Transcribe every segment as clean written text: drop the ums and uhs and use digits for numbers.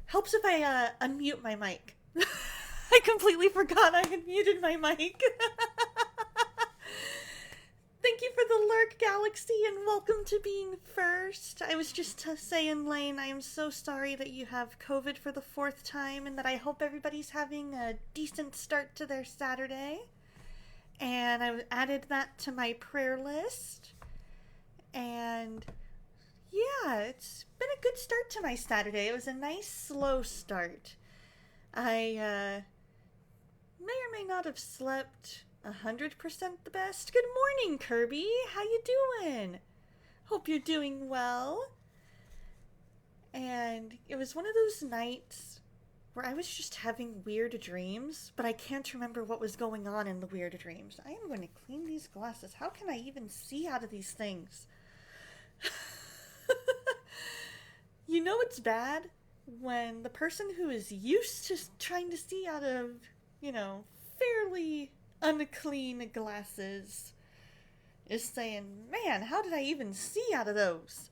Helps if I unmute my mic. I completely forgot I had muted my mic. Thank you for the lurk, Galaxy, and welcome to being first. I was just saying, Lane, I am so sorry that you have COVID for the fourth time, and that I hope everybody's having a decent start to their Saturday. And I added that to my prayer list. And yeah, it's been a good start to my Saturday. It was a nice, slow start. I may or may not have slept 100% the best. Good morning, Kirby. How you doing? Hope you're doing well. And it was one of those nights where I was just having weird dreams, but I can't remember what was going on in the weird dreams. I am going to clean these glasses. How can I even see out of these things? You know it's bad when the person who is used to trying to see out of, fairly unclean glasses is saying, man, how did I even see out of those?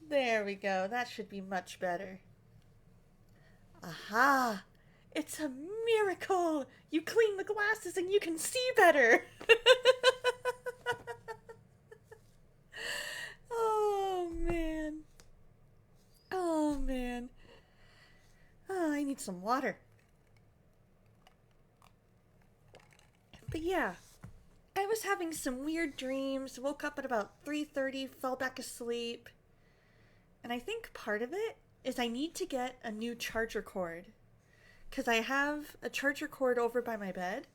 There we go. That should be much better. Aha! It's a miracle! You clean the glasses and you can see better! Oh, man. Oh, man. Oh, I need some water. But yeah, I was having some weird dreams, woke up at about 3:30, fell back asleep. And I think part of it is I need to get a new charger cord. Because I have a charger cord over by my bed,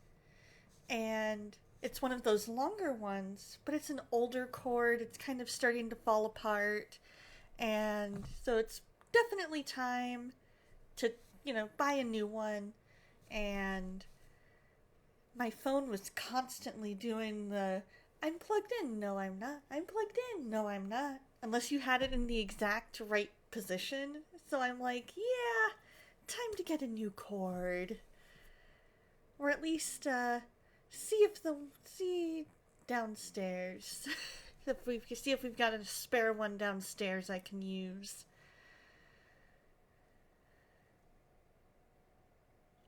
and it's one of those longer ones, but it's an older cord. It's kind of starting to fall apart. And so it's definitely time to, buy a new one. And my phone was constantly doing the I'm plugged in, no, I'm not. I'm plugged in, no, I'm not. Unless you had it in the exact right position. So I'm like, yeah, time to get a new cord. Or at least see downstairs. if we've got a spare one downstairs I can use.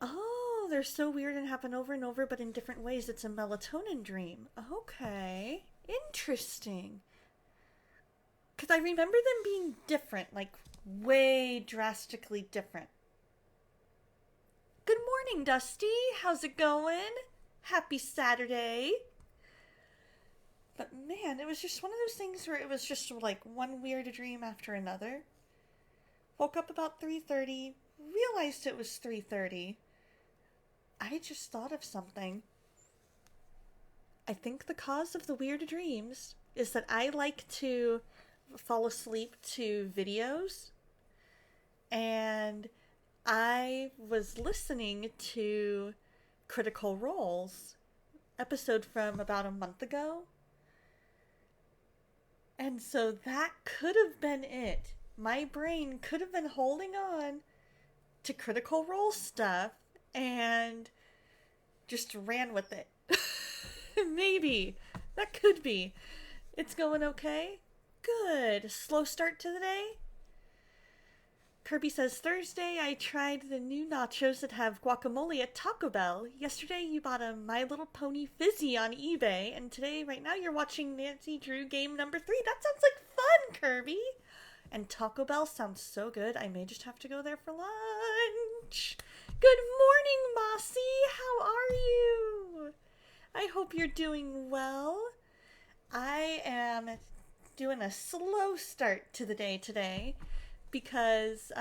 Oh, they're so weird and happen over and over, but in different ways. It's a melatonin dream. Okay. Interesting. Because I remember them being different, like way drastically different. Good morning, Dusty. How's it going? Happy Saturday. But man, it was just one of those things where it was just like one weird dream after another. Woke up about 3:30, realized it was 3:30. I just thought of something. I think the cause of the weird dreams is that I like to fall asleep to videos, and I was listening to Critical Role's episode from about a month ago, and so that could have been it. My brain could have been holding on to Critical Role stuff and just ran with it. Maybe. That could be. It's going okay? Good. Slow start to the day? Kirby says, Thursday I tried the new nachos that have guacamole at Taco Bell. Yesterday you bought a My Little Pony Fizzy on eBay, and today, right now, you're watching Nancy Drew game number 3. That sounds like fun, Kirby! And Taco Bell sounds so good, I may just have to go there for lunch. Good morning, Mossy! How are you? I hope you're doing well. I am doing a slow start to the day today because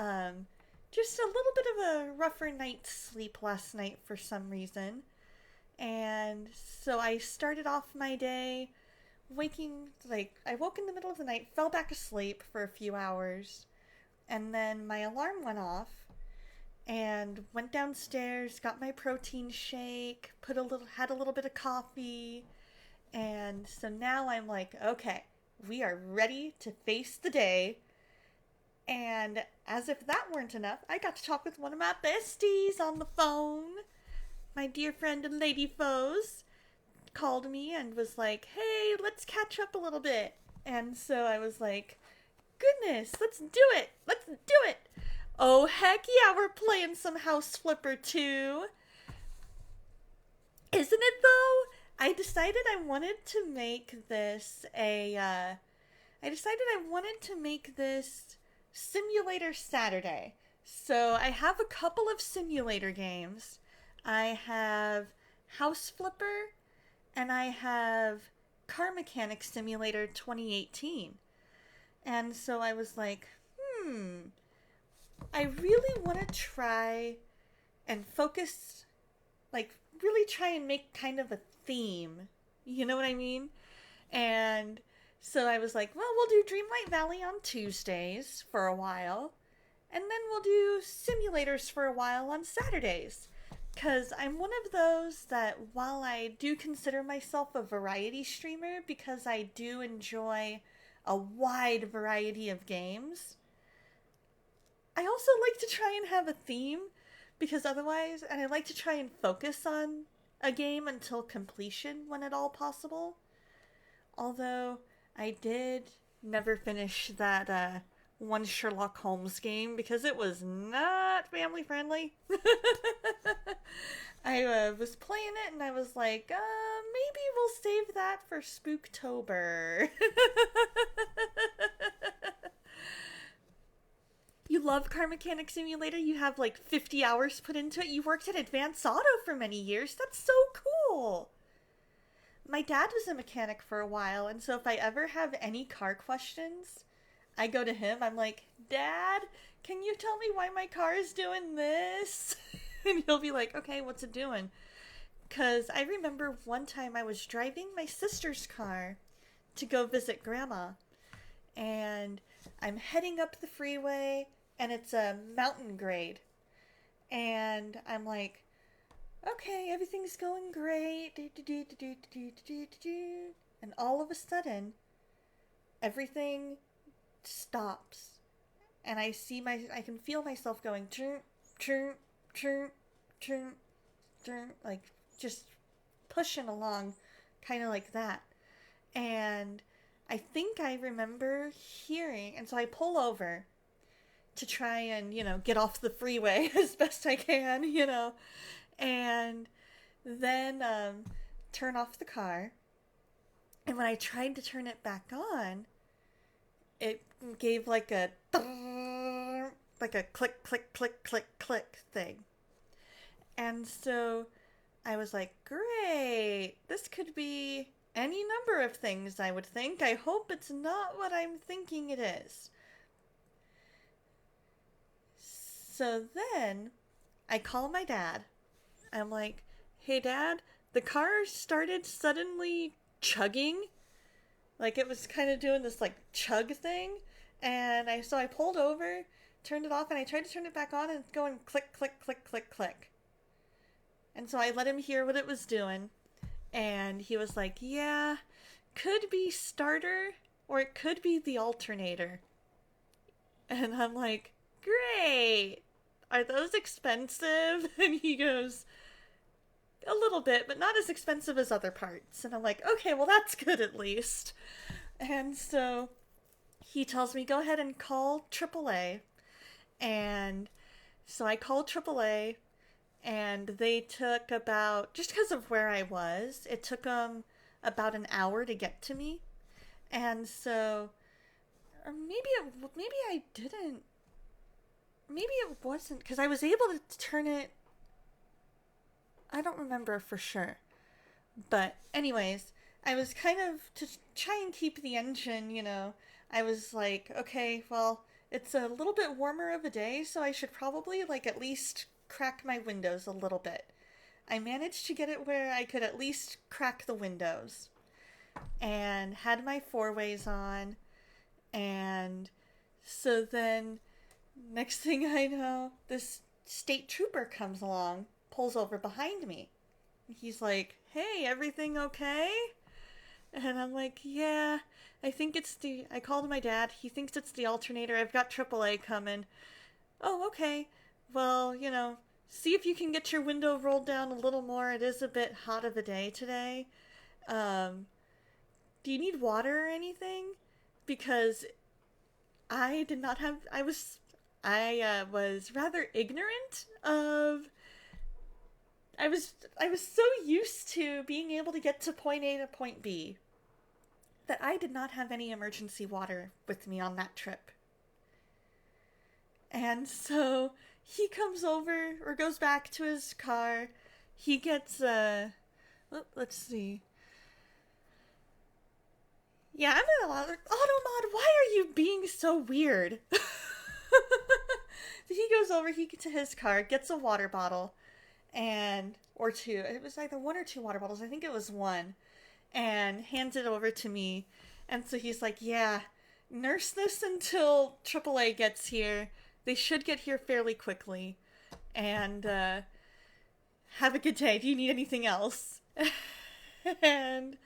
just a little bit of a rougher night's sleep last night for some reason. And so I started off my day I woke in the middle of the night, fell back asleep for a few hours, and then my alarm went off, and went downstairs, got my protein shake, had a little bit of coffee, and so now I'm like, okay, we are ready to face the day. And as if that weren't enough, I got to talk with one of my besties on the phone. My dear friend Lady Foes called me and was like, hey, let's catch up a little bit. And so I was like, goodness, let's do it. Let's do it. Oh, heck yeah, we're playing some House Flipper 2. Isn't it though? I decided I wanted to make this Simulator Saturday. So I have a couple of simulator games. I have House Flipper and I have Car Mechanic Simulator 2018. And so I was like, I really want to try and focus, like, really try and make kind of a theme. You know what I mean? And so I was like, well, we'll do Dreamlight Valley on Tuesdays for a while. And then we'll do simulators for a while on Saturdays. Because I'm one of those that, while I do consider myself a variety streamer, because I do enjoy a wide variety of games, I also like to try and have a theme, because otherwise, and I like to try and focus on a game until completion when at all possible. Although, I did never finish that one Sherlock Holmes game because it was not family friendly. I was playing it and I was like, maybe we'll save that for Spooktober. You love Car Mechanic Simulator? You have like 50 hours put into it? You worked at Advance Auto for many years? That's so cool! My dad was a mechanic for a while, and so if I ever have any car questions, I go to him. I'm like, Dad, can you tell me why my car is doing this? And he'll be like, okay, what's it doing? Because I remember one time I was driving my sister's car to go visit Grandma, and I'm heading up the freeway, and it's a mountain grade. And I'm like, okay, everything's going great. And all of a sudden, everything stops. And I can feel myself going, like just pushing along, kind of like that. And I think I remember hearing, and so I pull over to try and, get off the freeway as best I can, and then turn off the car. And when I tried to turn it back on, it gave like a click, click, click, click, click thing. And so I was like, great, this could be any number of things, I would think. I hope it's not what I'm thinking it is. So then I call my dad. I'm like, hey Dad, the car started suddenly chugging. Like it was kind of doing this like chug thing. And so I pulled over, turned it off, and I tried to turn it back on and it's going click, click, click, click, click. And so I let him hear what it was doing. And he was like, yeah, could be starter or it could be the alternator. And I'm like, great. Are those expensive? And he goes, a little bit, but not as expensive as other parts. And I'm like, okay, well, that's good at least. And so he tells me, go ahead and call AAA. And so I called AAA, and they took about, just because of where I was, it took them about an hour to get to me. And so, or maybe I didn't. Maybe it wasn't, because I was able to turn it. I don't remember for sure. But anyways, I was kind of, to try and keep the engine, I was like, okay, well, it's a little bit warmer of a day, so I should probably, at least crack my windows a little bit. I managed to get it where I could at least crack the windows. And had my four-ways on. And so then, next thing I know, this state trooper comes along, pulls over behind me. He's like, hey, everything okay? And I'm like, yeah, I think I called my dad. He thinks it's the alternator. I've got AAA coming. Oh, okay. Well, see if you can get your window rolled down a little more. It is a bit hot of a day today. Do you need water or anything? Because I did not have. I was rather ignorant of. I was so used to being able to get to point A to point B that I did not have any emergency water with me on that trip. And so he comes over or goes back to his car. He gets let's see. Yeah, I'm in a lot of Automod, why are you being so weird? He goes over, he gets to his car, gets a water bottle, and or two. It was either one or two water bottles. I think it was one, and hands it over to me. And so he's like, "Yeah, nurse this until AAA gets here. They should get here fairly quickly. And have a good day. Do you need anything else?" and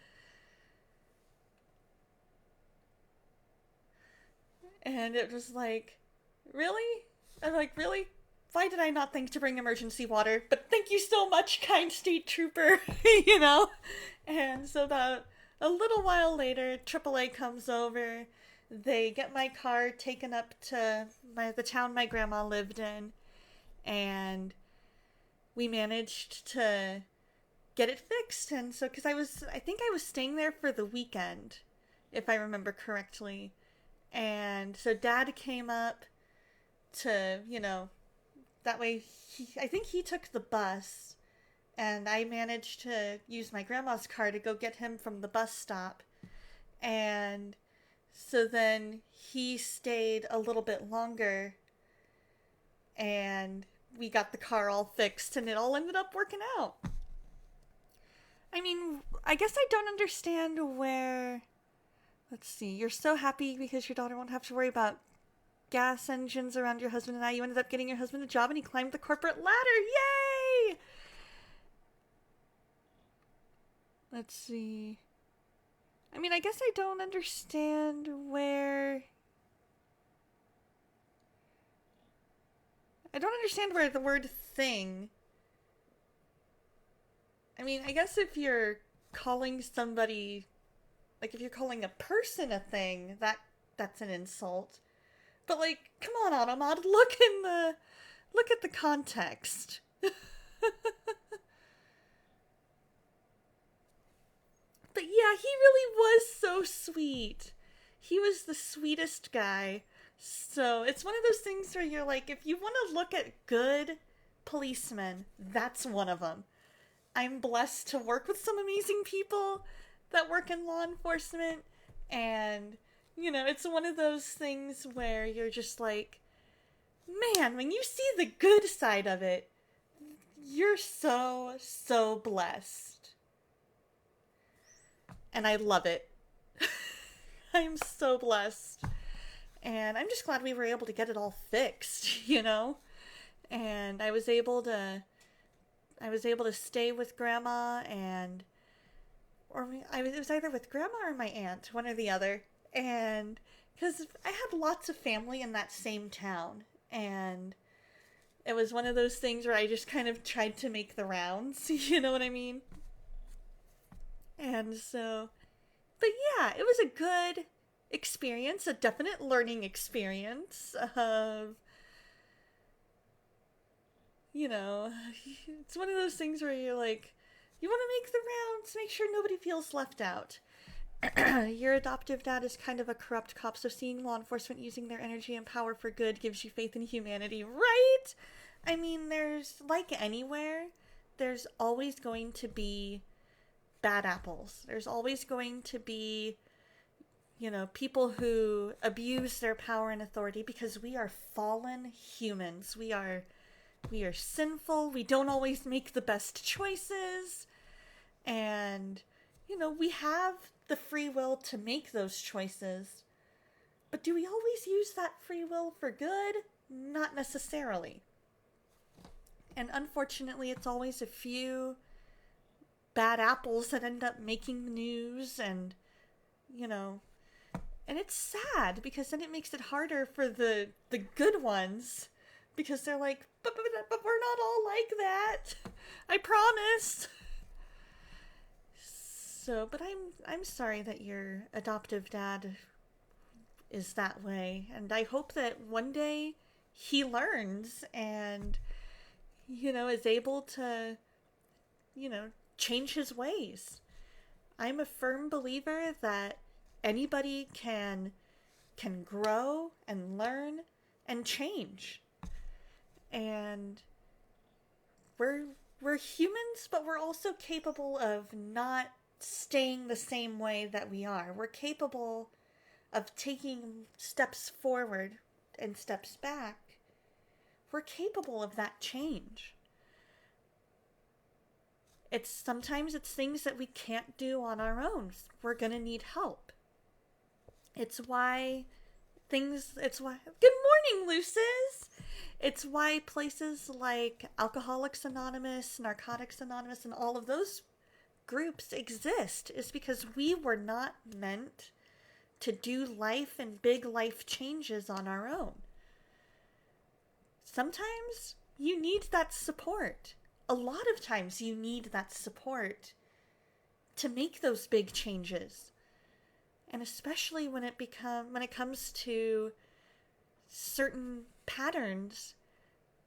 and it was like, really? I'm like, really? Why did I not think to bring emergency water? But thank you so much, kind state trooper, you know? And so about a little while later, AAA comes over. They get my car taken up to the town my grandma lived in, and we managed to get it fixed. And so, because I think I was staying there for the weekend, if I remember correctly. And so Dad came up to, that way, I think he took the bus, and I managed to use my grandma's car to go get him from the bus stop. And so then he stayed a little bit longer, and we got the car all fixed, and it all ended up working out. I mean, I guess I don't understand where. Let's see, you're so happy because your daughter won't have to worry about gas engines around your husband and I. You ended up getting your husband a job and he climbed the corporate ladder. Yay! Let's see. I mean, I guess I don't understand where. I don't understand where the word thing. I mean, I guess if you're calling somebody, like if you're calling a person a thing, that's an insult. But like, come on, Automod, look at the context. But yeah, he really was so sweet. He was the sweetest guy. So it's one of those things where you're like, if you want to look at good policemen, that's one of them. I'm blessed to work with some amazing people that work in law enforcement, and it's one of those things where you're just like, man, when you see the good side of it, you're so blessed. And I love it. I'm so blessed. And I'm just glad we were able to get it all fixed, And I was able to stay with Grandma, and it was either with Grandma or my aunt, one or the other. And because I had lots of family in that same town, and it was one of those things where I just kind of tried to make the rounds, you know what I mean? And so, but yeah, it was a good experience, a definite learning experience of, it's one of those things where you're like, you want to make the rounds, make sure nobody feels left out. Your adoptive dad is kind of a corrupt cop, so seeing law enforcement using their energy and power for good gives you faith in humanity, right? I mean, like anywhere, there's always going to be bad apples. There's always going to be, people who abuse their power and authority, because we are fallen humans. We are sinful. We don't always make the best choices. And, we have the free will to make those choices. But do we always use that free will for good? Not necessarily. And unfortunately, it's always a few bad apples that end up making the news, and, and it's sad, because then it makes it harder for the good ones, because they're like, but we're not all like that. I promise. So, but I'm sorry that your adoptive dad is that way. And I hope that one day he learns and, is able to, change his ways. I'm a firm believer that anybody can grow and learn and change. And we're humans, but we're also capable of not staying the same way that we are. We're capable of taking steps forward and steps back. We're capable of that change. Sometimes it's things that we can't do on our own. We're gonna need help. It's why good morning, Luces! It's why places like Alcoholics Anonymous, Narcotics Anonymous, and all of those groups exist, is because we were not meant to do life and big life changes on our own. Sometimes you need that support. A lot of times you need that support to make those big changes. And especially when it comes to certain patterns,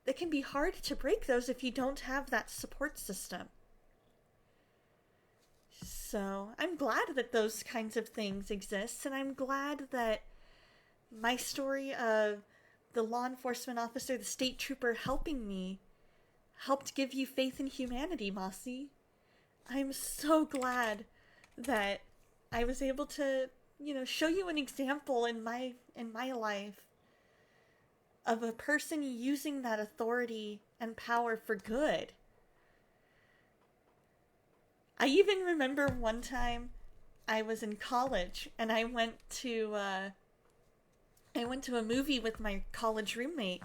it can be hard to break those if you don't have that support system. So I'm glad that those kinds of things exist, and I'm glad that my story of the law enforcement officer, the state trooper helping me, helped give you faith in humanity, Mossy. I'm so glad that I was able to, show you an example in my life of a person using that authority and power for good. I even remember one time I was in college and I went to a movie with my college roommate,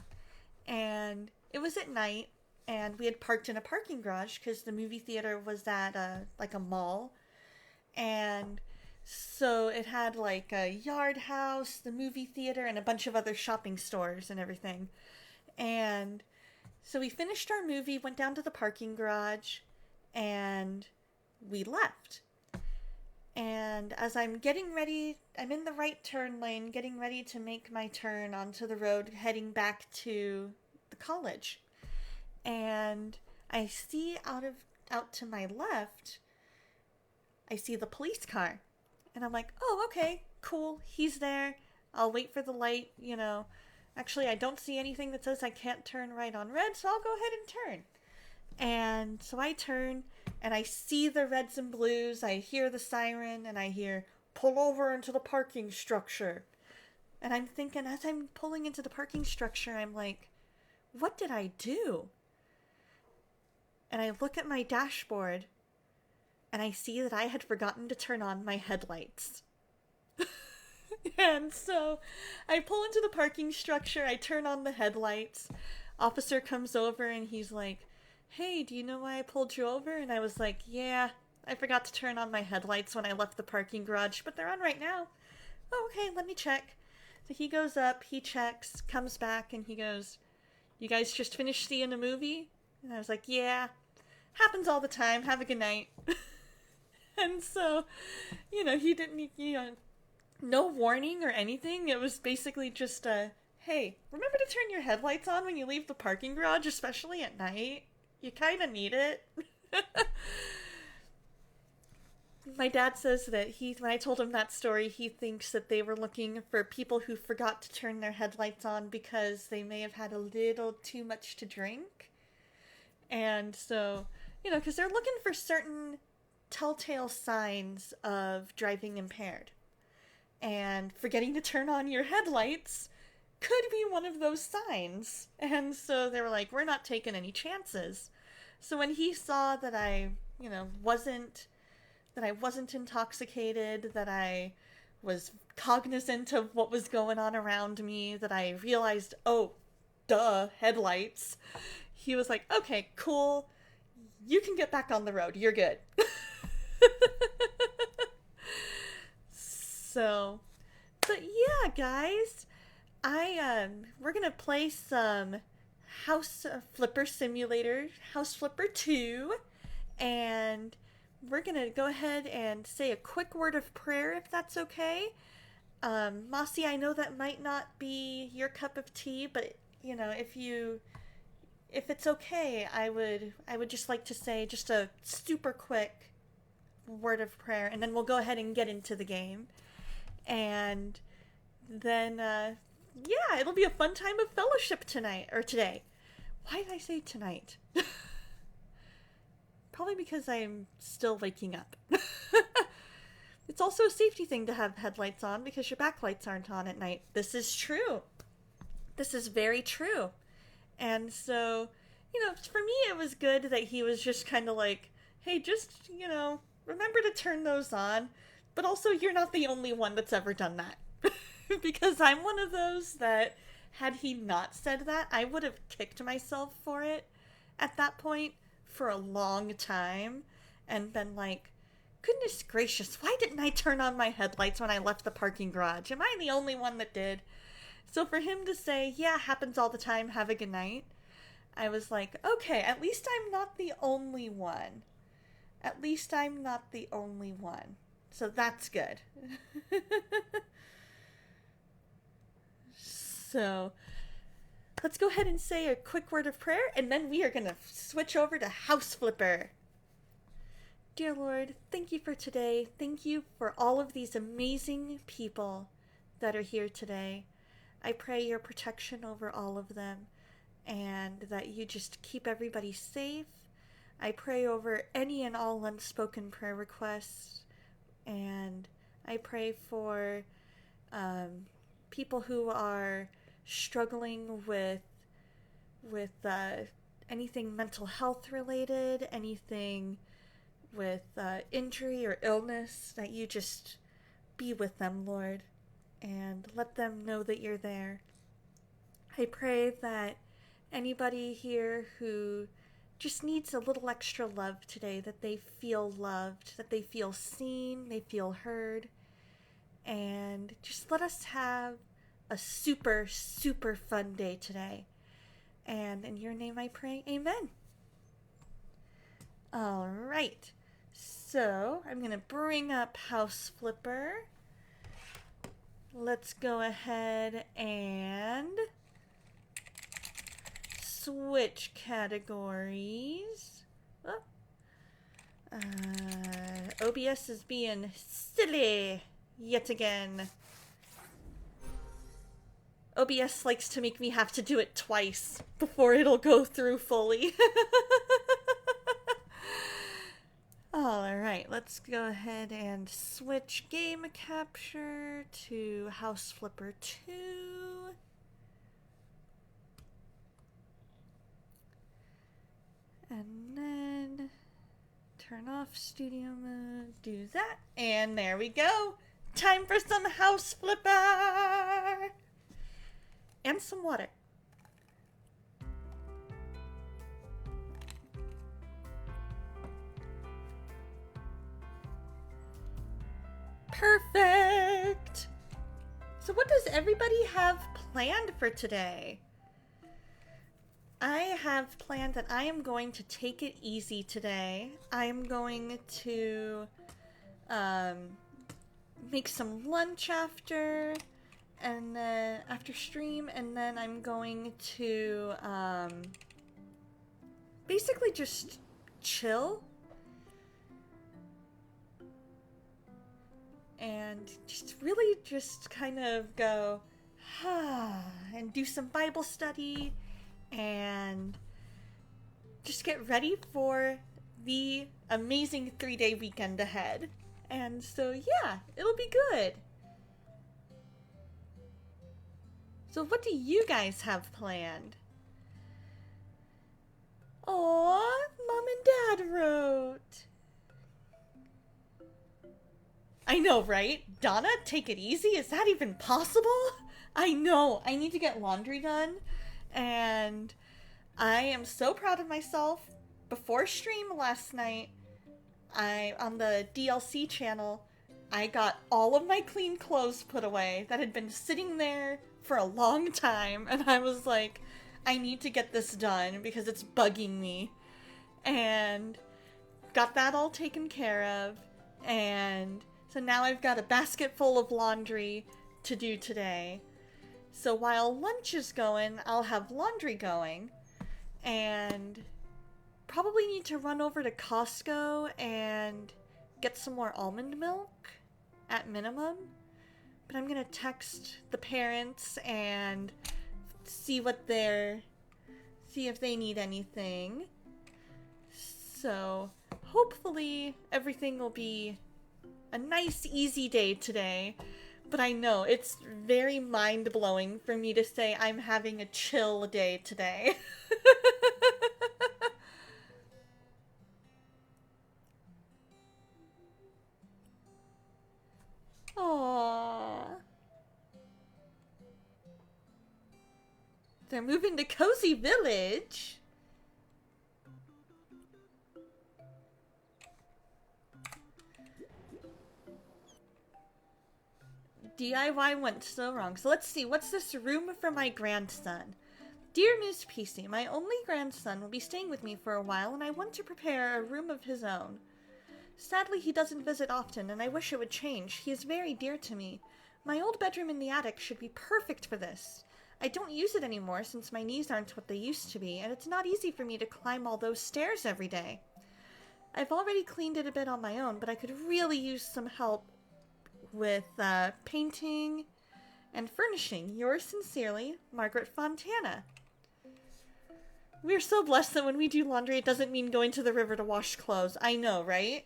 and it was at night, and we had parked in a parking garage because the movie theater was at a mall, and so it had like a yard house, the movie theater, and a bunch of other shopping stores and everything. And so we finished our movie, went down to the parking garage, and we left. And as I'm getting ready, I'm in the right turn lane, getting ready to make my turn onto the road, heading back to the college. And I see out to my left, I see the police car. And I'm like, oh, okay, cool, he's there. I'll wait for the light, Actually, I don't see anything that says I can't turn right on red, so I'll go ahead and turn. And so I turn, and I see the reds and blues, I hear the siren, and I hear, pull over into the parking structure. And I'm thinking, as I'm pulling into the parking structure, I'm like, what did I do? And I look at my dashboard, and I see that I had forgotten to turn on my headlights. And so I pull into the parking structure, I turn on the headlights. Officer comes over and he's like, hey, do you know why I pulled you over? And I was like, yeah, I forgot to turn on my headlights when I left the parking garage, but they're on right now. Oh, okay, let me check. So he goes up, he checks, comes back, and he goes, you guys just finished seeing a movie? And I was like, yeah, happens all the time, have a good night. And so, he didn't, no warning or anything. It was basically just hey, remember to turn your headlights on when you leave the parking garage, especially at night. You kind of need it. My dad says that when I told him that story, he thinks that they were looking for people who forgot to turn their headlights on because they may have had a little too much to drink. And so, because they're looking for certain telltale signs of driving impaired. And forgetting to turn on your headlights could be one of those signs. And so they were like, we're not taking any chances. So when he saw that I wasn't intoxicated, that I was cognizant of what was going on around me, that I realized, oh, duh, headlights, he was like, okay, cool, you can get back on the road, you're good. So, but yeah, guys, we're gonna play some House Flipper Simulator, House Flipper 2, and we're gonna go ahead and say a quick word of prayer, if that's okay. Mossy, I know that might not be your cup of tea, but you know, if it's okay, I would just like to say just a super quick word of prayer, and then we'll go ahead and get into the game. And then, yeah, it'll be a fun time of fellowship tonight, or today. Why did I say tonight? Probably because I'm still waking up. It's also a safety thing to have headlights on because your backlights aren't on at night. This is true. This is very true. And so, for me, it was good that he was just kind of like, hey, just, remember to turn those on. But also, you're not the only one that's ever done that. Because I'm one of those that, had he not said that, I would have kicked myself for it at that point for a long time and been like, goodness gracious, why didn't I turn on my headlights when I left the parking garage? Am I the only one that did? So for him to say, yeah, happens all the time, have a good night, I was like, okay, at least I'm not the only one. At least I'm not the only one. So that's good. So let's go ahead and say a quick word of prayer, and then we are going to switch over to House Flipper. Dear Lord, thank you for today. Thank you for all of these amazing people that are here today. I pray your protection over all of them and that you just keep everybody safe. I pray over any and all unspoken prayer requests, and I pray for people who are struggling with anything mental health related, anything with injury or illness, that you just be with them, Lord, and let them know that you're there. I pray that anybody here who just needs a little extra love today, that they feel loved, that they feel seen, they feel heard, and just let us have a super, super fun day today. And in your name I pray, amen. All right. So I'm going to bring up House Flipper. Let's go ahead and switch categories. Oh. OBS is being silly yet again. OBS likes to make me have to do it twice before it'll go through fully. Alright, let's go ahead and switch game capture to House Flipper 2. And then turn off studio mode, do that, and there we go. Time for some House Flipper! And some water. Perfect! So what does everybody have planned for today? I have planned that I am going to take it easy today. I'm going to make some lunch after stream, and then I'm going to basically just chill and just really just kind of go and do some Bible study and just get ready for the amazing 3-day weekend ahead. And so yeah, it'll be good. So what do you guys have planned? Aw, Mom and Dad wrote. I know, right? Donna, take it easy? Is that even possible? I know, I need to get laundry done, and I am so proud of myself. Before stream last night, on the DLC channel, I got all of my clean clothes put away that had been sitting there for a long time, and I was like, I need to get this done because it's bugging me. And got that all taken care of, and so now I've got a basket full of laundry to do today. So while lunch is going, I'll have laundry going. And probably need to run over to Costco and get some more almond milk at minimum. But I'm gonna text the parents and see if they need anything. So hopefully everything will be a nice, easy day today. But I know it's very mind-blowing for me to say I'm having a chill day today. Aww. They're moving to Cozy Village. DIY went so wrong. So let's see, what's this room for my grandson? Dear Miss PC, my only grandson will be staying with me for a while, and I want to prepare a room of his own. Sadly, he doesn't visit often, and I wish it would change. He is very dear to me. My old bedroom in the attic should be perfect for this. I don't use it anymore since my knees aren't what they used to be, and it's not easy for me to climb all those stairs every day. I've already cleaned it a bit on my own, but I could really use some help with painting and furnishing. Yours sincerely, Margaret Fontana. We're so blessed that when we do laundry, it doesn't mean going to the river to wash clothes. I know, right?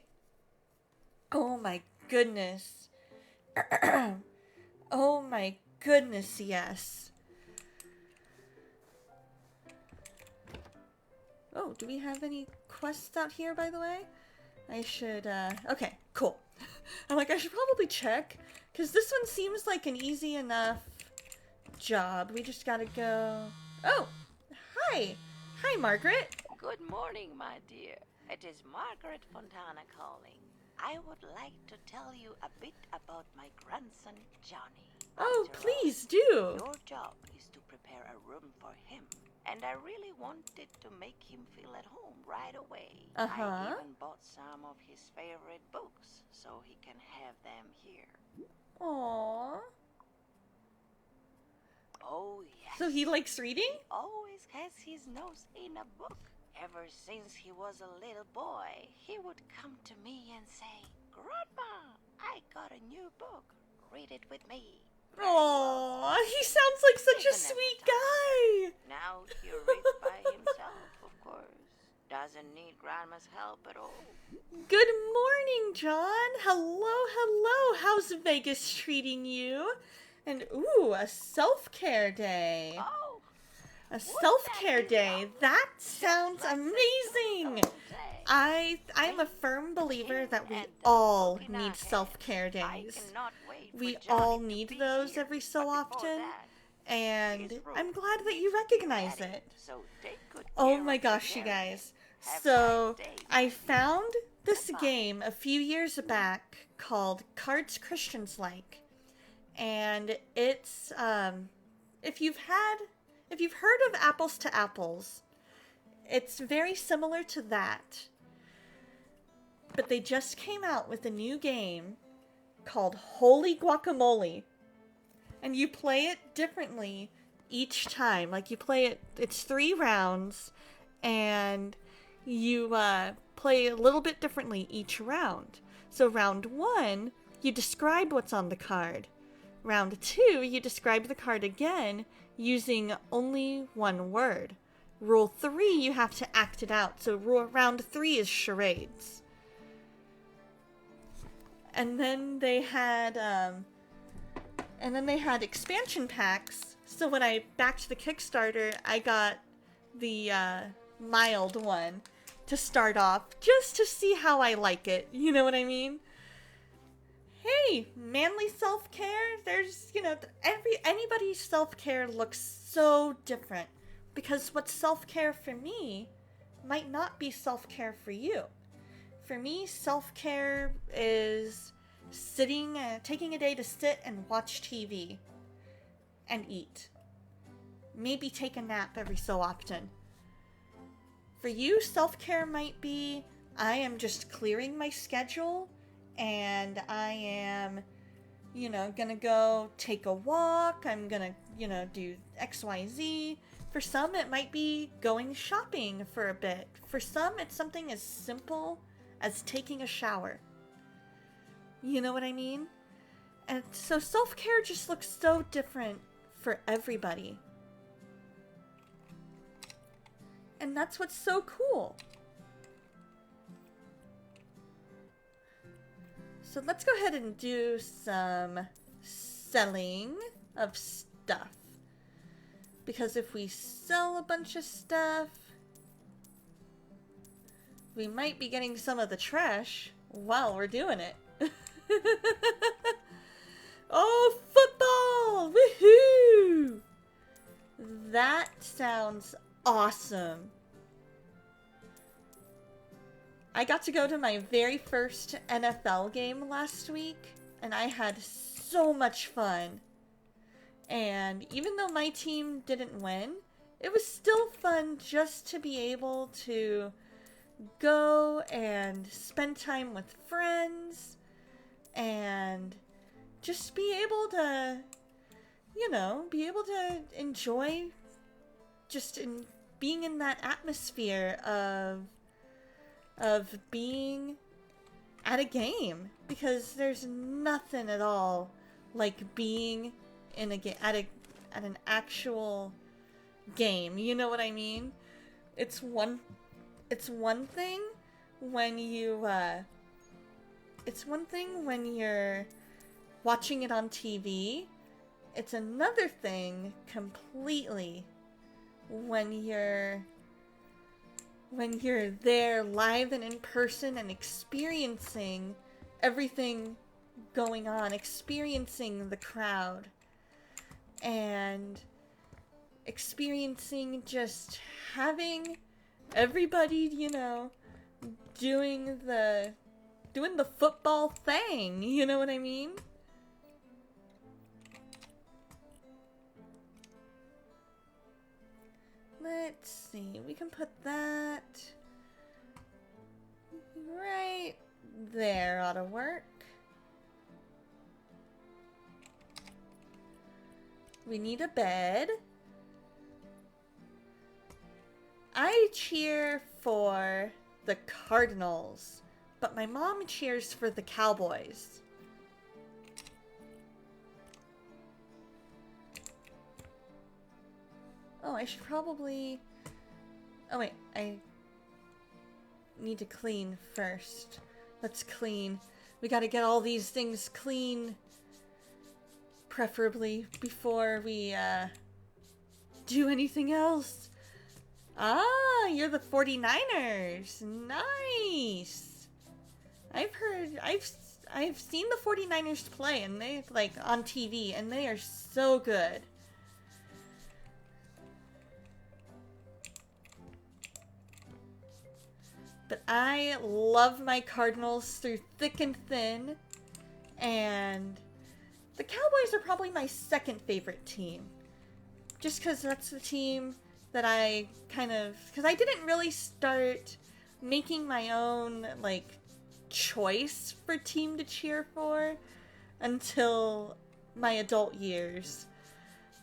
Oh my goodness. Oh my goodness, yes. Oh, do we have any quests out here, by the way? I should, okay, cool. I'm like, I should probably check, because this one seems like an easy enough job. We just gotta go... Oh, hi. Hi, Margaret. Good morning, my dear. It is Margaret Fontana calling. I would like to tell you a bit about my grandson, Johnny. Oh, After please all, do. Your job is to prepare a room for him. And I really wanted to make him feel at home right away. I even bought some of his favorite books, so he can have them here. Aww. Oh, yes. So he likes reading? He always has his nose in a book. Ever since he was a little boy, he would come to me and say, Grandma, I got a new book. Read it with me. Aww, he sounds like such a sweet guy. Now he reads by himself, of course. Doesn't need Grandma's help at all. Good morning, John. Hello. How's Vegas treating you? And ooh, a self-care day. Oh, a self-care day. That sounds amazing. I'm a firm believer that we all need self-care days. We all need those every so often, and I'm glad that you recognize it. Oh my gosh, you guys. So, I found this game a few years back called Cards Christians Like. And it's, if you've heard of Apples to Apples, it's very similar to that. But they just came out with a new game called Holy Guacamole. And you play it differently each time. Like, you play it, it's 3 rounds, and you play a little bit differently each round. So round 1, you describe what's on the card. Round 2, you describe the card again using only 1 word. Rule 3, you have to act it out. So round 3 is charades. And then they had expansion packs. So when I backed the Kickstarter, I got the mild one to start off, just to see how I like it. You know what I mean? Hey, manly self-care. There's, anybody's self-care looks so different, because what's self-care for me might not be self-care for you. For me, self-care is taking a day to sit and watch TV and eat. Maybe take a nap every so often. For you, self-care might be, I am just clearing my schedule and I am gonna go take a walk. I'm gonna, do XYZ. For some, it might be going shopping for a bit. For some, it's something as simple as taking a shower. You know what I mean? And so self-care just looks so different for everybody. And that's what's so cool. So let's go ahead and do some selling of stuff. Because if we sell a bunch of stuff, we might be getting some of the trash while we're doing it. Oh, football! Woohoo! That sounds awesome. I got to go to my very first NFL game last week, and I had so much fun. And even though my team didn't win, it was still fun just to be able to go and spend time with friends and just be able to, enjoy just being in that atmosphere of being at a game, because there's nothing at all like being in at an actual game. You know what I mean? It's one thing when you're watching it on TV. It's another thing completely when you're there live and in person and experiencing everything going on, experiencing the crowd, and experiencing just having everybody, doing the football thing. You know what I mean? Let's see, we can put that right there. Ought to work. We need a bed. I cheer for the Cardinals, but my mom cheers for the Cowboys. Oh, I should probably... Oh wait, I need to clean first. Let's clean. We gotta get all these things clean, preferably before we do anything else. Ah, you're the 49ers. Nice. I've seen the 49ers play, and they on TV, and they are so good. But I love my Cardinals through thick and thin, and the Cowboys are probably my second favorite team. Just because that's the team that I because I didn't really start making my own, choice for team to cheer for until my adult years.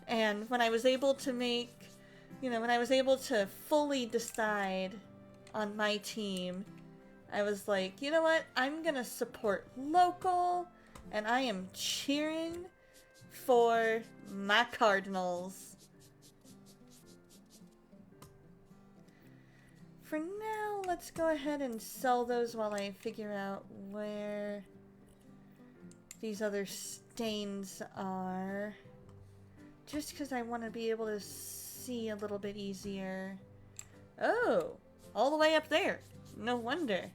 And when I was able to fully decide on my team, I was like, you know what? I'm gonna support local, and I am cheering for my Cardinals. For now, let's go ahead and sell those while I figure out where these other stains are. Just because I want to be able to see a little bit easier. Oh! All the way up there. No wonder.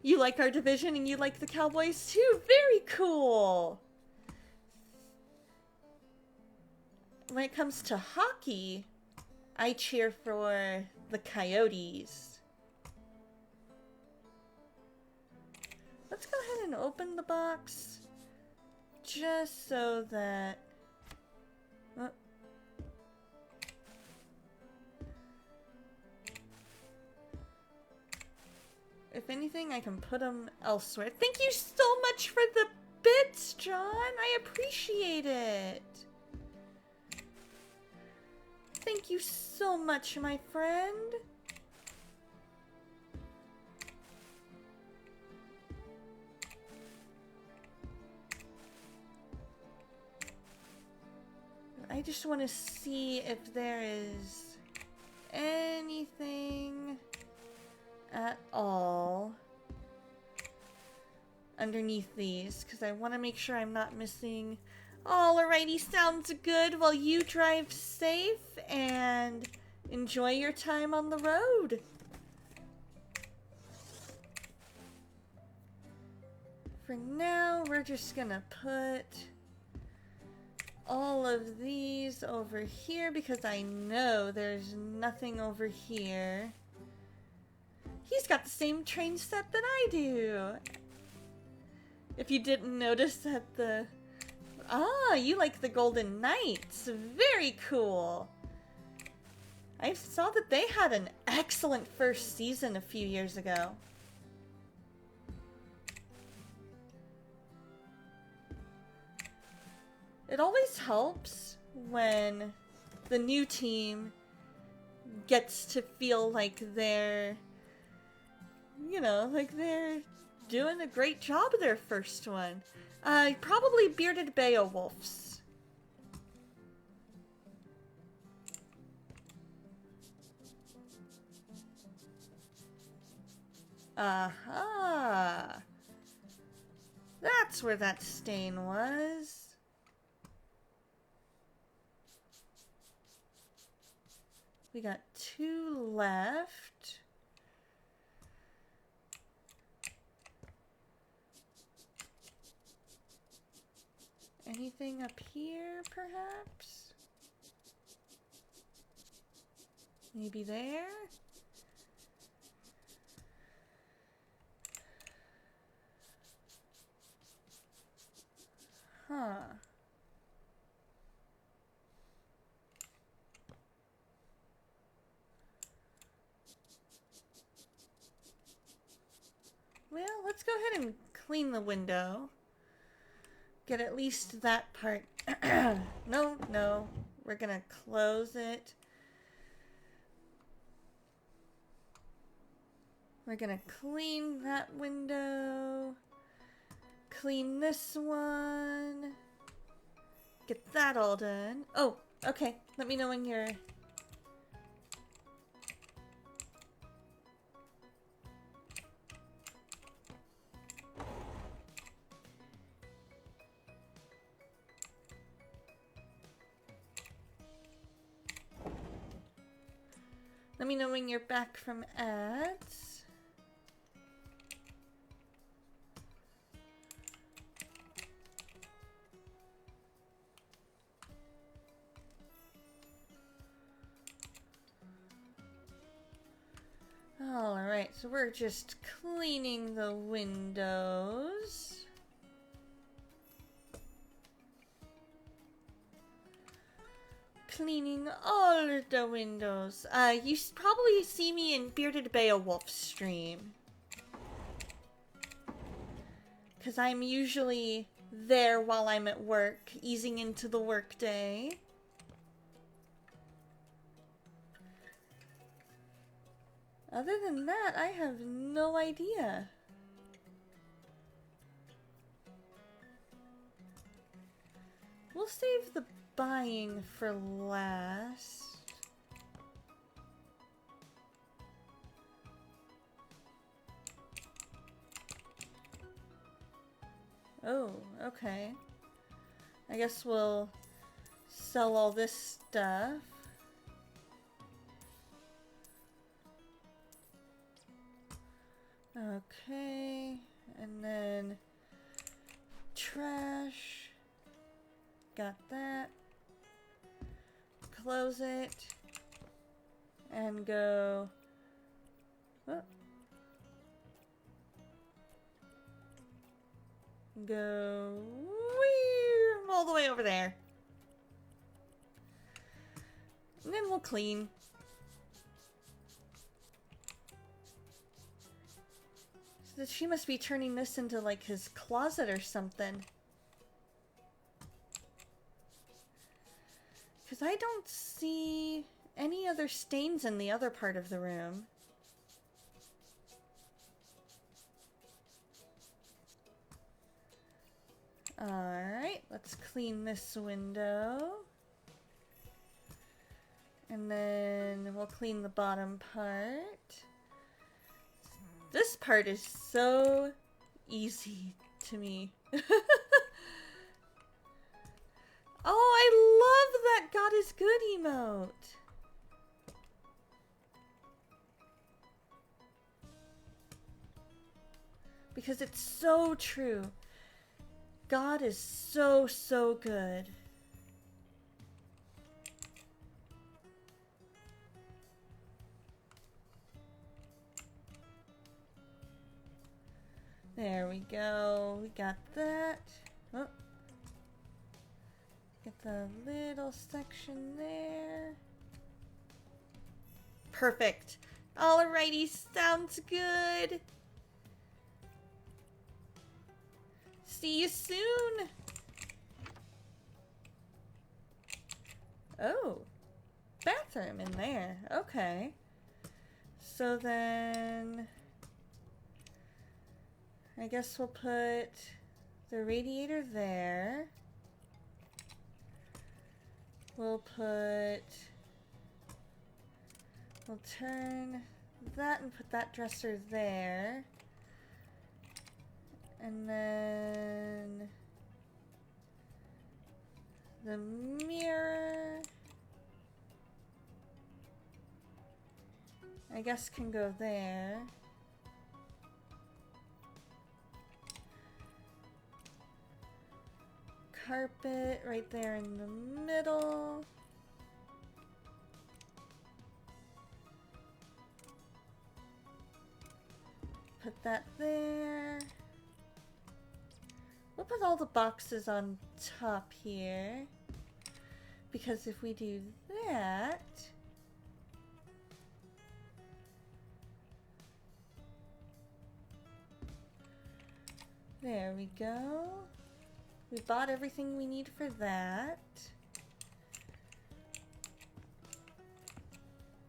You like our division and you like the Cowboys too? Very cool! When it comes to hockey, I cheer for the Coyotes. Let's go ahead and open the box just so that... If anything, I can put them elsewhere. Thank you so much for the bits, John. I appreciate it. Thank you so much, my friend. I just want to see if there is anything at all underneath these, because I want to make sure I'm not missing. Alrighty, sounds good. Well, you drive safe and enjoy your time on the road. For now, we're just gonna put all of these over here because I know there's nothing over here. He's got the same train set that I do. If you didn't notice that the... Ah, you like the Golden Knights. Very cool. I saw that they had an excellent first season a few years ago. It always helps when the new team gets to feel like they're, you know, like they're doing a great job of their first one. Probably Bearded Beowulfs. Aha! That's where that stain was. We got 2 left. Anything up here, perhaps? Maybe there? Huh. Well, let's go ahead and clean the window. Get at least that part. No. We're gonna close it. We're gonna clean that window. Clean this one. Get that all done. Oh, okay. Let me know when you're... Let me know when you're back from ads. Alright, so we're just cleaning the windows. Cleaning all of the windows. You probably see me in Bearded Beowulf stream. Because I'm usually there while I'm at work, easing into the workday. Other than that, I have no idea. We'll save the buying for last. Oh, okay. I guess we'll sell all this stuff. Okay, and then trash. Got that. Close it. And go... Oh. Go... all the way over there. And then we'll clean. She must be turning this into like his closet or something. Because I don't see any other stains in the other part of the room. Alright, let's clean this window. And then we'll clean the bottom part. This part is so easy to me. Oh, I love that God is good emote. Because it's so true. God is so, so good. There we go. We got that. Oh. Get the little section there. Perfect. Alrighty, sounds good. See you soon. Oh, bathroom in there. Okay. So then I guess we'll put the radiator there. We'll turn that and put that dresser there. And then the mirror, I guess, can go there. Carpet right there in the middle. Put that there. We'll put all the boxes on top here. Because if we do that, there we go. We bought everything we need for that.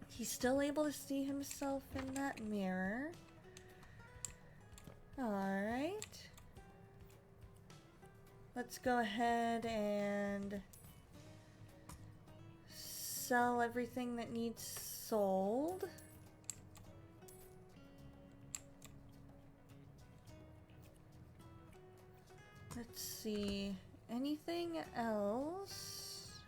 He's still able to see himself in that mirror. Alright. Let's go ahead and sell everything that needs sold. Let's see, anything else?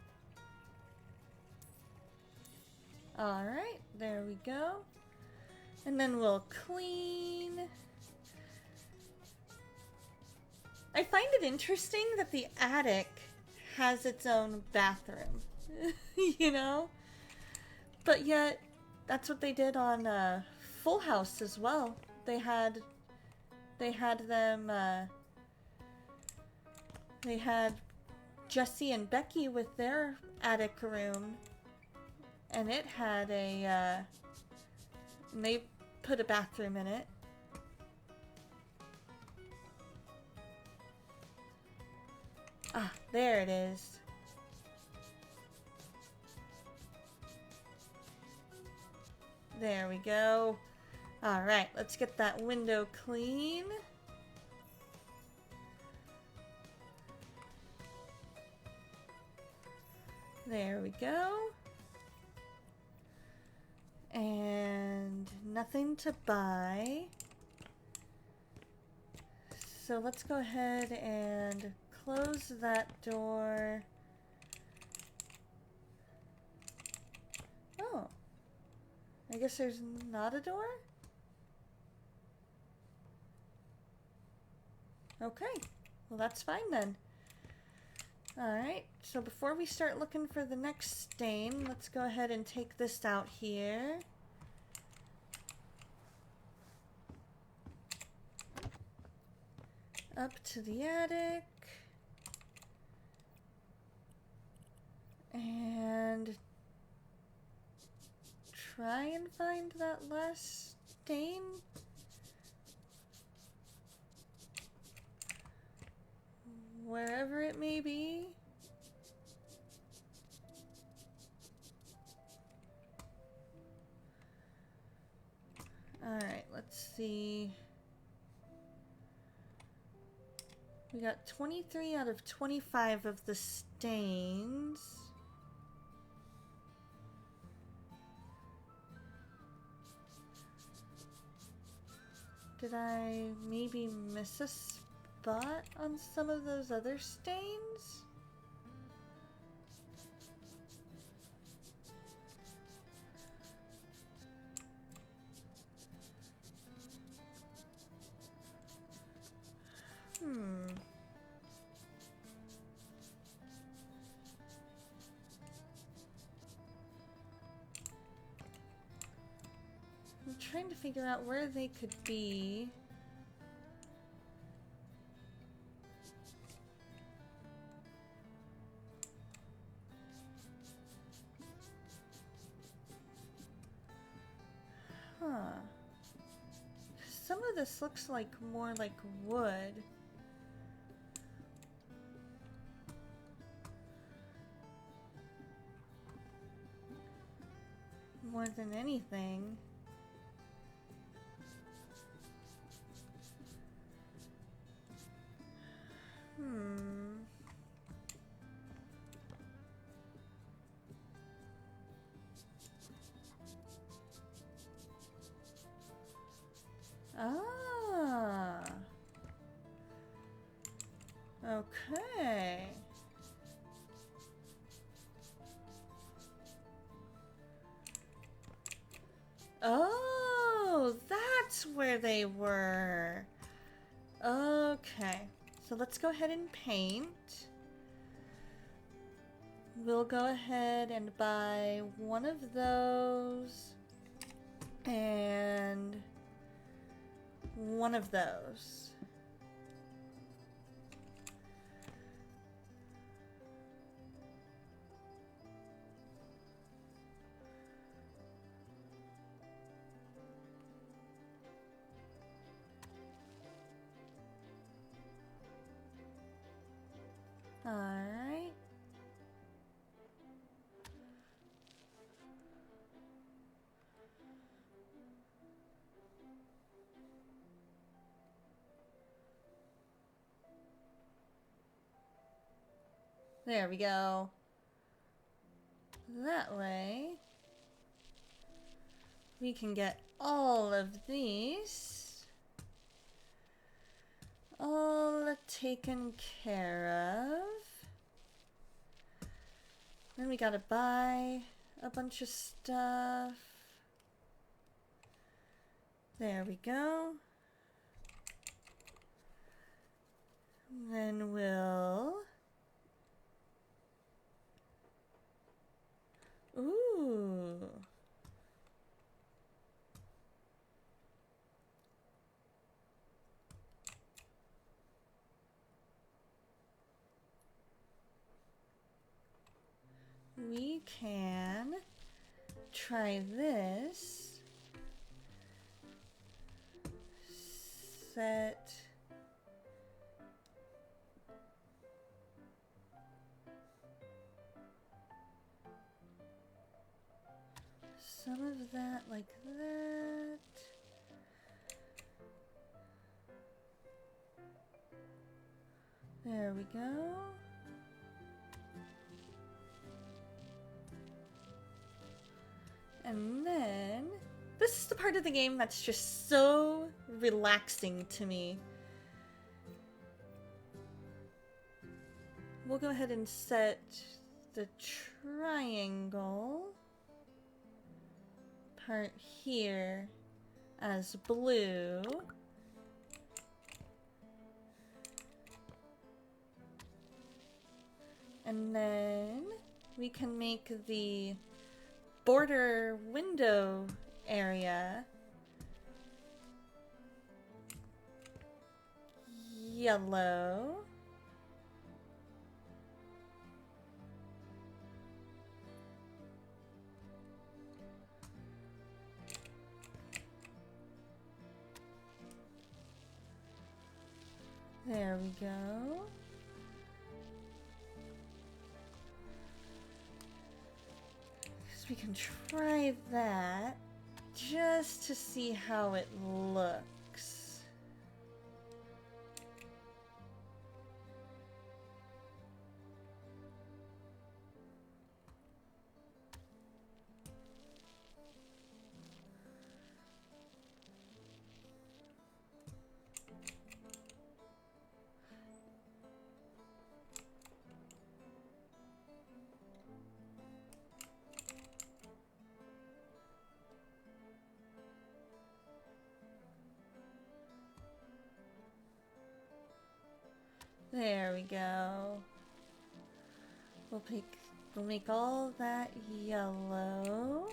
Alright, there we go. And then we'll clean. I find it interesting that the attic has its own bathroom, you know? But yet, that's what they did on Full House as well. They had Jesse and Becky with their attic room, and it had and they put a bathroom in it. Ah, there it is. There we go. Alright, let's get that window clean. There we go. And nothing to buy. So let's go ahead and close that door. Oh. I guess there's not a door? Okay. Well, that's fine then. Alright, so before we start looking for the next stain, let's go ahead and take this out here. Up to the attic. And try and find that last stain. wherever it may be. Alright, let's see. We got 23 out of 25 of the stains. Did I maybe miss a spot on some of those other stains? I'm trying to figure out where they could be. Huh. Some of this looks like more like wood. More than anything. Ah. Okay. Oh, that's where they were. Okay. So let's go ahead and paint. We'll go ahead and buy one of those and one of those. All right. There we go. That way, we can get all of these all taken care of. Then we gotta buy a bunch of stuff. There we go. Then we'll... Ooh. We can try this. Set some of that like that. There we go. And then, this is the part of the game that's just so relaxing to me. We'll go ahead and set the triangle part here as blue. And then we can make the border window area yellow. There we go. we can try that just to see how it looks. There we go. We'll make all that yellow.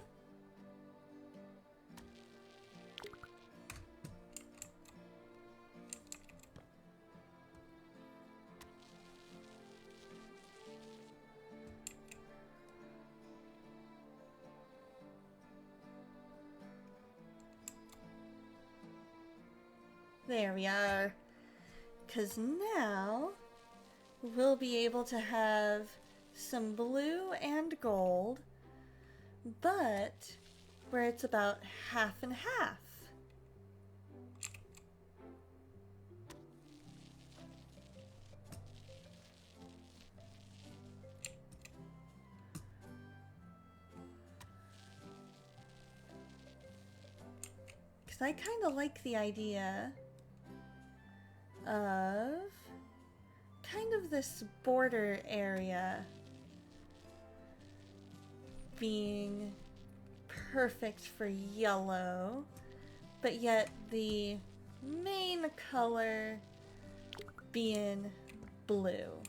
There we are. 'Cause now we'll be able to have some blue and gold, but where it's about half and half. Because I kind of like the idea of kind of this border area being perfect for yellow, but yet the main color being blue.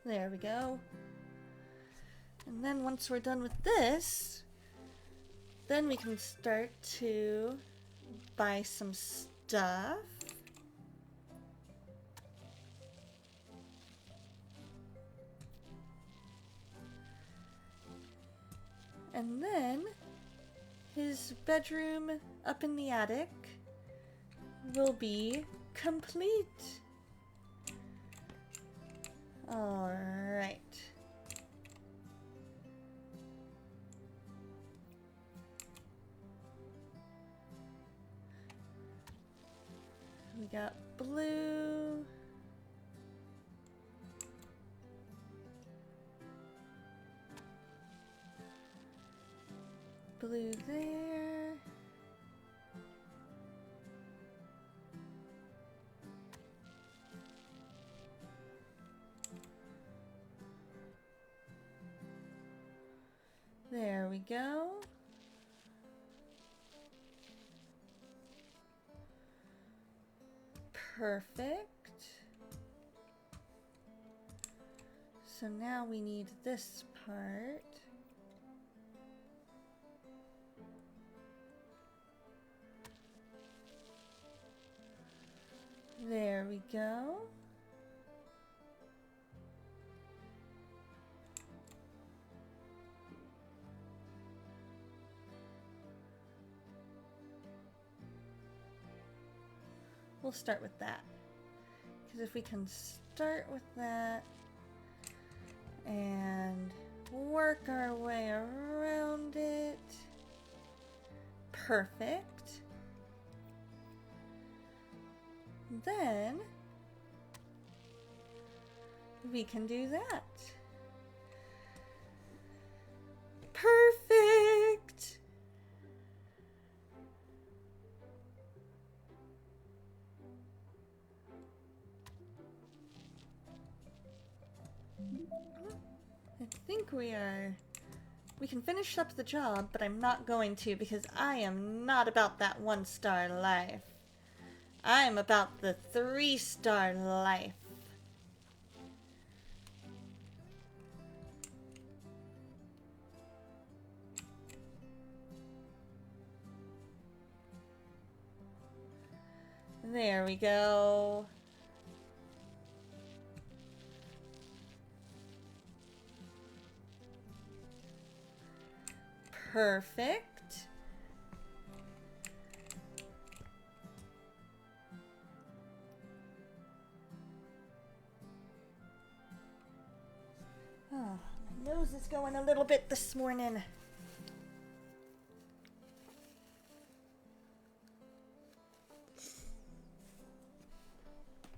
There we go. And then once we're done with this, then we can start to buy some stuff. And then his bedroom up in the attic will be complete. All right. We got blue. Blue there. There we go. Perfect. So now we need this part. There we go. We'll start with that. Because if we can start with that and work our way around it. Perfect. Then we can do that. Perfect. I think we can finish up the job, but I'm not going to because I am not about that 1-star life. I'm about the 3-star life. There we go. Perfect. Oh, my nose is going a little bit this morning.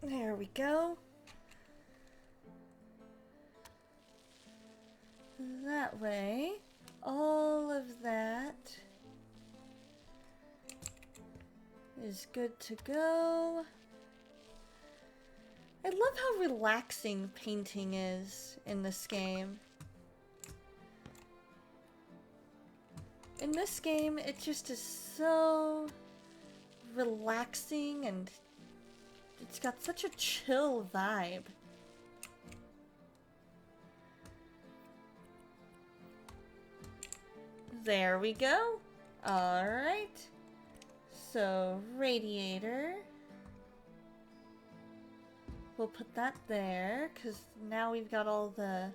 There we go. That way, all of that is good to go. I love how relaxing painting is in this game. In this game, it just is so relaxing and it's got such a chill vibe. There we go. Alright. So, radiator. We'll put that there, because now we've got all the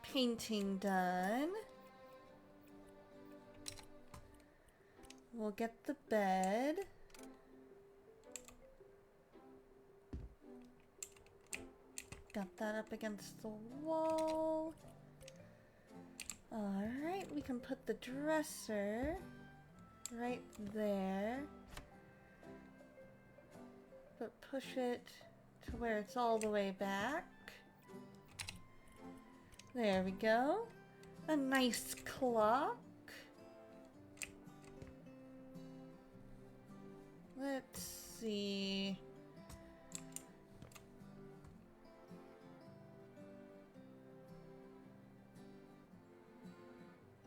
painting done. We'll get the bed. Got that up against the wall. Alright, we can put the dresser right there. But push it to where it's all the way back. There we go. A nice clock. Let's see.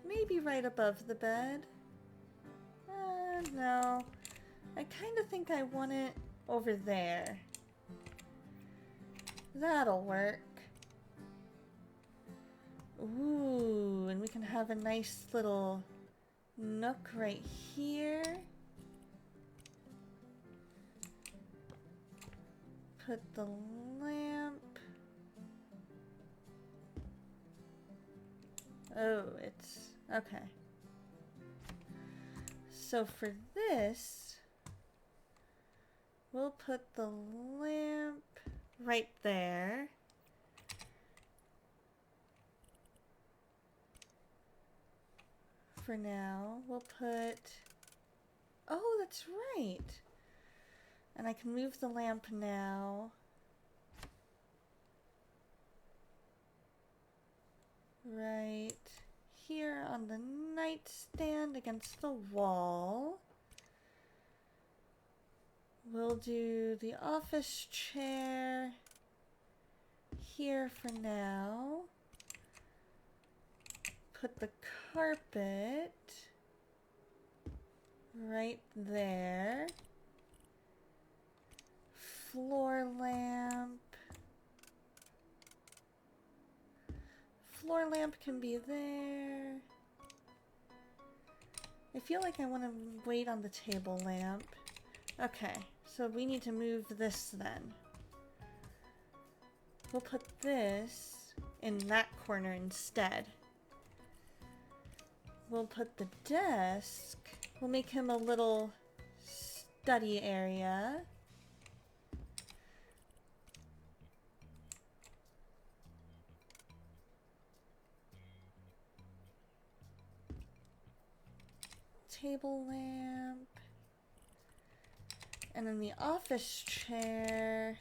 Maybe right above the bed. No. I kind of think I want it over there. That'll work. Ooh, and we can have a nice little nook right here. Put the lamp. Oh, it's okay. So for this, we'll put the lamp right there. For now, we'll put... Oh, that's right. And I can move the lamp now. Right here on the nightstand against the wall. We'll do the office chair here for now. Put the carpet right there. Floor lamp. Floor lamp can be there. I feel like I want to wait on the table lamp. Okay, so we need to move this then. We'll put this in that corner instead. We'll put the desk. We'll make him a little study area. Table lamp. And then the office chair,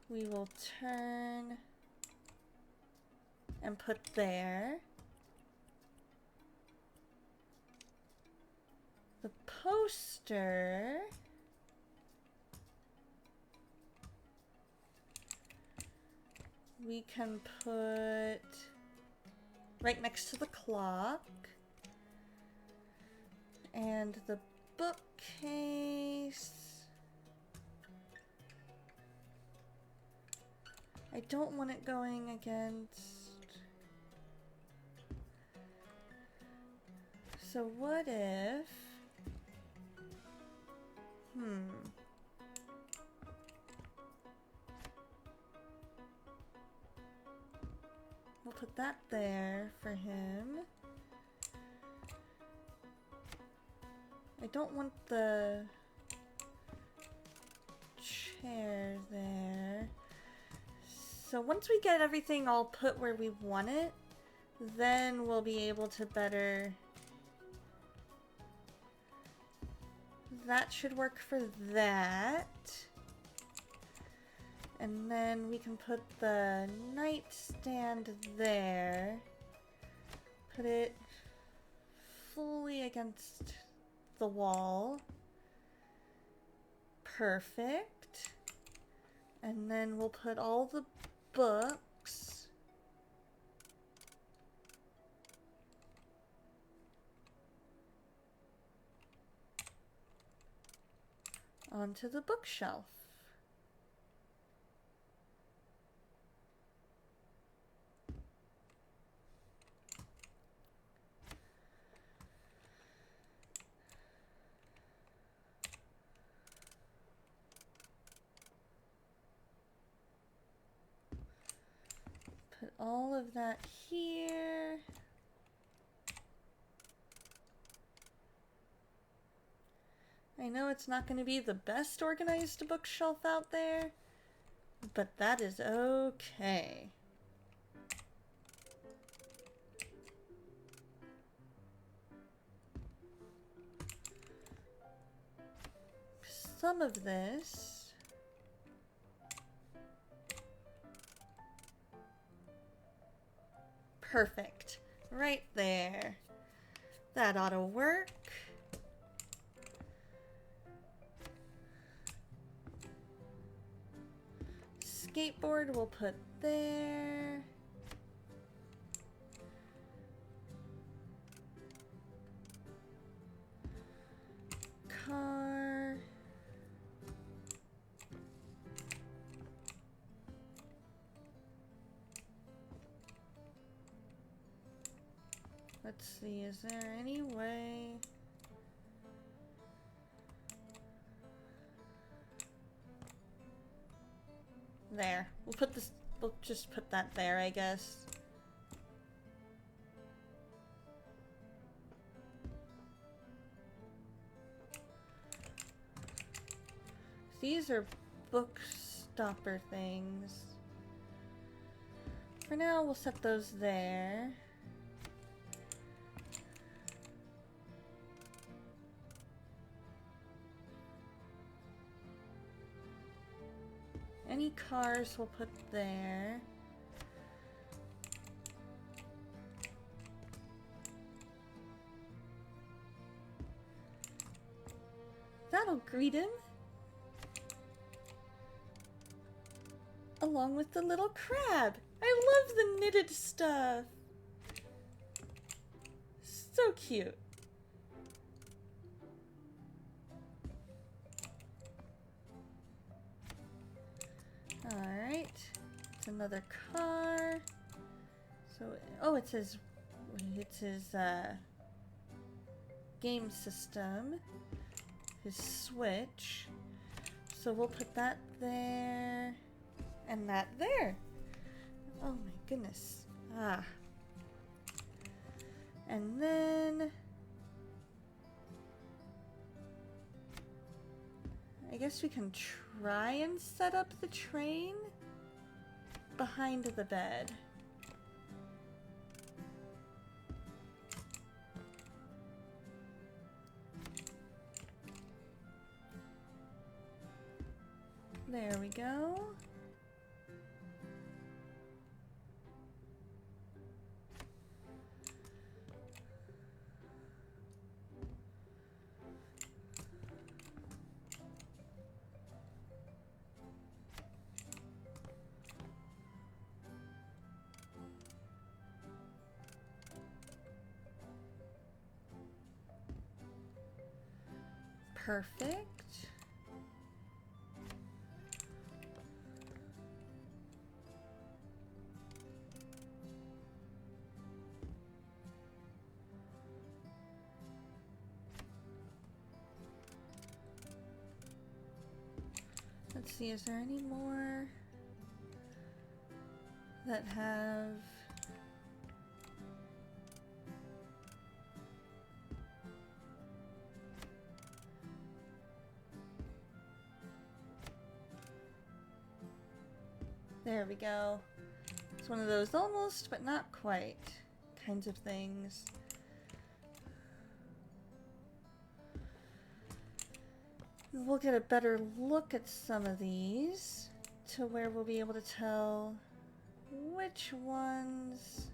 we will turn and put there. The poster, we can put right next to the clock. And the bookcase, I don't want it going against. So what if, we'll put that there for him. I don't want the chair there. So once we get everything all put where we want it, then we'll be able to better... That should work for that. And then we can put the nightstand there. Put it fully against the wall. Perfect. And then we'll put all the books onto the bookshelf. Put all of that here. I know it's not going to be the best organized bookshelf out there, but that is okay. Some of this perfect. Right there. That ought to work. Skateboard we'll put there. Car. Let's see, is there any way? There. We'll put this, we'll just put that there, I guess. These are book stopper things. For now, we'll set those there. Any cars we'll put there. That'll greet him. Along with the little crab. I love the knitted stuff. So cute. Alright. It's another car. So, oh, it's his game system. His Switch. So we'll put that there. And that there. Oh my goodness. Ah. And then I guess we can try and set up the train behind the bed. There we go. Perfect. Let's see, is there any more that have There we go. It's one of those almost, but not quite kinds of things. We'll get a better look at some of these to where we'll be able to tell which ones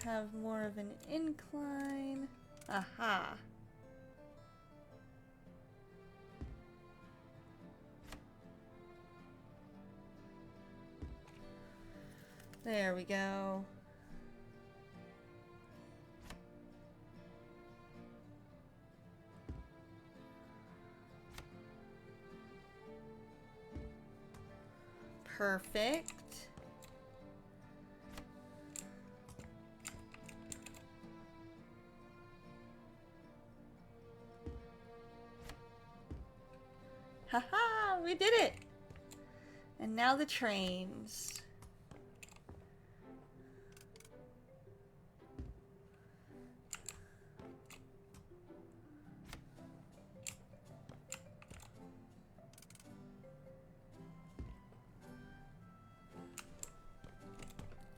have more of an incline. Aha! There we go. Perfect. Haha, we did it! And now the trains.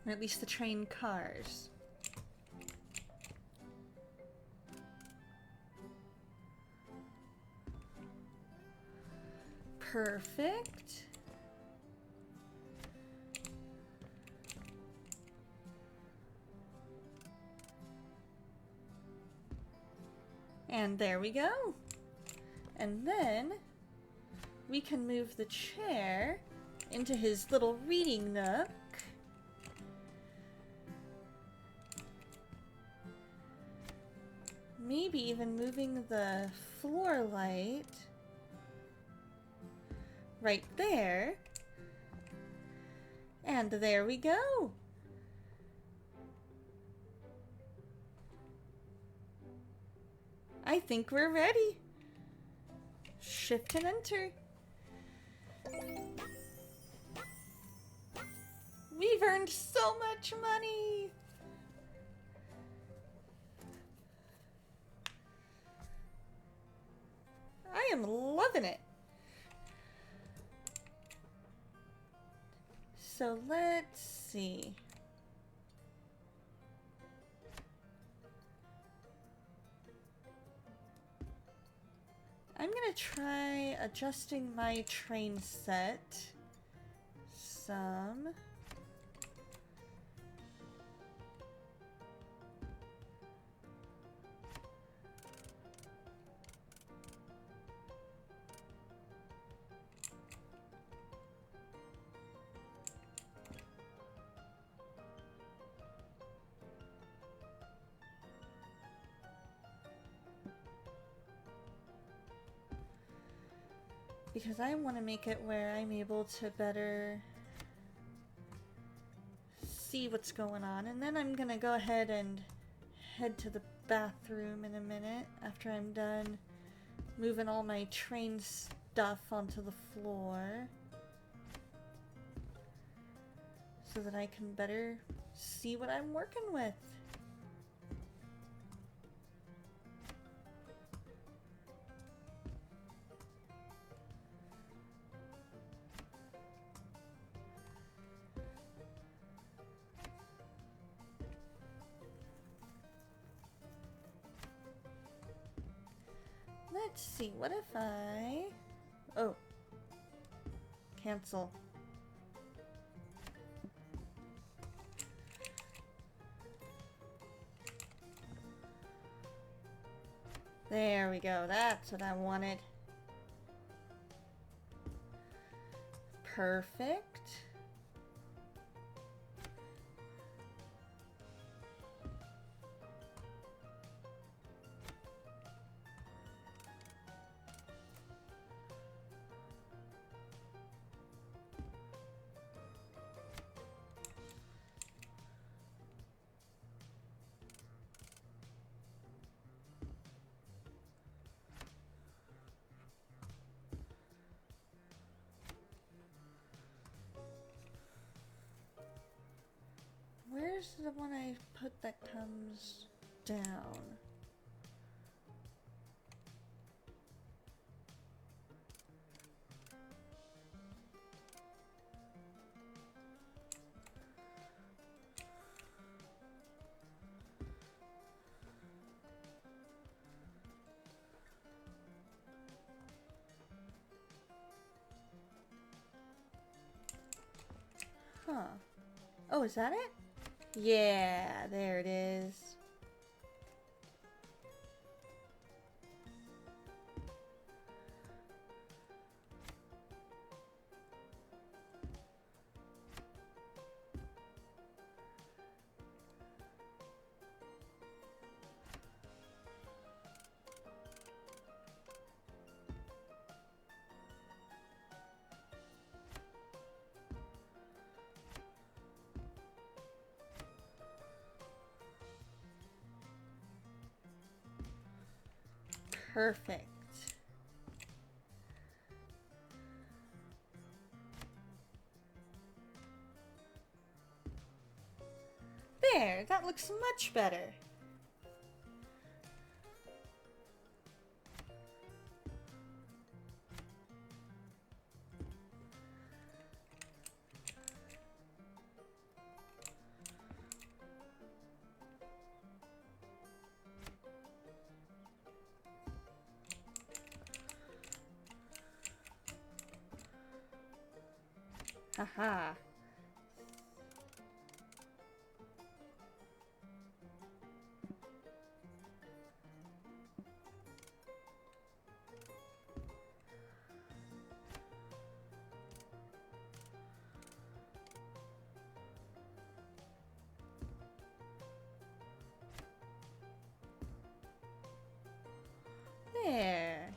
Or at least the train cars. Perfect. And there we go. And then we can move the chair into his little reading nook. Maybe even moving the floor light right there. And there we go. I think we're ready. Shift and enter. We've earned so much money. I am loving it. So let's see. I'm gonna try adjusting my train set some. Because I want to make it where I'm able to better see what's going on. And then I'm going to go ahead and head to the bathroom in a minute after I'm done moving all my train stuff onto the floor. So that I can better see what I'm working with. Let's see, what if I... Oh. Cancel. There we go, that's what I wanted. Perfect. Where's the one I put that comes down? Huh. Oh, is that it? Yeah, there it is. Perfect. There, that looks much better. Haha. There.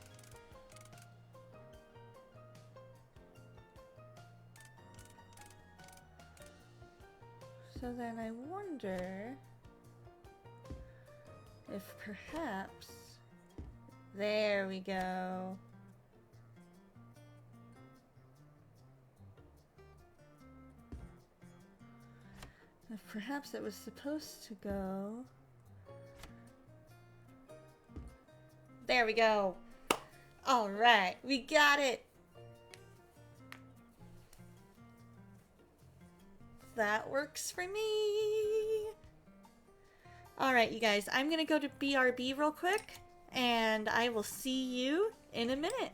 So then I wonder if perhaps... There we go. If perhaps it was supposed to go... There we go. All right, we got it. That works for me. All right, you guys, I'm gonna go to BRB real quick, and I will see you in a minute.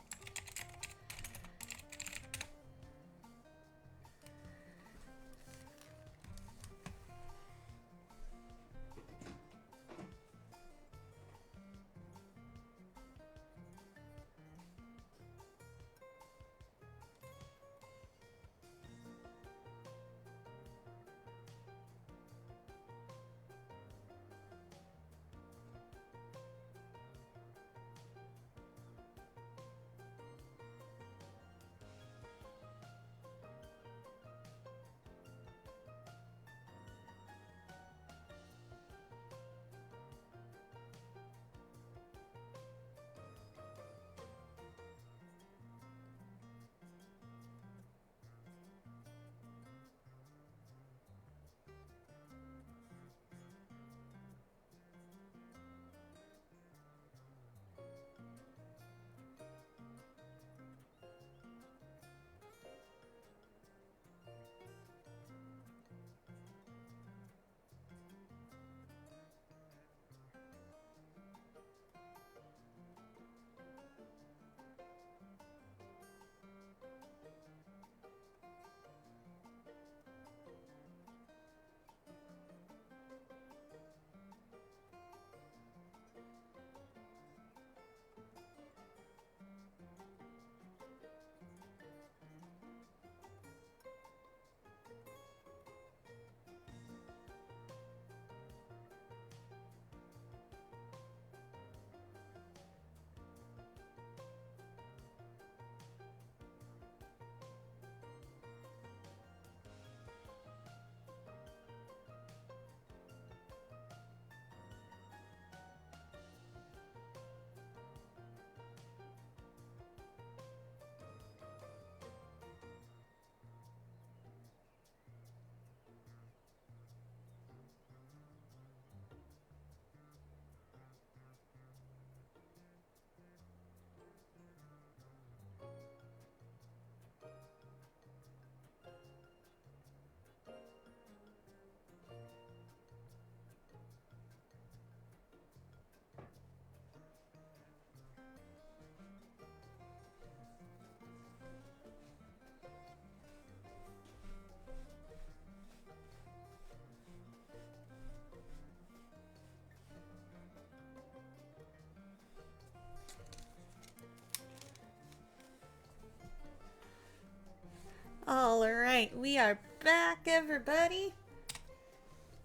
Alright, we are back, everybody.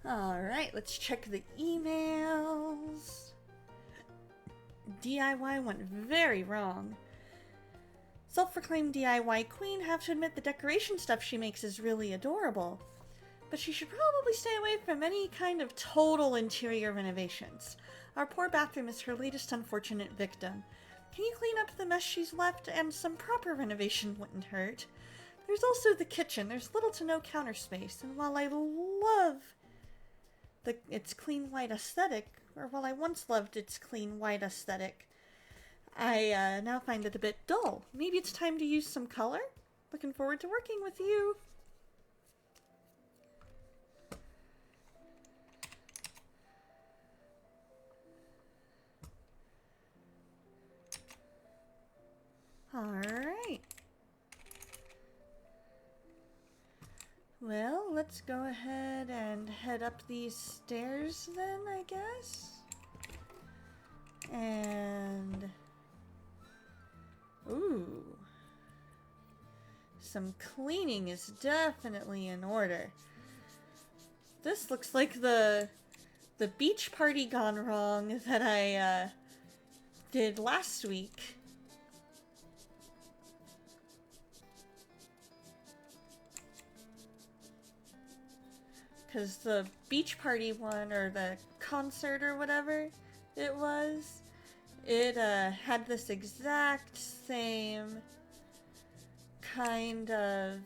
Alright, let's check the emails. DIY went very wrong. Self-proclaimed DIY queen, have to admit the decoration stuff she makes is really adorable. But she should probably stay away from any kind of total interior renovations. Our poor bathroom is her latest unfortunate victim. Can you clean up the mess she's left? And some proper renovation wouldn't hurt. There's also the kitchen. There's little to no counter space. And while I love its clean white aesthetic, or while I once loved its clean white aesthetic, I now find it a bit dull. Maybe it's time to use some color? Looking forward to working with you. Alright. Well, let's go ahead and head up these stairs then, I guess. And... ooh. Some cleaning is definitely in order. This looks like the beach party gone wrong that I did last week. Because the beach party one, or the concert or whatever it was, it had this exact same kind of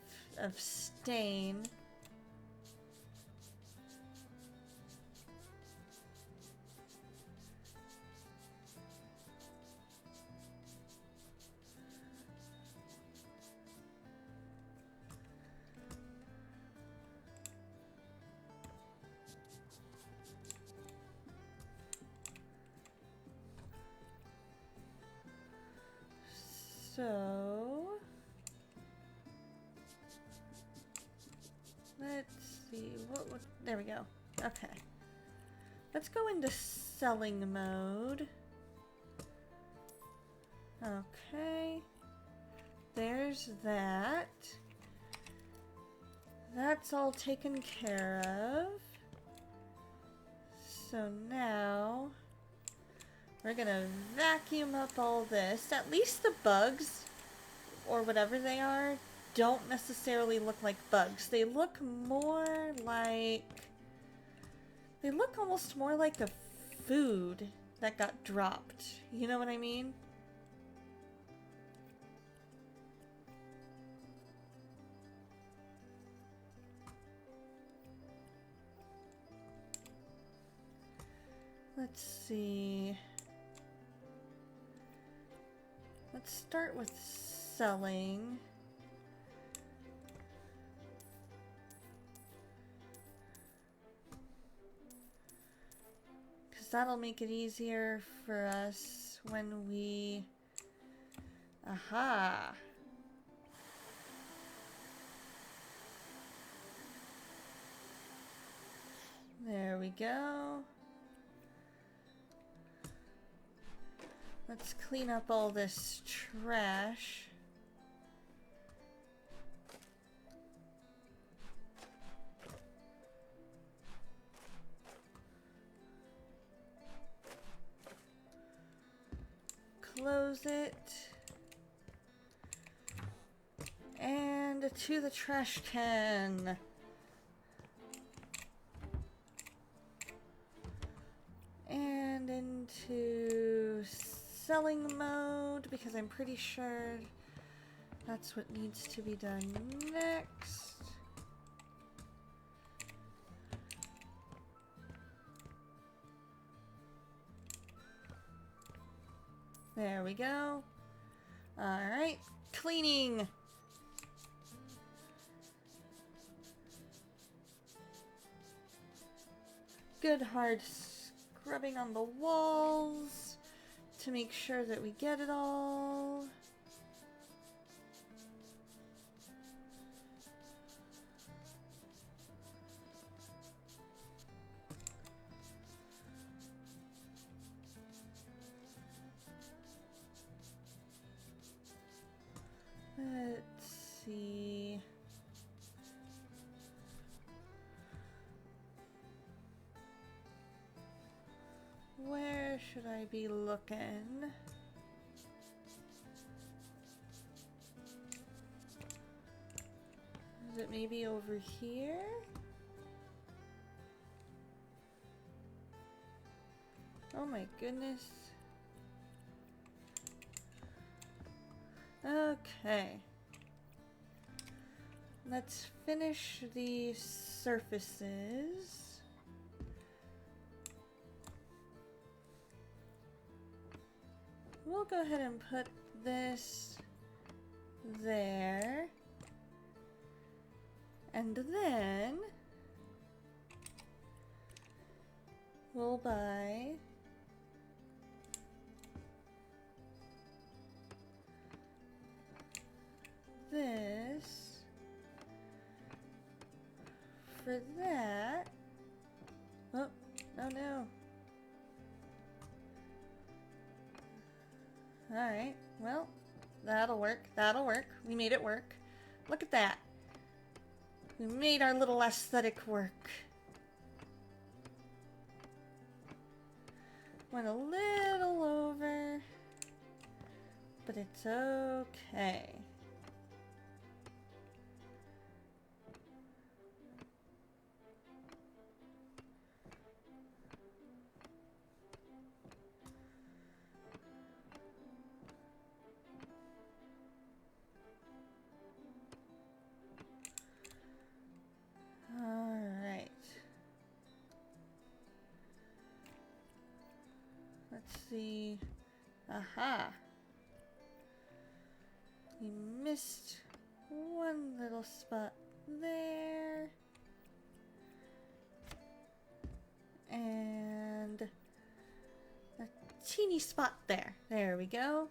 stain. So, let's see, there we go. Okay. Let's go into selling mode. Okay. There's that. That's all taken care of. So now... we're gonna vacuum up all this. At least the bugs, or whatever they are, don't necessarily look like bugs. They look more like... they look almost more like a food that got dropped. You know what I mean? Let's see... let's start with selling. Because that'll make it easier for us when we... aha! There we go. Let's clean up all this trash. Close it. And to the trash can. And into selling mode, because I'm pretty sure that's what needs to be done next. There we go. Alright, cleaning. Good hard scrubbing on the walls to make sure that we get it all. Let's see. Where should I be looking? Is it maybe over here? Oh my goodness. Okay. Let's finish the surfaces. We'll go ahead and put this there. And then we'll buy this for that. Oh, oh no. Alright, well, that'll work. That'll work. We made it work. Look at that. We made our little aesthetic work. Went a little over, but it's okay. Alright. Let's see. Aha! We missed one little spot there. And a teeny spot there. There we go.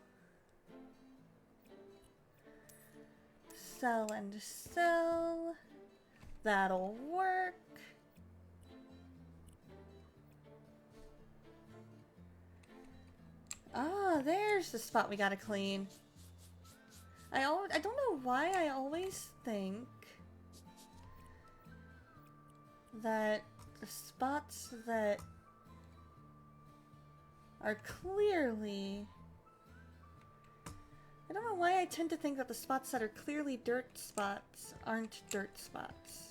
Cell and cell. That'll work. Ah, there's the spot we gotta clean. I don't know why I always think that the spots that are clearly... I don't know why I tend to think that the spots that are clearly dirt spots aren't dirt spots.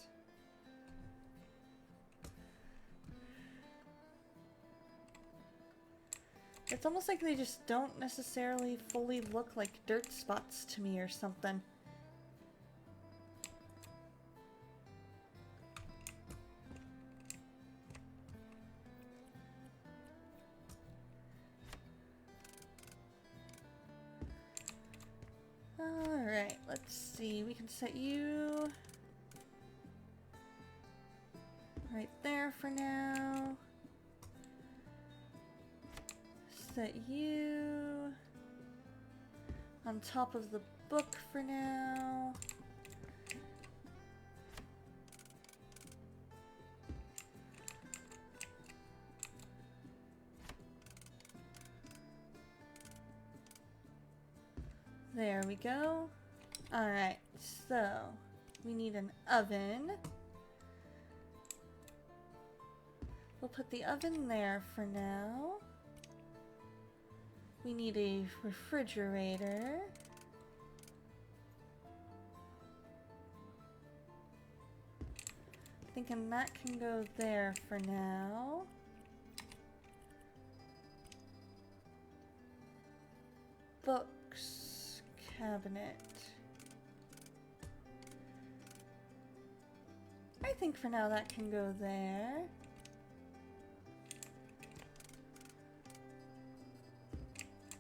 It's almost like they just don't necessarily fully look like dirt spots to me or something. Alright, let's see. We can set you right there for now. Set you on top of the book for now. There we go. Alright, so we need an oven. We'll put the oven there for now. We need a refrigerator. Thinking that can go there for now. Books cabinet. I think for now that can go there.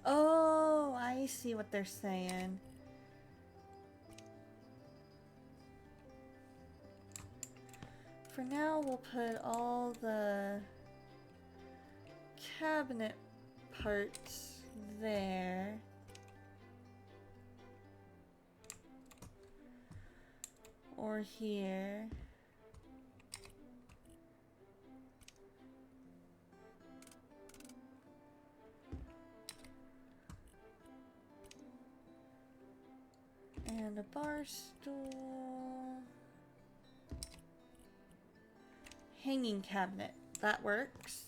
Oh, I see what they're saying. For now, we'll put all the cabinet parts there. Or here. And a bar stool. Hanging cabinet. That works.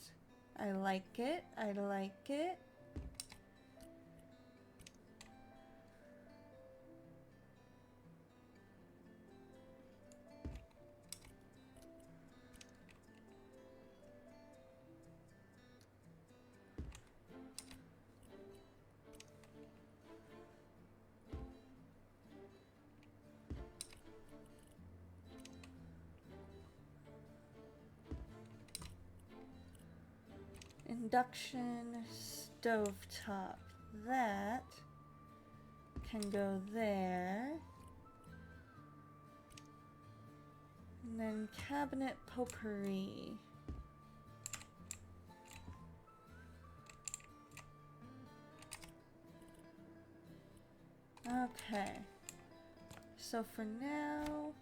I like it. I like it. Induction stovetop. That can go there. And then cabinet potpourri. Okay. So for now,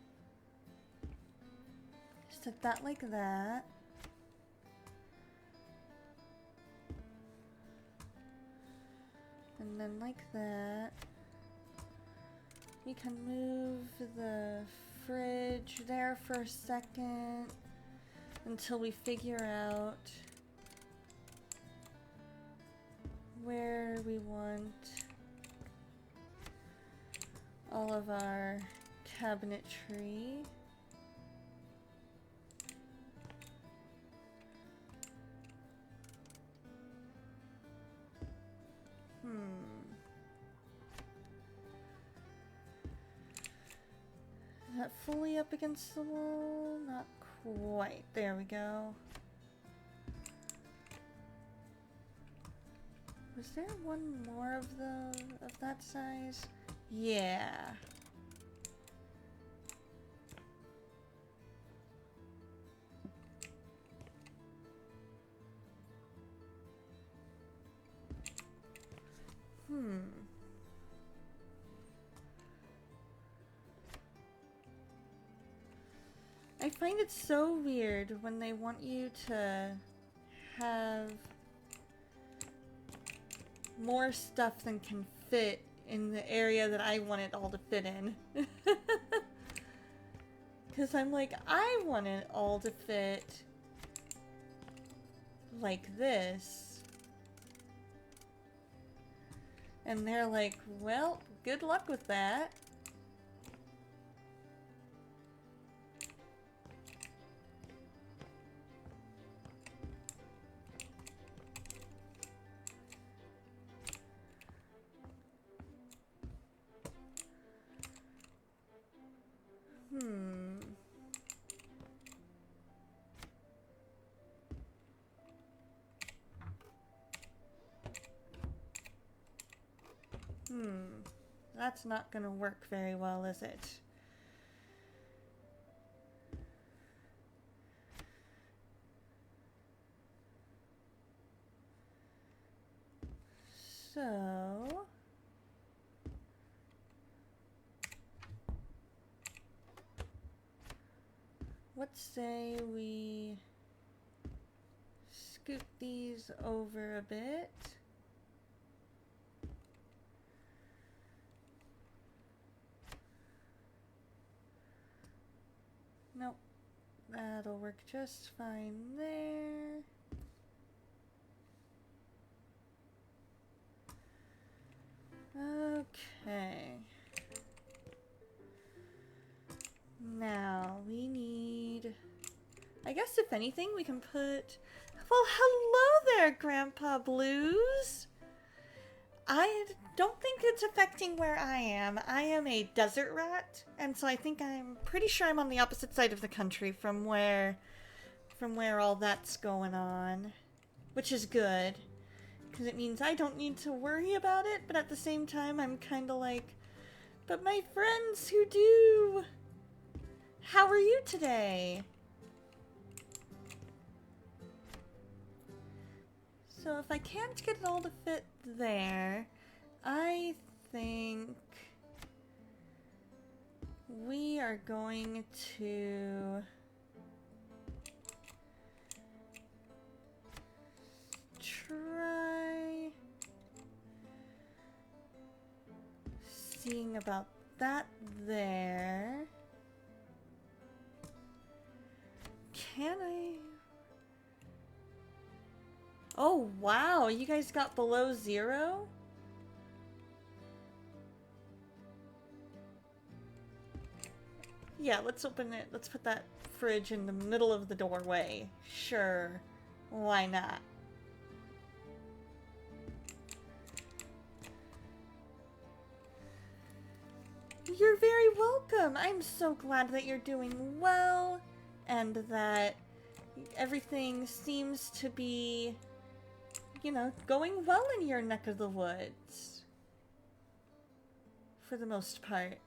set that like that. And then like that. We can move the fridge there for a second until we figure out where we want all of our cabinetry. Is that fully up against the wall? Not quite. There we go. Was there one more of that size? Yeah. I find it so weird when they want you to have more stuff than can fit in the area that I want it all to fit in. Because I'm like, I want it all to fit like this. And they're like, well, good luck with that. That's not gonna work very well, is it? So... let's say we scoot these over a bit. Nope, that'll work just fine there. Okay. Now we need, I guess if anything we can put, well, hello there, Grandpa Blues. I don't think it's affecting where I am. I am a desert rat, and so I think I'm pretty sure I'm on the opposite side of the country from where all that's going on, which is good, because it means I don't need to worry about it, but at the same time I'm kind of like, but my friends who do, how are you today? So if I can't get it all to fit there, I think we are going to try seeing about that there. Can I? Oh, wow. You guys got below 0? Yeah, let's open it. Let's put that fridge in the middle of the doorway. Sure. Why not? You're very welcome. I'm so glad that you're doing well and that everything seems to be, you know, going well in your neck of the woods. For the most part.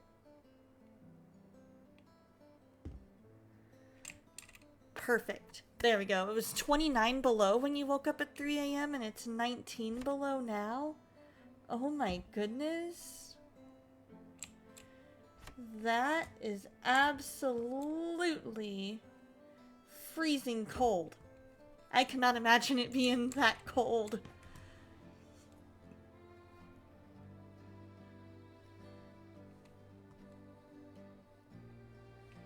Perfect. There we go. It was 29 below when you woke up at 3 a.m. and it's 19 below now. Oh my goodness. That is absolutely freezing cold. I cannot imagine it being that cold.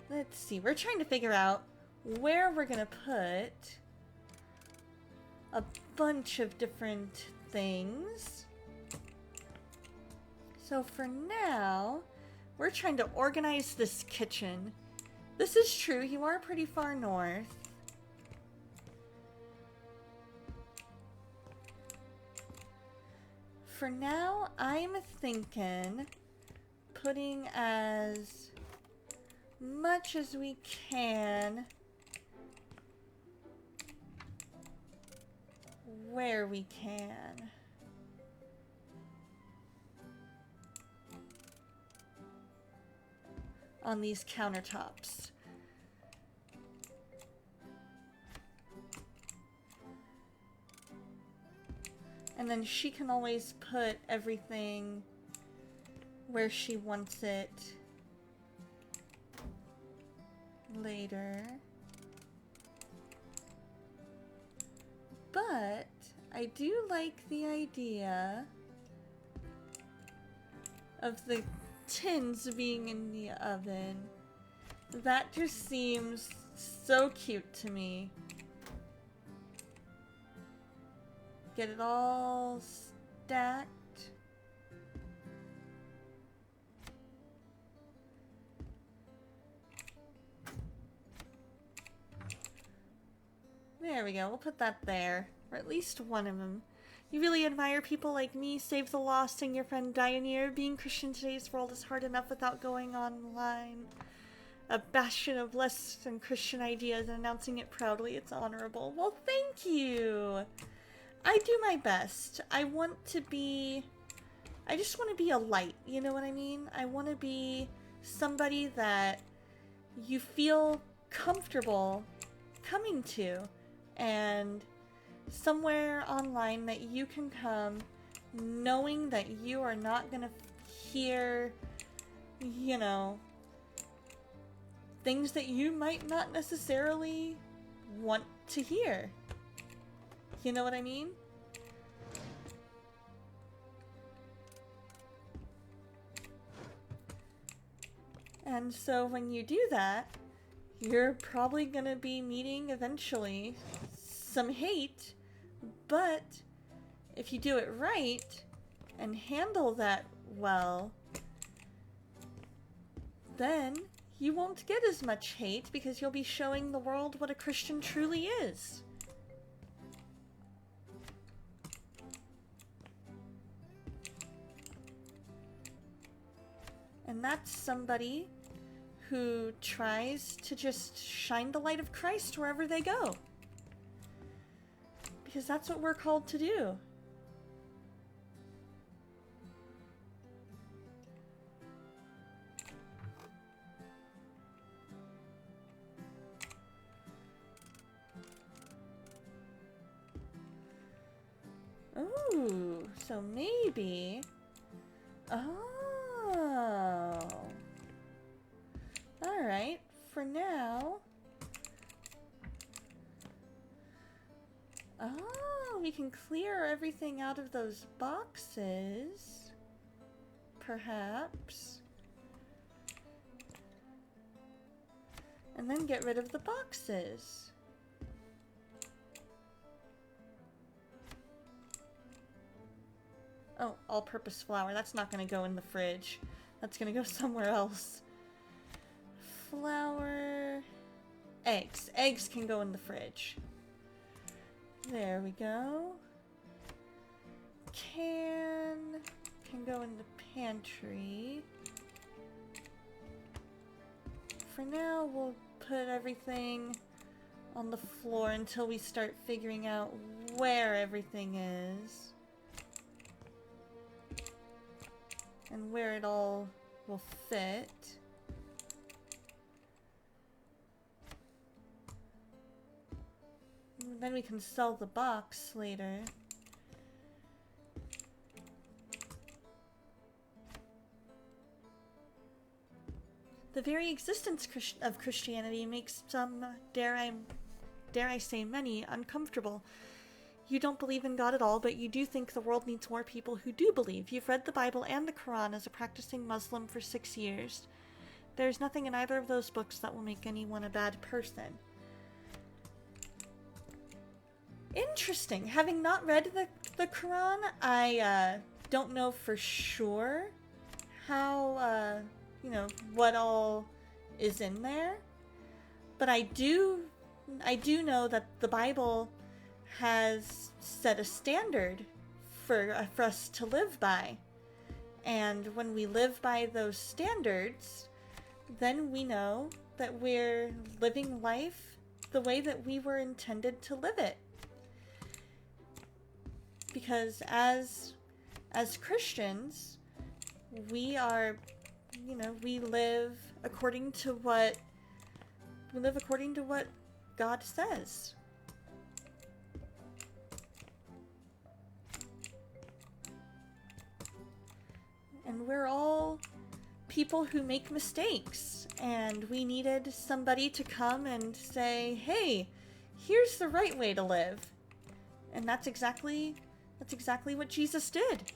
Let's see. We're trying to figure out where we're gonna put a bunch of different things. So for now, we're trying to organize this kitchen. This is true, you are pretty far north. For now, I'm thinking putting as much as we can where we can. On these countertops. And then she can always put everything where she wants it later. But I do like the idea of the tins being in the oven. That just seems so cute to me. Get it all stacked. There we go, we'll put that there. Or at least one of them. You really admire people like me, Save the Lost, and your friend Dioneer. Being Christian in today's world is hard enough without going online. A bastion of less than Christian ideas and announcing it proudly. It's honorable. Well, thank you! I do my best. I just want to be a light, you know what I mean? I want to be somebody that you feel comfortable coming to, and somewhere online that you can come knowing that you are not gonna hear, you know, things that you might not necessarily want to hear. You know what I mean? And so when you do that, you're probably gonna be meeting eventually some hate, but if you do it right and handle that well, then you won't get as much hate because you'll be showing the world what a Christian truly is. And that's somebody who tries to just shine the light of Christ wherever they go. Because that's what we're called to do. Ooh, so maybe... Oh. Alright, for now... Oh, we can clear everything out of those boxes. Perhaps. And then get rid of the boxes. Oh, all-purpose flour. That's not going to go in the fridge. That's going to go somewhere else. Flour... Eggs. Eggs can go in the fridge. There we go. Can go in the pantry. For now, we'll put everything on the floor until we start figuring out where everything is. And where it all will fit. And then we can sell the box later. The very existence of Christianity makes some, dare I say many, uncomfortable. You don't believe in God at all, but you do think the world needs more people who do believe. You've read the Bible and the Quran as a practicing Muslim for 6 years. There's nothing in either of those books that will make anyone a bad person. Interesting. Having not read the Quran, I don't know for sure how, what all is in there. But I do know that the Bible has set a standard for us to live by. And when we live by those standards, then we know that we're living life the way that we were intended to live it. Because as Christians, we are, we live according to what God says. And we're all people who make mistakes, and we needed somebody to come and say, hey, here's the right way to live. And that's exactly what Jesus did.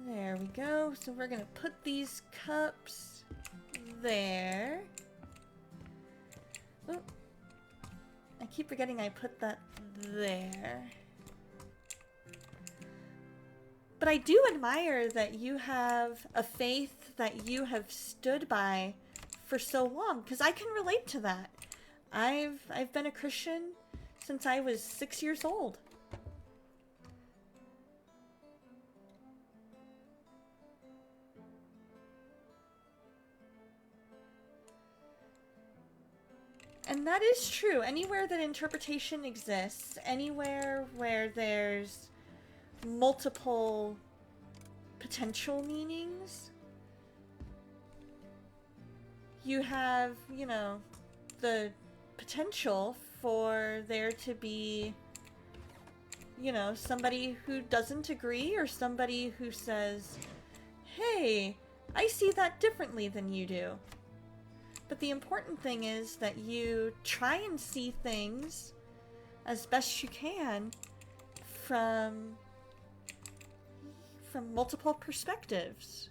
There we go. So we're gonna put these cups there. Oh, I keep forgetting I put that there. But I do admire that you have a faith that you have stood by for so long, because I can relate to that. I've been a Christian since I was 6 years old. And that is true. Anywhere that interpretation exists, anywhere where there's multiple potential meanings, you have, the potential for there to be, somebody who doesn't agree, or somebody who says, hey, I see that differently than you do. But the important thing is that you try and see things as best you can from multiple perspectives.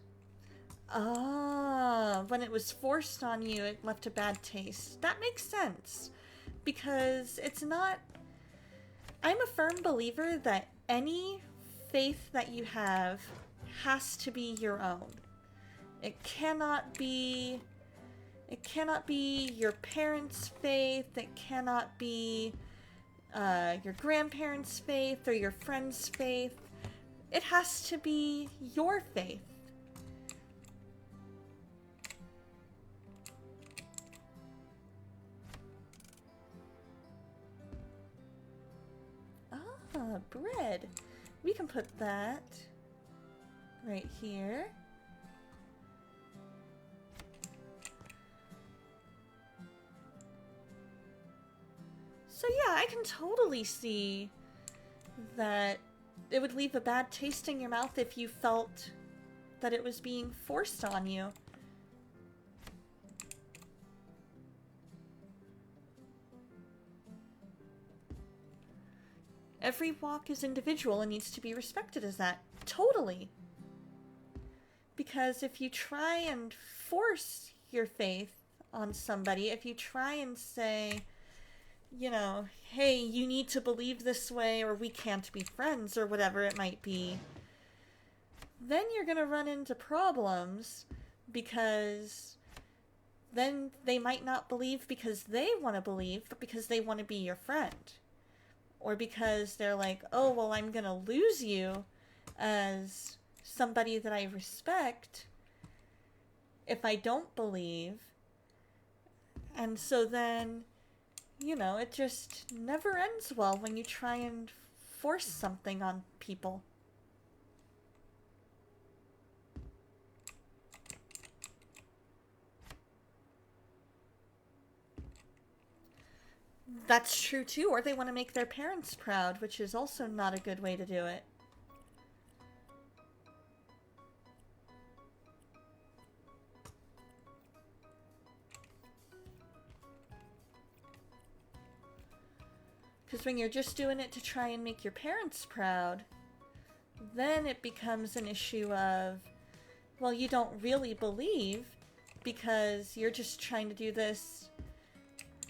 Ah, when it was forced on you, it left a bad taste. That makes sense. Because it's not... I'm a firm believer that any faith that you have has to be your own. It cannot be your parents' faith. It cannot be your grandparents' faith or your friend's faith. It has to be your faith. Ah, bread. We can put that right here. So yeah, I can totally see that it would leave a bad taste in your mouth if you felt that it was being forced on you. Every walk is individual and needs to be respected as that. Totally. Because if you try and force your faith on somebody, if you try and say, you know, hey, you need to believe this way or we can't be friends or whatever it might be, then you're going to run into problems because then they might not believe because they want to believe, but because they want to be your friend. Or because they're like, oh, well, I'm going to lose you as somebody that I respect if I don't believe. And so then, you know, it just never ends well when you try and force something on people. That's true too, or they want to make their parents proud, which is also not a good way to do it. Because when you're just doing it to try and make your parents proud, then it becomes an issue of, well, you don't really believe because you're just trying to do this.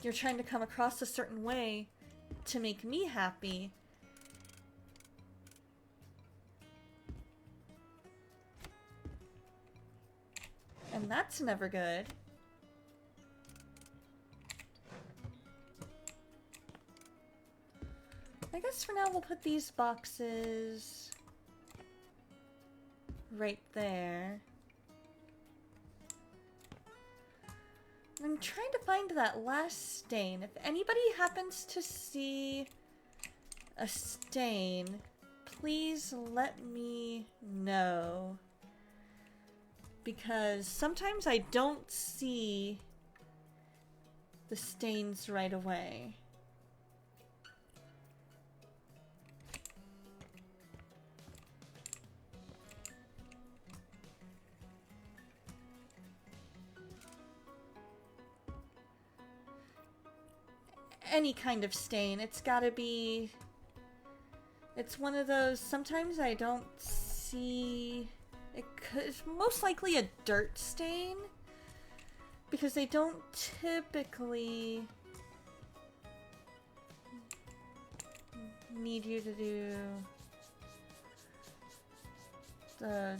You're trying to come across a certain way to make me happy. And that's never good. I guess for now we'll put these boxes right there. I'm trying to find that last stain. If anybody happens to see a stain, please let me know. Because sometimes I don't see the stains right away. Any kind of stain. It's gotta be... It's one of those... Sometimes I don't see... It's most likely a dirt stain. Because they don't typically need you to do the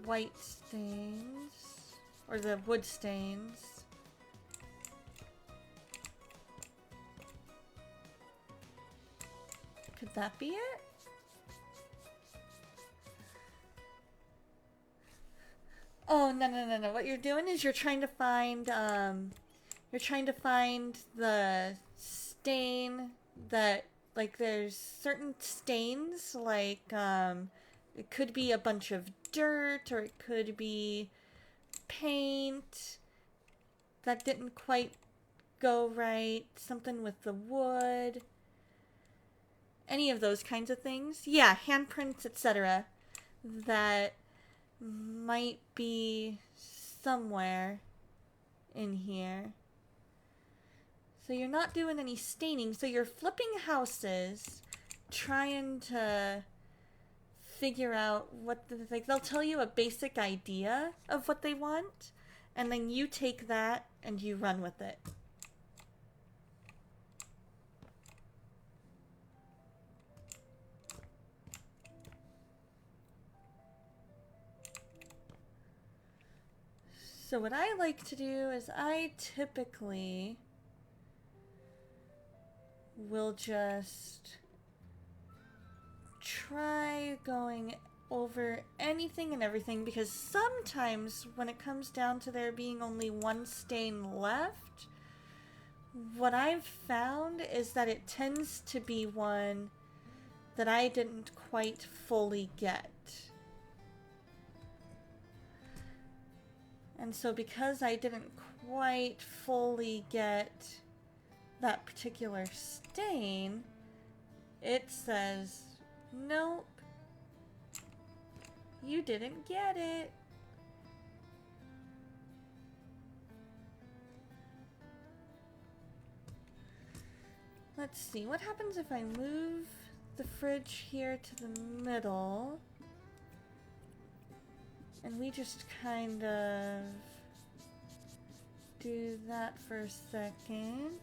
white stains. Or the wood stains. Could that be it? Oh, no. What you're doing is you're trying to find, the stain that, like, there's certain stains, like, it could be a bunch of dirt, or it could be paint that didn't quite go right, something with the wood. Any of those kinds of things. Yeah, handprints, etc. That might be somewhere in here. So you're not doing any staining. So you're flipping houses, trying to figure out what like they'll tell you a basic idea of what they want, and then you take that and you run with it. So what I like to do is I typically will just try going over anything and everything, because sometimes when it comes down to there being only one stain left, what I've found is that it tends to be one that I didn't quite fully get. And so because I didn't quite fully get that particular stain, it says, nope, you didn't get it. Let's see, what happens if I move the fridge here to the middle? And we just kind of do that for a second.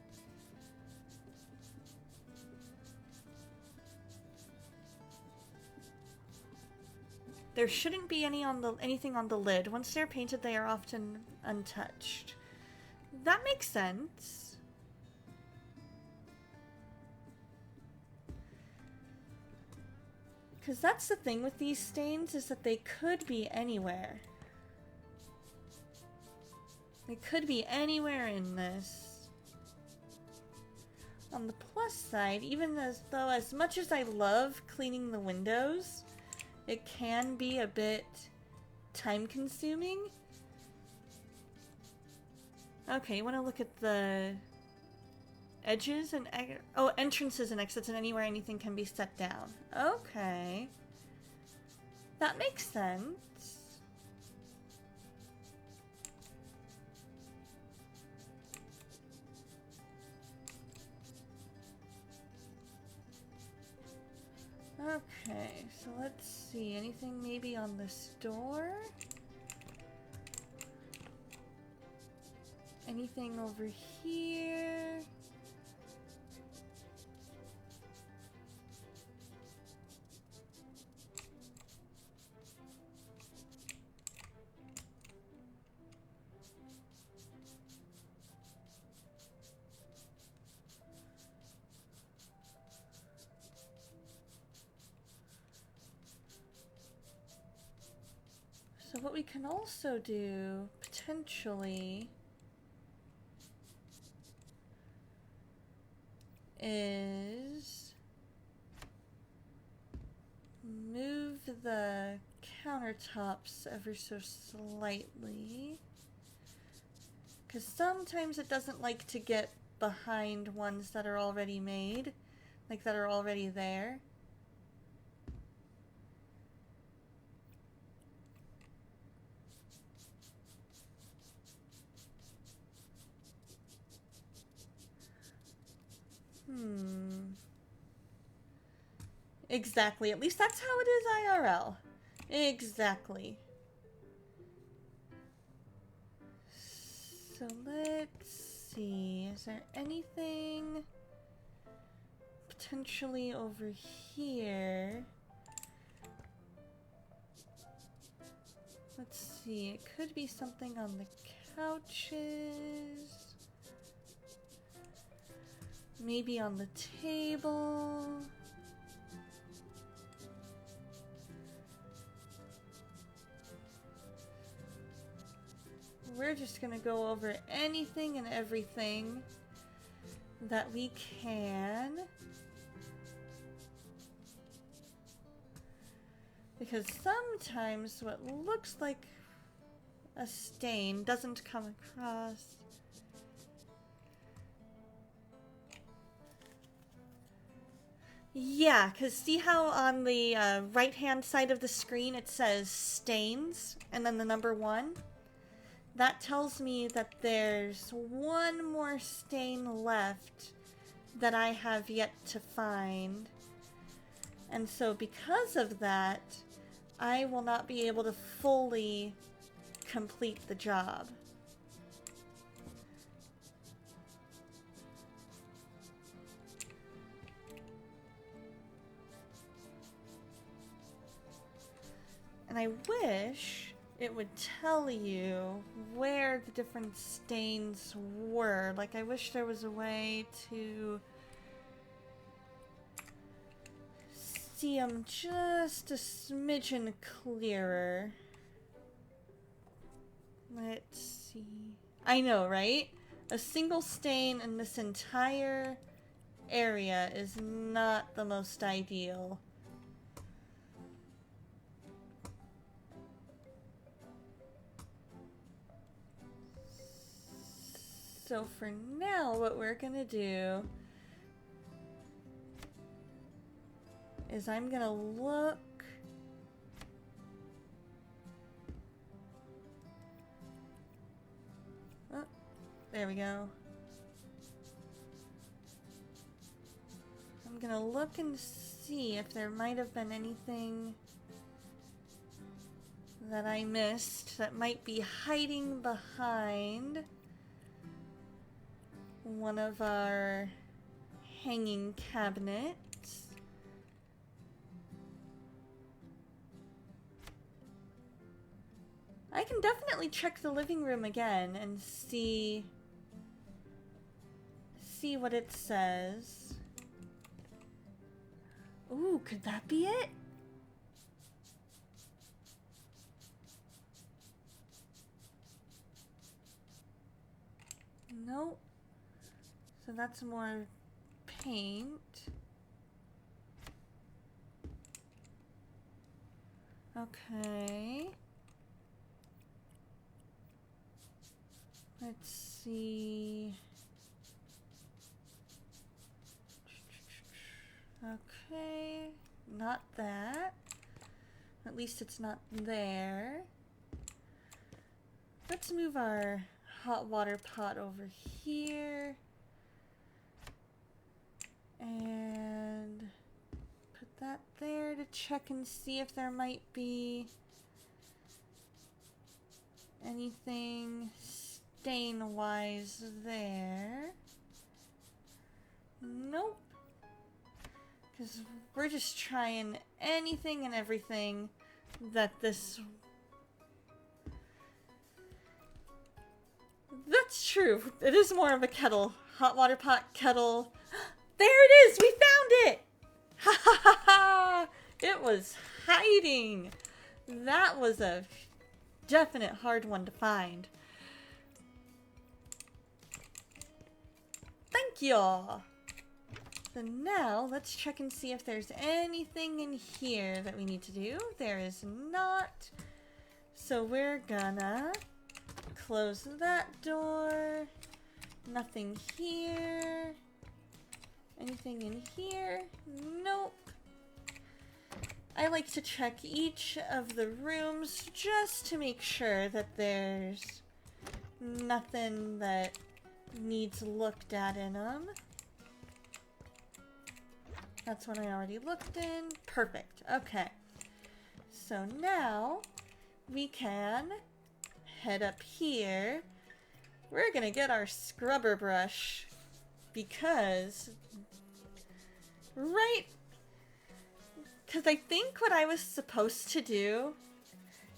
There shouldn't be anything on the lid. Once they're painted, they are often untouched. That makes sense. Because that's the thing with these stains, is that they could be anywhere. They could be anywhere in this. On the plus side, even though as much as I love cleaning the windows, it can be a bit time-consuming. Okay, you want to look at the edges and entrances and exits and anywhere anything can be set down. Okay. That makes sense. Okay, so let's see. Anything maybe on this door? Anything over here? So what we can also do, potentially, is move the countertops ever so slightly. Because sometimes it doesn't like to get behind ones that are already made, like that are already there. Exactly. At least that's how it is IRL. Exactly. So let's see. Is there anything potentially over here? Let's see. It could be something on the couches. Maybe on the table. We're just gonna go over anything and everything that we can. Because sometimes what looks like a stain doesn't come across. Yeah, because see how on the right-hand side of the screen it says stains and then the number 1? That tells me that there's one more stain left that I have yet to find. And so because of that, I will not be able to fully complete the job. And I wish it would tell you where the different stains were. Like, I wish there was a way to see them just a smidgen clearer. Let's see. I know, right? A single stain in this entire area is not the most ideal. So for now, what we're gonna do is I'm gonna look oh, there we go. I'm gonna look and see if there might have been anything that I missed that might be hiding behind one of our hanging cabinets. I can definitely check the living room again and see what it says. Ooh, could that be it? Nope. So that's more paint. Okay. Let's see. Okay, not that. At least it's not there. Let's move our hot water pot over here. And put that there to check and see if there might be anything stain-wise there. Nope. Because we're just trying anything and everything that this... That's true. It is more of a kettle. Hot water pot kettle. There it is! We found it! Ha ha ha ha! It was hiding. That was a definite hard one to find. Thank y'all! So now, let's check and see if there's anything in here that we need to do. There is not. So we're gonna close that door. Nothing here. Anything in here? Nope. I like to check each of the rooms just to make sure that there's nothing that needs looked at in them. That's one I already looked in. Perfect. Okay. So now we can head up here. We're gonna get our scrubber brush because I think what I was supposed to do,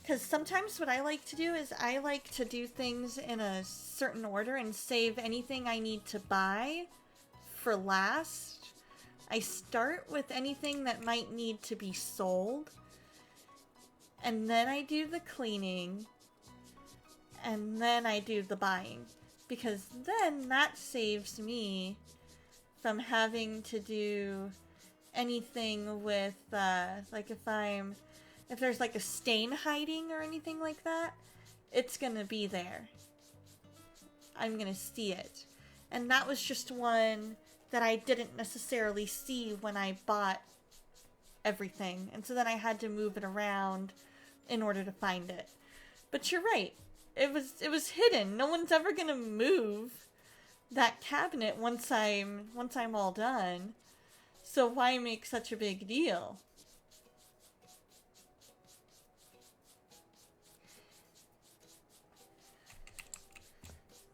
because sometimes what I like to do is I like to do things in a certain order and save anything I need to buy for last. I start with anything that might need to be sold, and then I do the cleaning, and then I do the buying, because then that saves me from having to do anything with, like if there's like a stain hiding or anything like that, it's gonna be there. I'm gonna see it. And that was just one that I didn't necessarily see when I bought everything. And so then I had to move it around in order to find it. But you're right. It was hidden. No one's ever gonna move that cabinet once I'm all done. So why make such a big deal?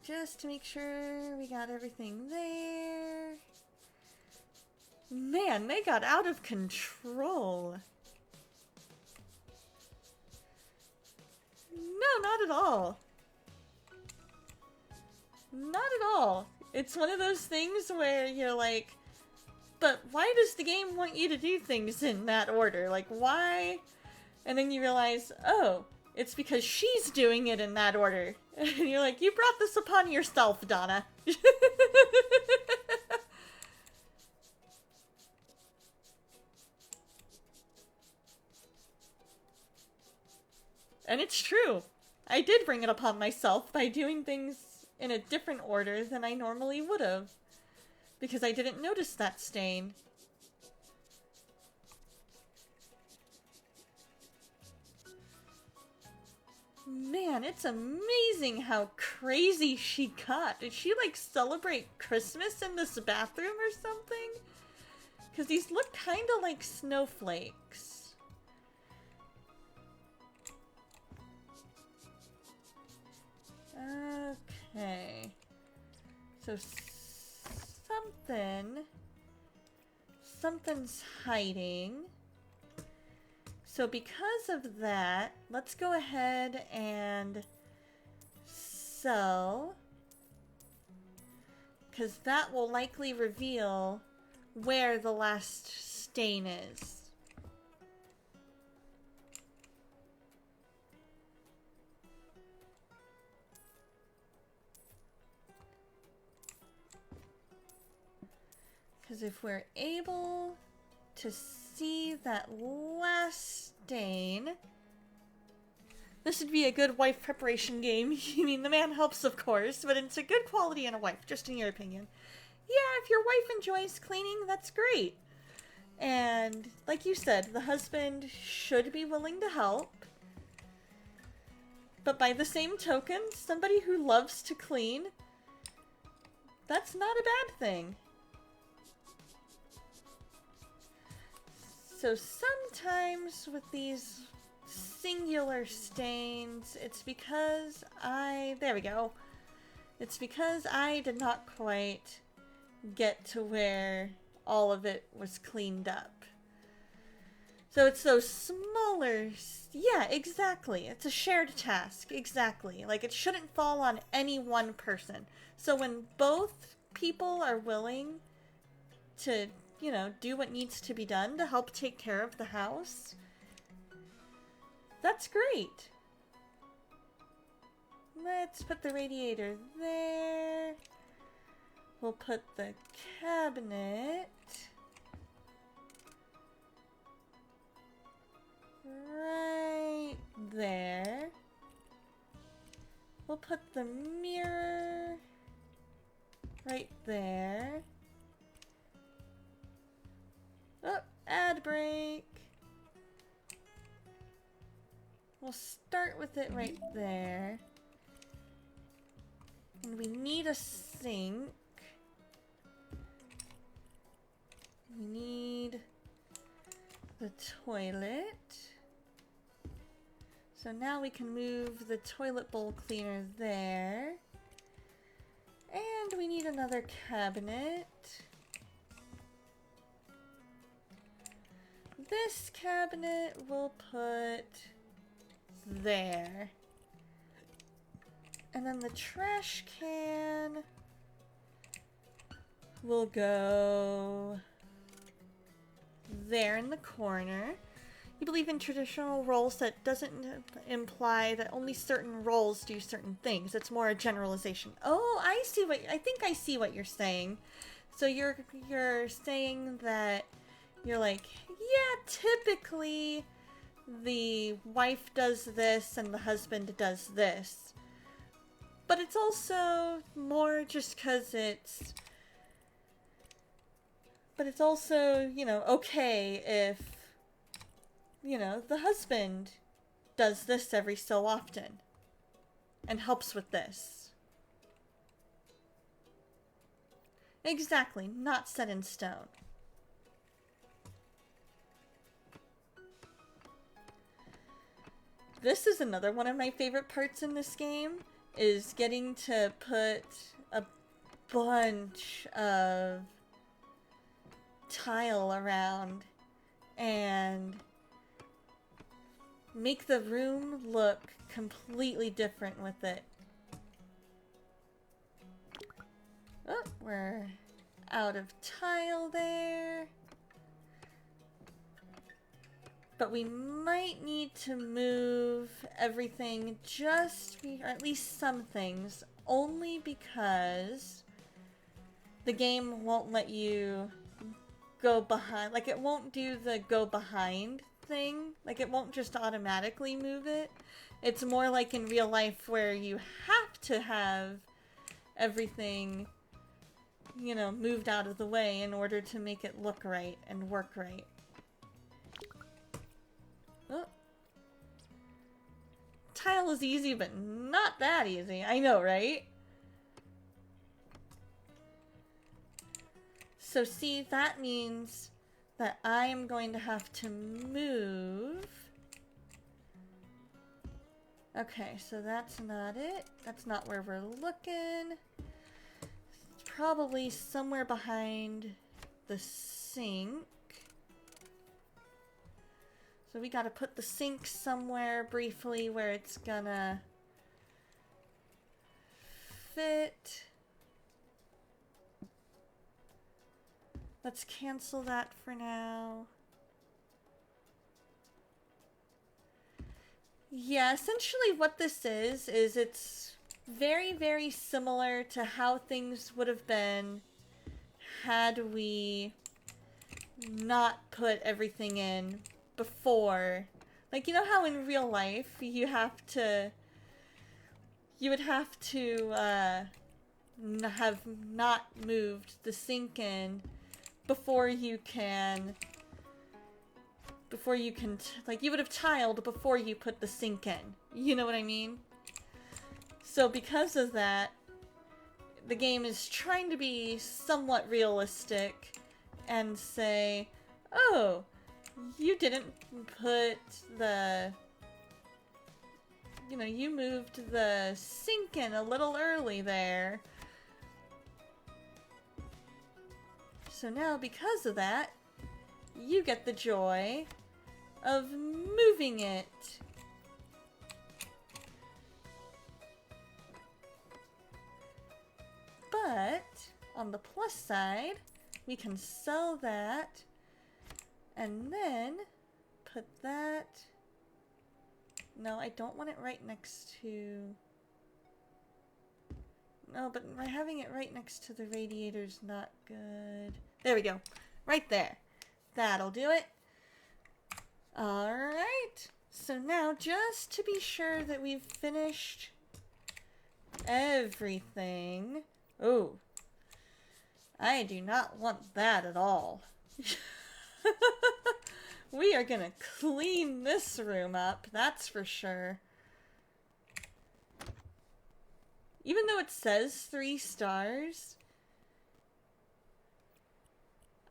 Just to make sure we got everything there. Man, they got out of control. No, not at all. Not at all. It's one of those things where you're like, but why does the game want you to do things in that order? Like, why? And then you realize, oh, it's because she's doing it in that order. And you're like, you brought this upon yourself, Donna. And it's true. I did bring it upon myself by doing things in a different order than I normally would have. Because I didn't notice that stain. Man, it's amazing how crazy she got. Did she, like, celebrate Christmas in this bathroom or something? Because these look kind of like snowflakes. Okay. So something's hiding. So because of that, let's go ahead and sell, because that will likely reveal where the last stain is. Because if we're able to see that last stain, this would be a good wife preparation game. I mean, the man helps, of course, but it's a good quality in a wife, just in your opinion. Yeah, if your wife enjoys cleaning, that's great. And like you said, the husband should be willing to help. But by the same token, somebody who loves to clean, that's not a bad thing. So sometimes with these singular stains, it's because there we go. It's because I did not quite get to where all of it was cleaned up. So it's those smaller, yeah, exactly. It's a shared task, exactly. Like, it shouldn't fall on any one person. So when both people are willing to, you know, do what needs to be done to help take care of the house, that's great. Let's put the radiator there. We'll put the cabinet right there. We'll put the mirror right there. Oh, ad break. We'll start with it right there. And we need a sink. We need the toilet. So now we can move the toilet bowl cleaner there. And we need another cabinet. This cabinet we'll put there. And then the trash can will go there in the corner. You believe in traditional roles that doesn't imply that only certain roles do certain things. It's more a generalization. Oh, I think I see what you're saying. So you're saying that you're like, yeah, typically the wife does this and the husband does this. But it's also more just because it's... But it's also, you know, okay if, you know, the husband does this every so often and helps with this. Exactly, not set in stone. This is another one of my favorite parts in this game, is getting to put a bunch of tile around and make the room look completely different with it. Oh, we're out of tile there. But we might need to move everything, or at least some things, only because the game won't let you go behind. Like, it won't do the go behind thing. Like, it won't just automatically move it. It's more like in real life where you have to have everything, you know, moved out of the way in order to make it look right and work right. Oh. Tile is easy, but not that easy. I know, right? So see, that means that I am going to have to move. Okay, so that's not it. That's not where we're looking. probably somewhere behind the sink. So we gotta put the sink somewhere briefly where it's gonna fit. Let's cancel that for now. Yeah, essentially what this is it's very, very similar to how things would have been had we not put everything in before. Like, you know how in real life you would have to have not moved the sink in before you can like, you would have tiled before you put the sink in. You know what I mean? So because of that, the game is trying to be somewhat realistic and say, oh, you didn't put the... You know, you moved the sink in a little early there. So now, because of that, you get the joy of moving it. But, on the plus side, we can sell that, and then put that... No, I don't want it right next to... No, but having it right next to the radiator's not good. There we go. Right there. That'll do it. Alright. So now, just to be sure that we've finished everything... Oh. I do not want that at all. We are gonna clean this room up, that's for sure. Even though it says 3 stars,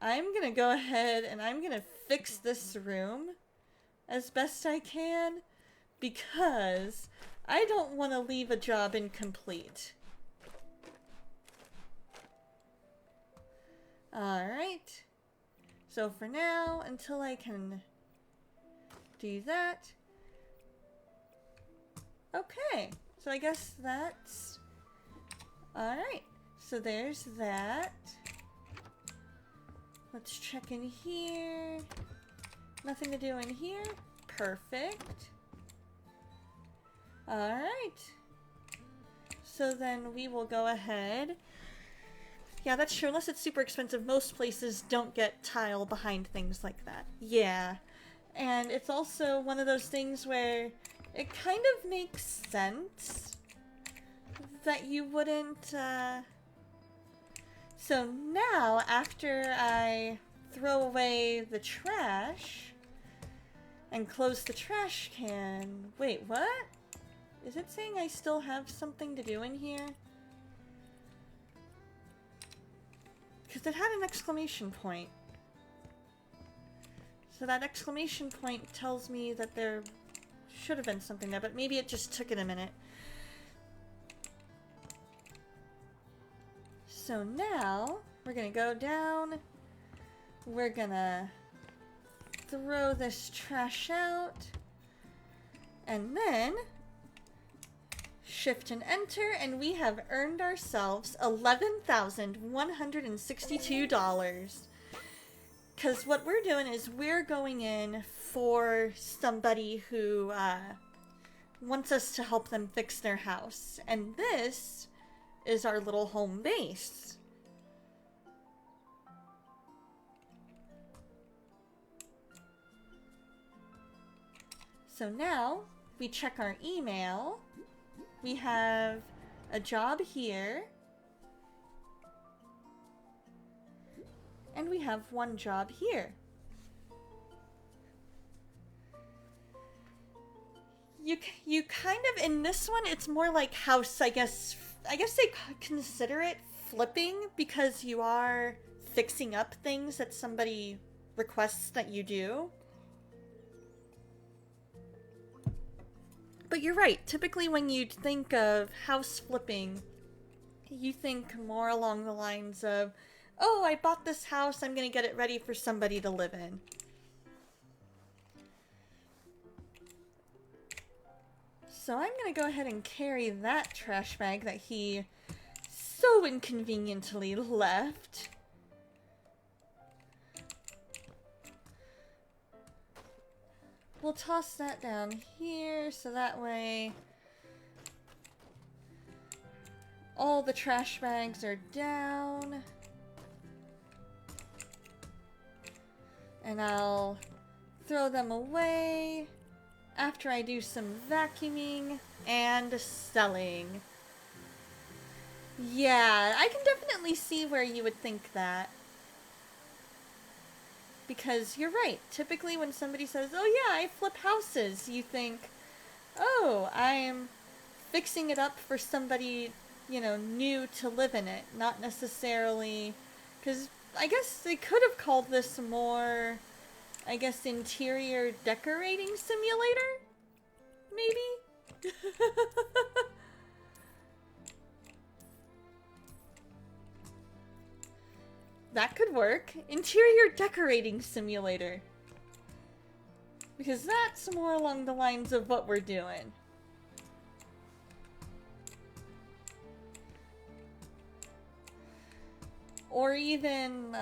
I'm gonna go ahead and I'm gonna fix this room as best I can because I don't want to leave a job incomplete. Alright. So for now, until I can do that. Okay, so I guess that's... Alright, so there's that. Let's check in here. Nothing to do in here. Perfect. Alright. So then we will go ahead. Yeah, that's true. Unless it's super expensive, most places don't get tile behind things like that. Yeah. And it's also one of those things where it kind of makes sense that you wouldn't, So now, after I throw away the trash and close the trash can... Wait, what? Is it saying I still have something to do in here? Because it had an exclamation point. So that exclamation point tells me that there should have been something there, but maybe it just took it a minute. So now, we're gonna go down. We're gonna throw this trash out. And then... Shift and enter, and we have earned ourselves $11,162. Because what we're doing is we're going in for somebody who wants us to help them fix their house. And this is our little home base. So now, we check our email. We have a job here. And we have one job here. You kind of, in this one, it's more like house, I guess they consider it flipping because you are fixing up things that somebody requests that you do. But you're right, typically when you think of house flipping, You think more along the lines of, oh, I bought this house, I'm gonna get it ready for somebody to live in. So I'm gonna go ahead and carry that trash bag that he so inconveniently left. We'll toss that down here so that way all the trash bags are down. And I'll throw them away after I do some vacuuming and selling. Yeah, I can definitely see where you would think that. Because you're right. Typically when somebody says, oh yeah, I flip houses, you think, oh, I'm fixing it up for somebody, you know, new to live in it. Not necessarily... Because I guess they could have called this more, I guess, interior decorating simulator? Maybe? That could work. Interior decorating simulator. Because that's more along the lines of what we're doing. Or even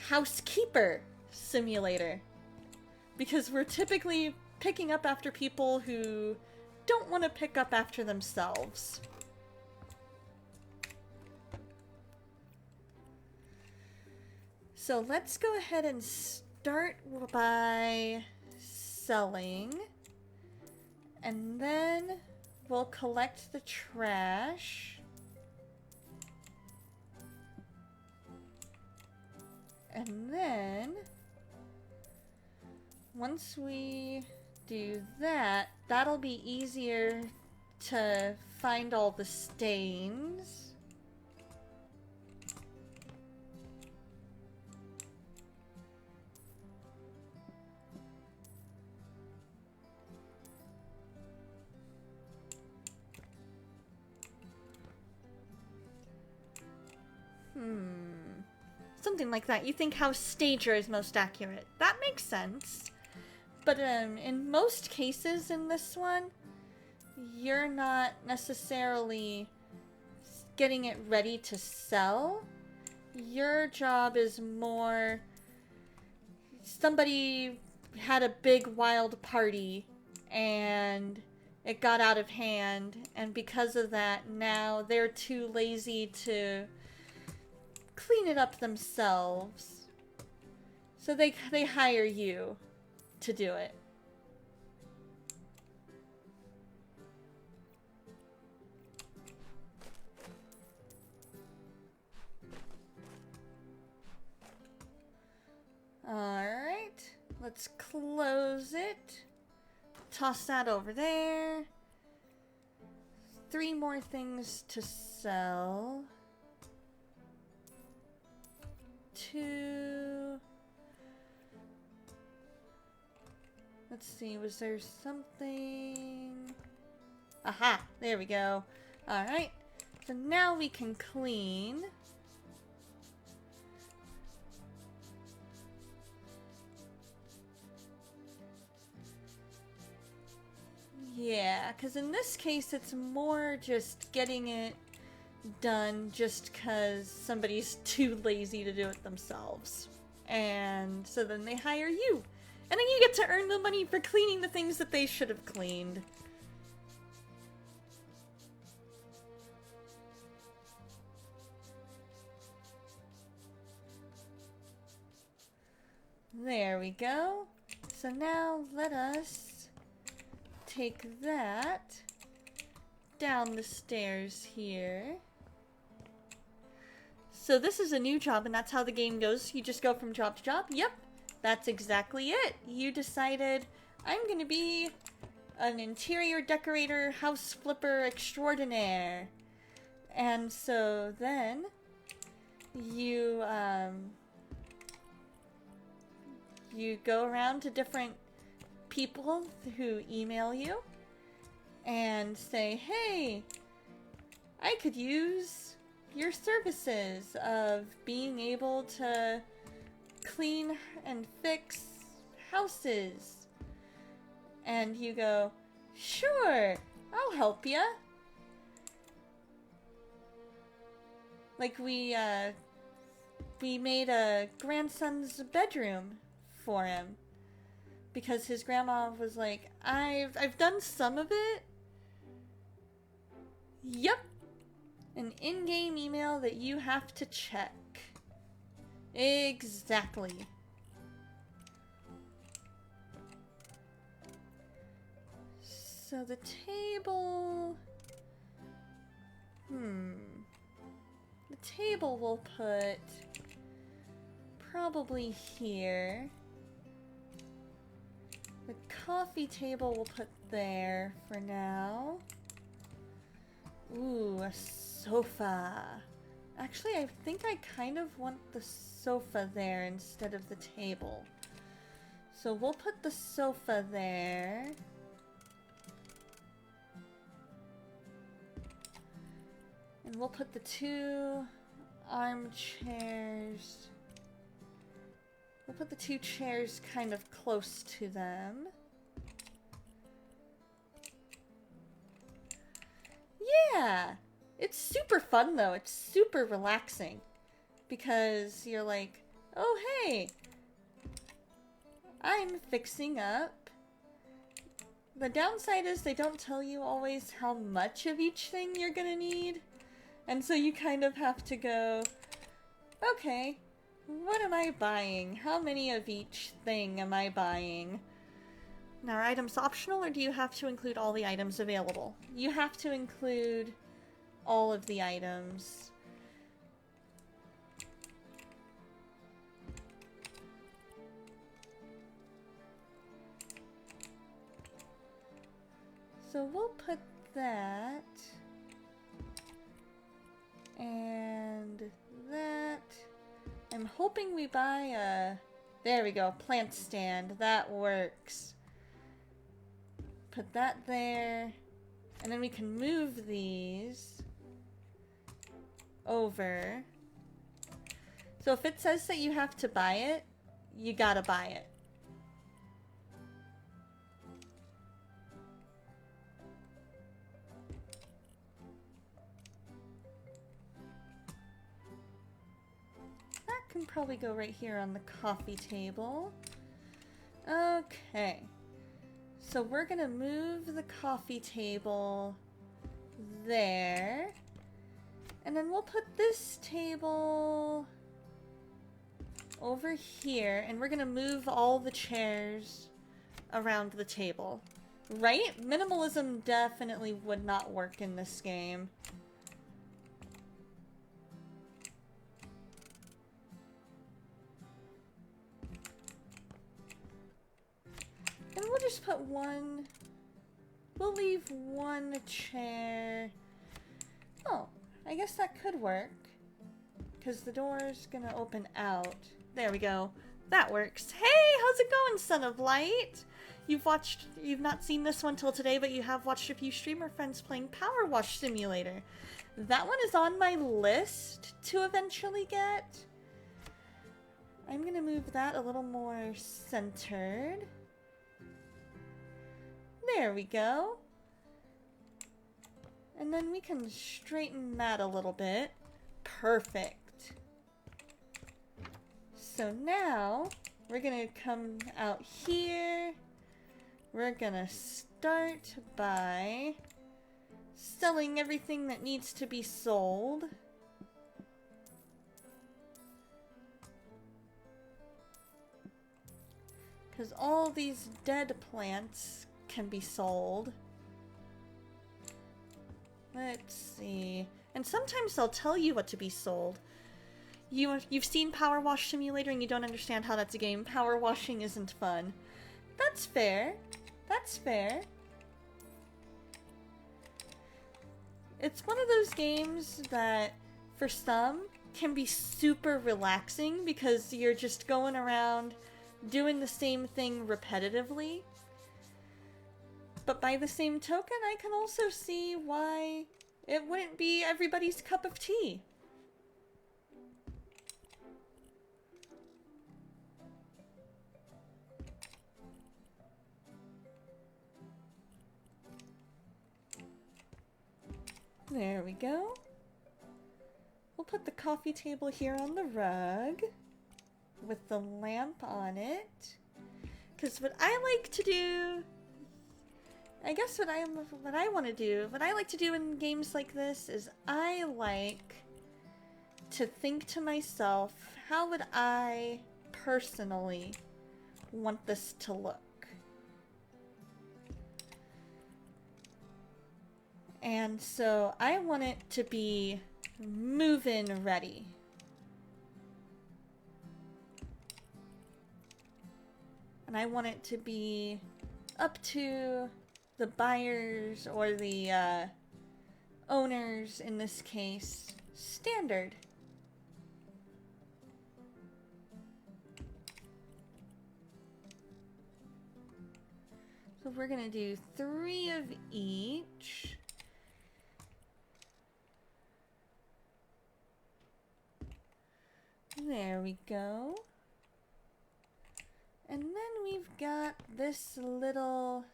housekeeper simulator. Because we're typically picking up after people who don't want to pick up after themselves. So let's go ahead and start by selling. And then we'll collect the trash. And then once we do that, that'll be easier to find all the stains. Something like that. You think house stager is most accurate. That makes sense. But in most cases in this one, you're not necessarily getting it ready to sell. Your job is more... Somebody had a big wild party and it got out of hand, and because of that, now they're too lazy to clean it up themselves. So they hire you to do it. Alright, let's close it. Toss that over there. 3 more things to sell. 2. Let's see, was there something? Aha, there we go. Alright, so now we can clean. Yeah, because in this case it's more just getting it done just because somebody's too lazy to do it themselves. And so then they hire you. And then you get to earn the money for cleaning the things that they should have cleaned. There we go. So now let us take that down the stairs here. So this is a new job, and that's how the game goes. You just go from job to job. Yep, that's exactly it. You decided, I'm gonna be an interior decorator, house flipper extraordinaire. And so then you you go around to different people who email you and say, hey, I could use your services of being able to clean and fix houses. And you go, sure, I'll help ya. Like we made a grandson's bedroom for him because his grandma was like, I've done some of it. Yep. An in-game email that you have to check. Exactly. So the table... The table we'll put probably here. The coffee table we'll put there for now. Ooh, a sofa. Actually, I think I kind of want the sofa there instead of the table. So we'll put the sofa there. And we'll put the 2 armchairs. We'll put the 2 chairs kind of close to them. Yeah! It's super fun though. It's super relaxing. Because you're like, oh hey, I'm fixing up. The downside is they don't tell you always how much of each thing you're gonna need. And so you kind of have to go, okay, what am I buying? How many of each thing am I buying? Now, are items optional, or do you have to include all the items available? You have to include all of the items. So we'll put that. And that. I'm hoping we buy a... There we go, plant stand. That works. Put that there. And then we can move these over. So if it says that you have to buy it, you gotta buy it. That can probably go right here on the coffee table. Okay. So we're gonna move the coffee table there. And then we'll put this table over here, and we're gonna move all the chairs around the table. Right? Minimalism definitely would not work in this game. And we'll just put one... We'll leave one chair... Oh, I guess that could work. Because the door's gonna open out. There we go. That works. Hey, how's it going, Son of Light? You've not seen this one till today, but you have watched a few streamer friends playing Power Wash Simulator. That one is on my list to eventually get. I'm gonna move that a little more centered. There we go. And then we can straighten that a little bit. Perfect. So now, we're gonna come out here. We're gonna start by selling everything that needs to be sold. Because all these dead plants can be sold. Let's see. And sometimes they'll tell you what to be sold. You've seen Power Wash Simulator and you don't understand how that's a game. Power washing isn't fun. That's fair. That's fair. It's one of those games that, for some, can be super relaxing because you're just going around doing the same thing repetitively. But by the same token, I can also see why it wouldn't be everybody's cup of tea. There we go. We'll put the coffee table here on the rug with the lamp on it. Because what I like to do, I guess what I like to do in games like this is I like to think to myself, how would I personally want this to look? And so I want it to be move-in ready. And I want it to be up to the buyers or the owners, in this case, standard. So we're gonna do 3 of each. There we go. And then we've got this little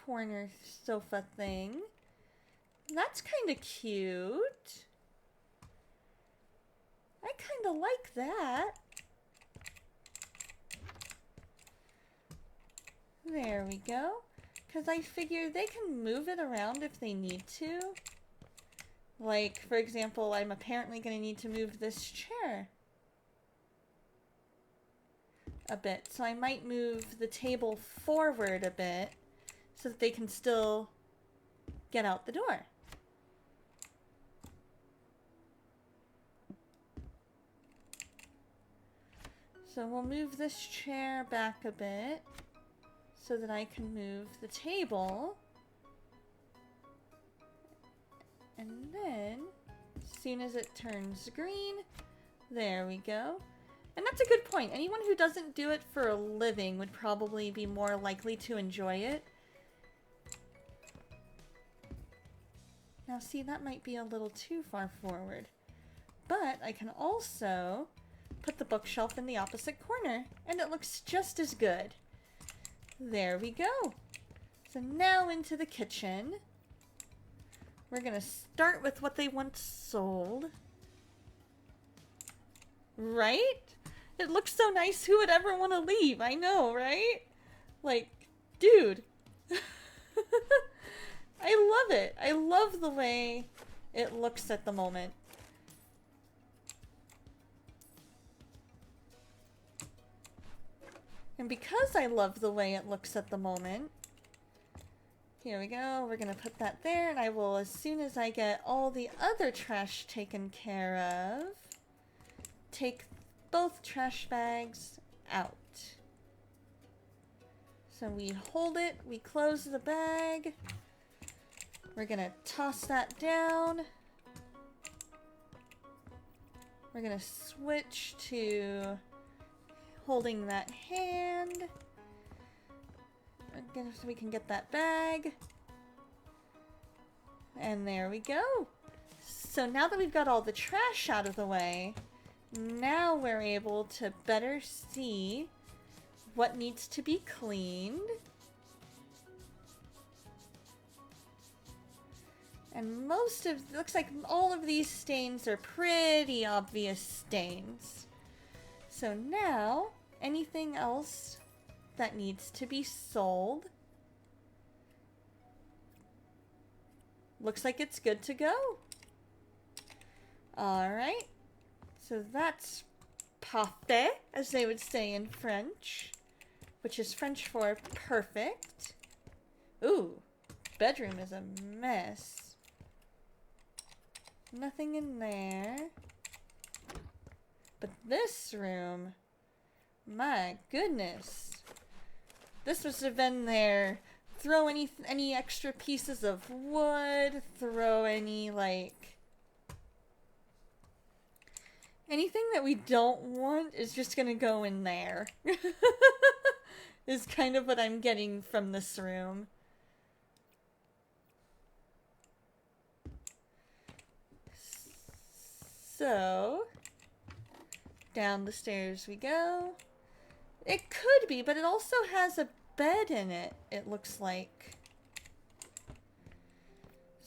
corner sofa thing. That's kind of cute. I kind of like that. There we go. Because I figure they can move it around if they need to. Like, for example, I'm apparently going to need to move this chair a bit. So I might move the table forward a bit so that they can still get out the door. So we'll move this chair back a bit so that I can move the table. And then, as soon as it turns green, there we go. And that's a good point. Anyone who doesn't do it for a living would probably be more likely to enjoy it. Now see, that might be a little too far forward. But I can also put the bookshelf in the opposite corner, and it looks just as good. There we go. So now into the kitchen. We're gonna start with what they once sold. Right? It looks so nice. Who would ever want to leave? I know, right? Like, dude. I love it. I love the way it looks at the moment. And because I love the way it looks at the moment, here we go. We're going to put that there, and I will, as soon as I get all the other trash taken care of, take both trash bags out. So we hold it, we close the bag. We're going to toss that down. We're going to switch to holding that hand. Again, so we can get that bag. And there we go. So now that we've got all the trash out of the way, now we're able to better see what needs to be cleaned. And looks like all of these stains are pretty obvious stains. So now, anything else that needs to be sold looks like it's good to go. Alright, so that's parfait, as they would say in French, which is French for perfect. Ooh, bedroom is a mess. Nothing in there. But this room, my goodness. This must have been there. Throw any extra pieces of wood, throw any, like, anything that we don't want is just gonna go in there. Is kind of what I'm getting from this room. So, down the stairs we go. It could be, but it also has a bed in it, it looks like.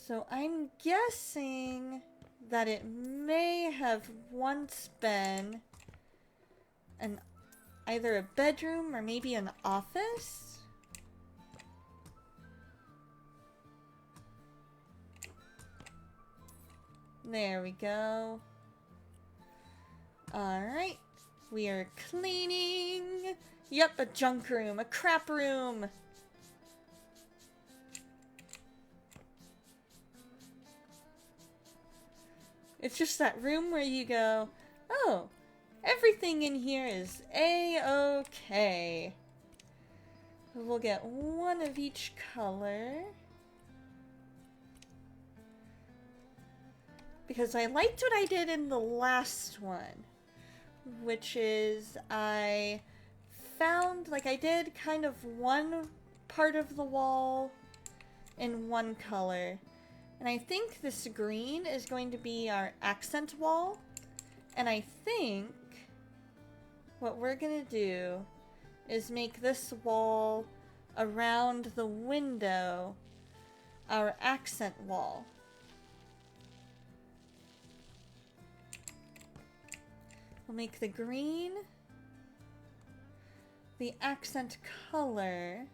So I'm guessing that it may have once been either a bedroom or maybe an office. There we go. Alright. We are cleaning. Yep, a junk room, a crap room. It's just that room where you go, oh, everything in here is A-okay. We'll get one of each color. Because I liked what I did in the last one. Which is, I found, like, I did kind of one part of the wall in one color. And I think this green is going to be our accent wall. And I think what we're going to do is make this wall around the window our accent wall. We'll make the green the accent color,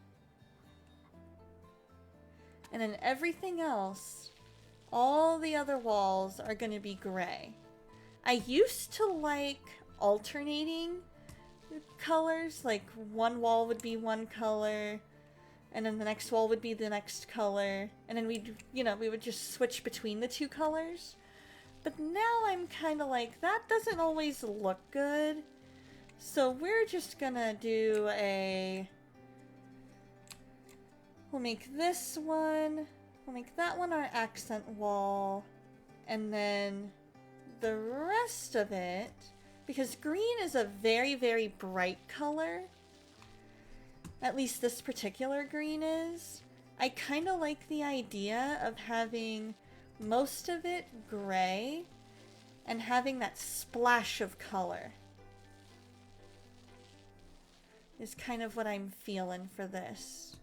and then everything else, all the other walls are going to be gray. I used to like alternating colors, like one wall would be one color, and then the next wall would be the next color, and then we would just switch between the two colors. But now I'm kind of like, that doesn't always look good. So we're just gonna do we'll make this one, we'll make that one our accent wall, and then the rest of it, because green is a very, very bright color, at least this particular green is, I kind of like the idea of having most of it gray and having that splash of color is kind of what I'm feeling for this.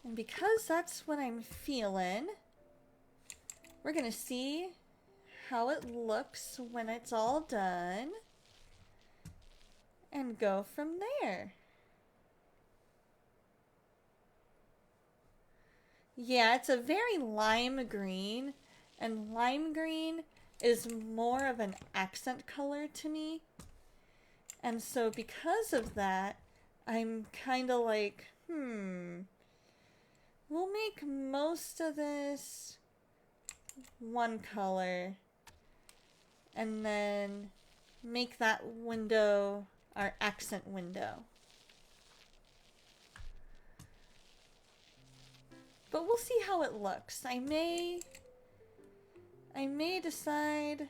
And because that's what I'm feeling, we're gonna see how it looks when it's all done and go from there. Yeah, it's a very lime green, and lime green is more of an accent color to me. And so because of that, I'm kind of like, we'll make most of this one color, and then make that window our accent window. But we'll see how it looks. I may decide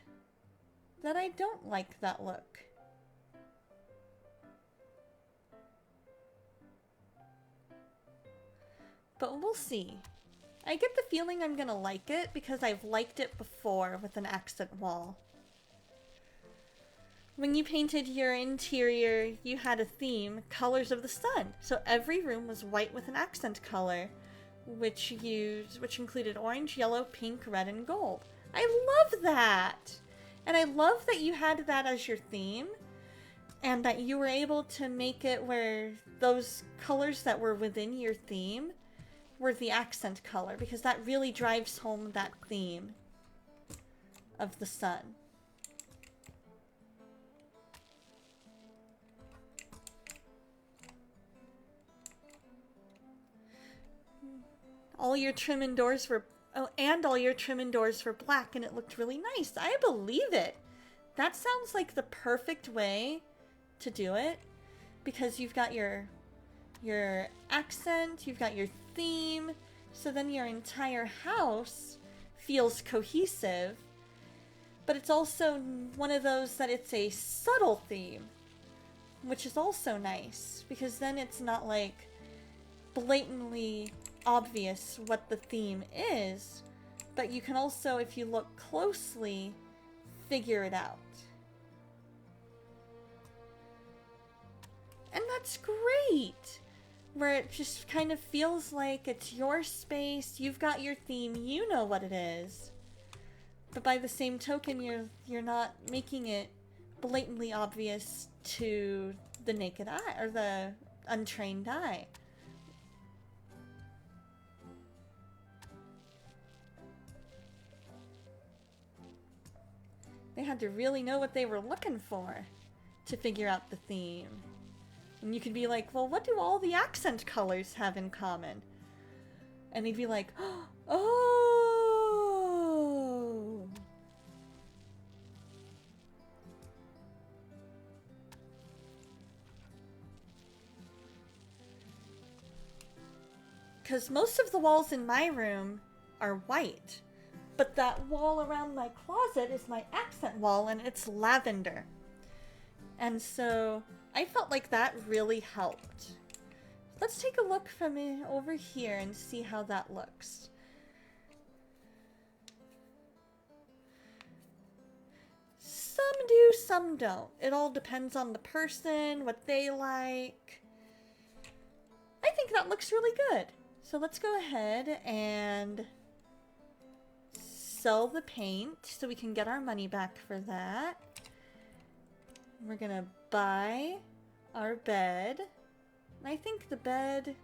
that I don't like that look. But we'll see. I get the feeling I'm gonna like it because I've liked it before with an accent wall. When you painted your interior, you had a theme, Colors of the Sun. So every room was white with an accent color, which included orange, yellow, pink, red, and gold. I love that! And I love that you had that as your theme, and that you were able to make it where those colors that were within your theme were the accent color, because that really drives home that theme of the sun. All your trim and doors were black, and it looked really nice. I believe it. That sounds like the perfect way to do it, because you've got your accent, you've got your theme, so then your entire house feels cohesive, but it's also one of those that it's a subtle theme, which is also nice, because then it's not like blatantly obvious what the theme is, but you can also, if you look closely, figure it out. And that's great! Where it just kind of feels like it's your space, you've got your theme, you know what it is. But by the same token, you're not making it blatantly obvious to the naked eye, or the untrained eye. They had to really know what they were looking for to figure out the theme. And you could be like, well, what do all the accent colors have in common? And they'd be like, oh! Because most of the walls in my room are white. But that wall around my closet is my accent wall, and it's lavender. And so I felt like that really helped. Let's take a look from over here and see how that looks. Some do, some don't. It all depends on the person, what they like. I think that looks really good. So let's go ahead and sell the paint so we can get our money back for that. We're gonna buy our bed. And I think the bed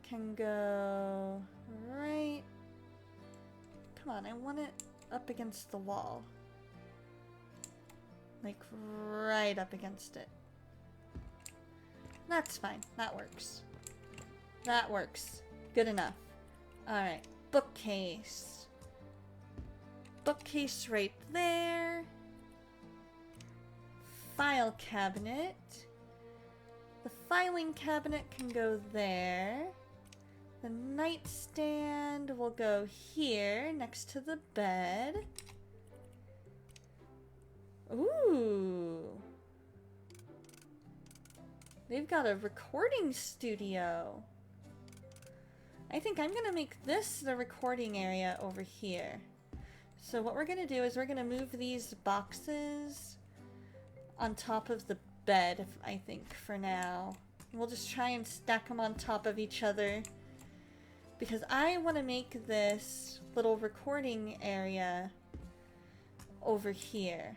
can go right... Come on, I want it up against the wall. Like right up against it. That's fine. That works. That works. Good enough. Alright. Bookcase. Bookcase right there. File cabinet. The filing cabinet can go there. The nightstand will go here next to the bed. Ooh. They've got a recording studio. I think I'm gonna make this the recording area over here. So what we're gonna do is we're gonna move these boxes on top of the bed, I think, for now. We'll just try and stack them on top of each other, because I want to make this little recording area over here.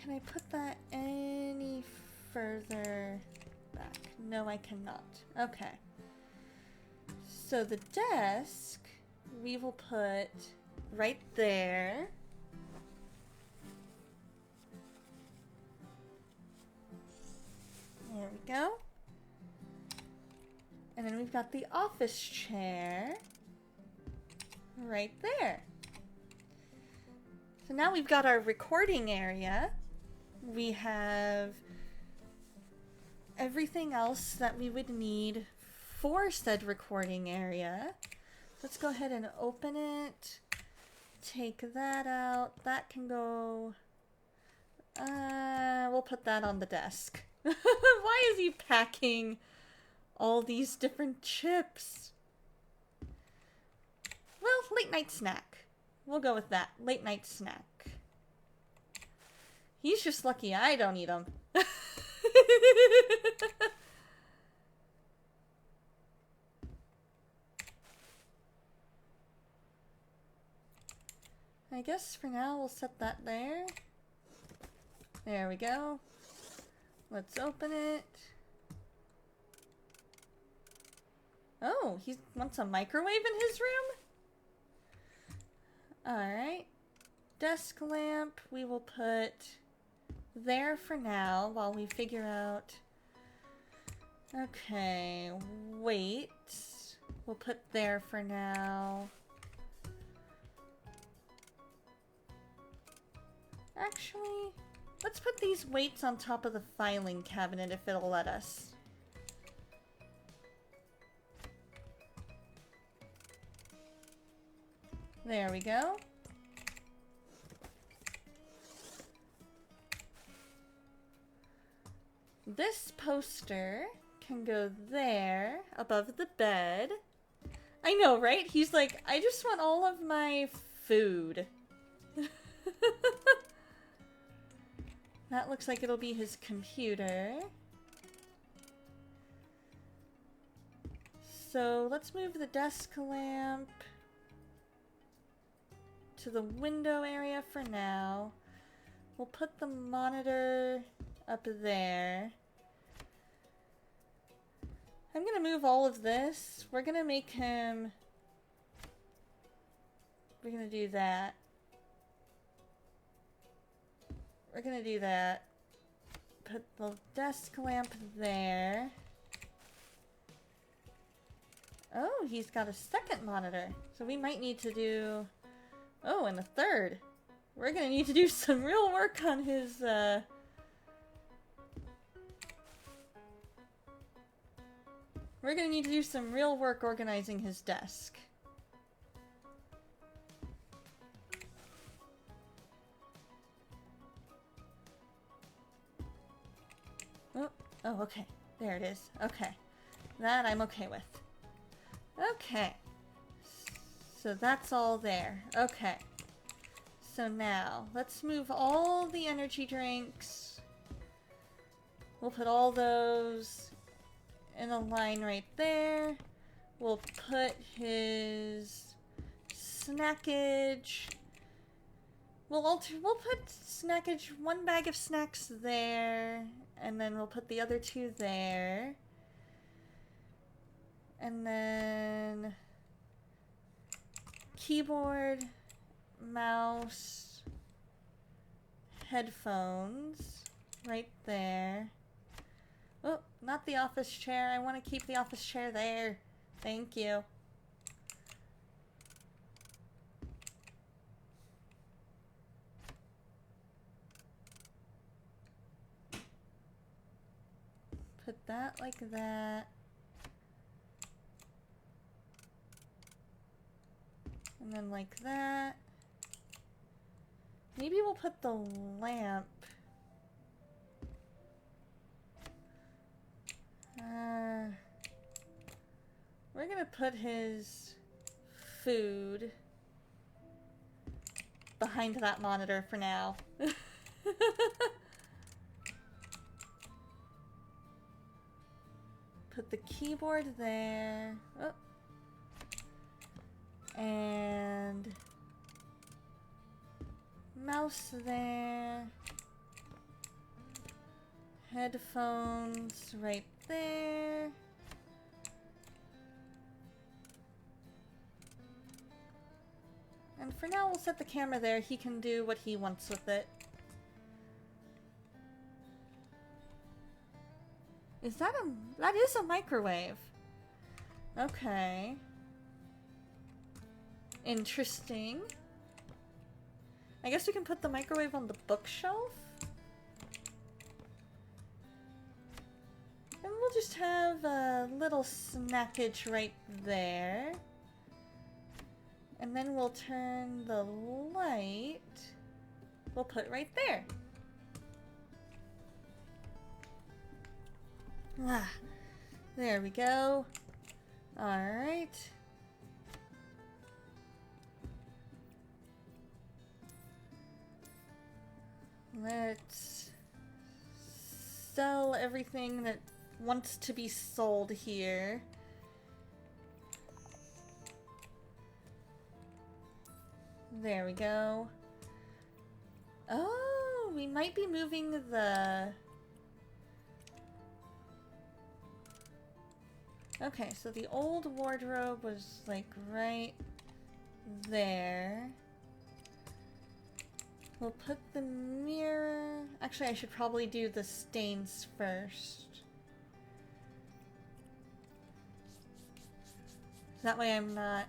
Can I put that any further back? No, I cannot. Okay. So the desk, we will put right there. There we go. And then we've got the office chair right there. So now we've got our recording area. We have everything else that we would need for said recording area. Let's go ahead and open it. Take that out. That can go... we'll put that on the desk. Why is he packing all these different chips? Well, late night snack. We'll go with that. Late night snack. He's just lucky I don't eat them. I guess for now we'll set that there. There we go. Let's open it. Oh, he wants a microwave in his room? Alright. Desk lamp we will put there for now while we figure out... Okay, wait. We'll put there for now. Actually, let's put these weights on top of the filing cabinet if it'll let us. There we go. This poster can go there above the bed. I know, right? He's like, I just want all of my food. That looks like it'll be his computer. So let's move the desk lamp to the window area for now. We'll put the monitor up there. I'm gonna move all of this. We're gonna make him... We're gonna do that. We're gonna do that. Put the desk lamp there. Oh, he's got a second monitor. So we might need to do... Oh, and a third. We're gonna need to do some real work on his, We're gonna need to do some real work organizing his desk. Oh, okay. There it is. Okay. That I'm okay with. Okay. So that's all there. Okay. So now, let's move all the energy drinks. We'll put all those in a line right there. We'll put his snackage. We'll put snackage, one bag of snacks there, and then we'll put the other two there. And then keyboard, mouse, headphones right there. Oh, not the office chair. I want to keep the office chair there. Thank you. Put that like that. And then like that. Maybe we'll put the lamp. We're gonna put his food behind that monitor for now. Put the keyboard there. Oh. And mouse there. Headphones right there. And for now, we'll set the camera there. He can do what he wants with it. Is that that is a microwave. Okay. Interesting. I guess we can put the microwave on the bookshelf. And we'll just have a little snackage right there. And then we'll turn the light. We'll put right there. Ah, there we go. Alright. Let's sell everything that wants to be sold here. There we go. Oh, we might be moving the... Okay, so the old wardrobe was like right there. We'll put the mirror... Actually, I should probably do the stains first. That way I'm not...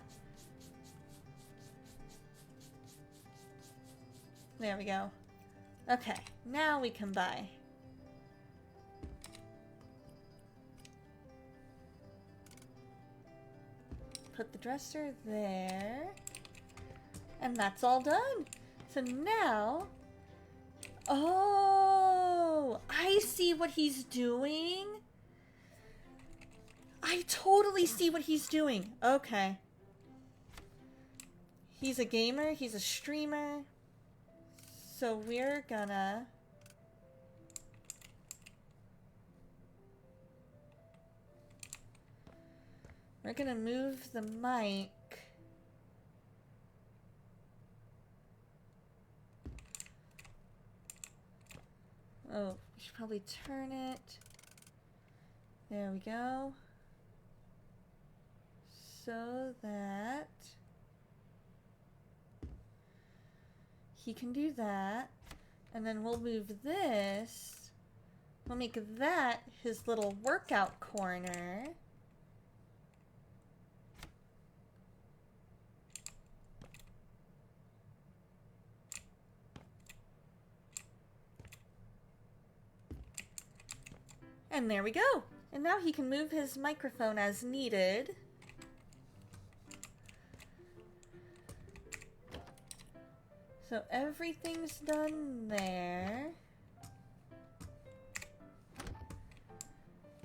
There we go. Okay, now we can buy. Put the dresser there. And that's all done. So now... Oh! I see what he's doing. I totally see what he's doing. Okay. He's a gamer. He's a streamer. So we're gonna... We're gonna move the mic. Oh, we should probably turn it. There we go. So that he can do that. And then we'll move this. We'll make that his little workout corner. And there we go. And now he can move his microphone as needed. So everything's done there.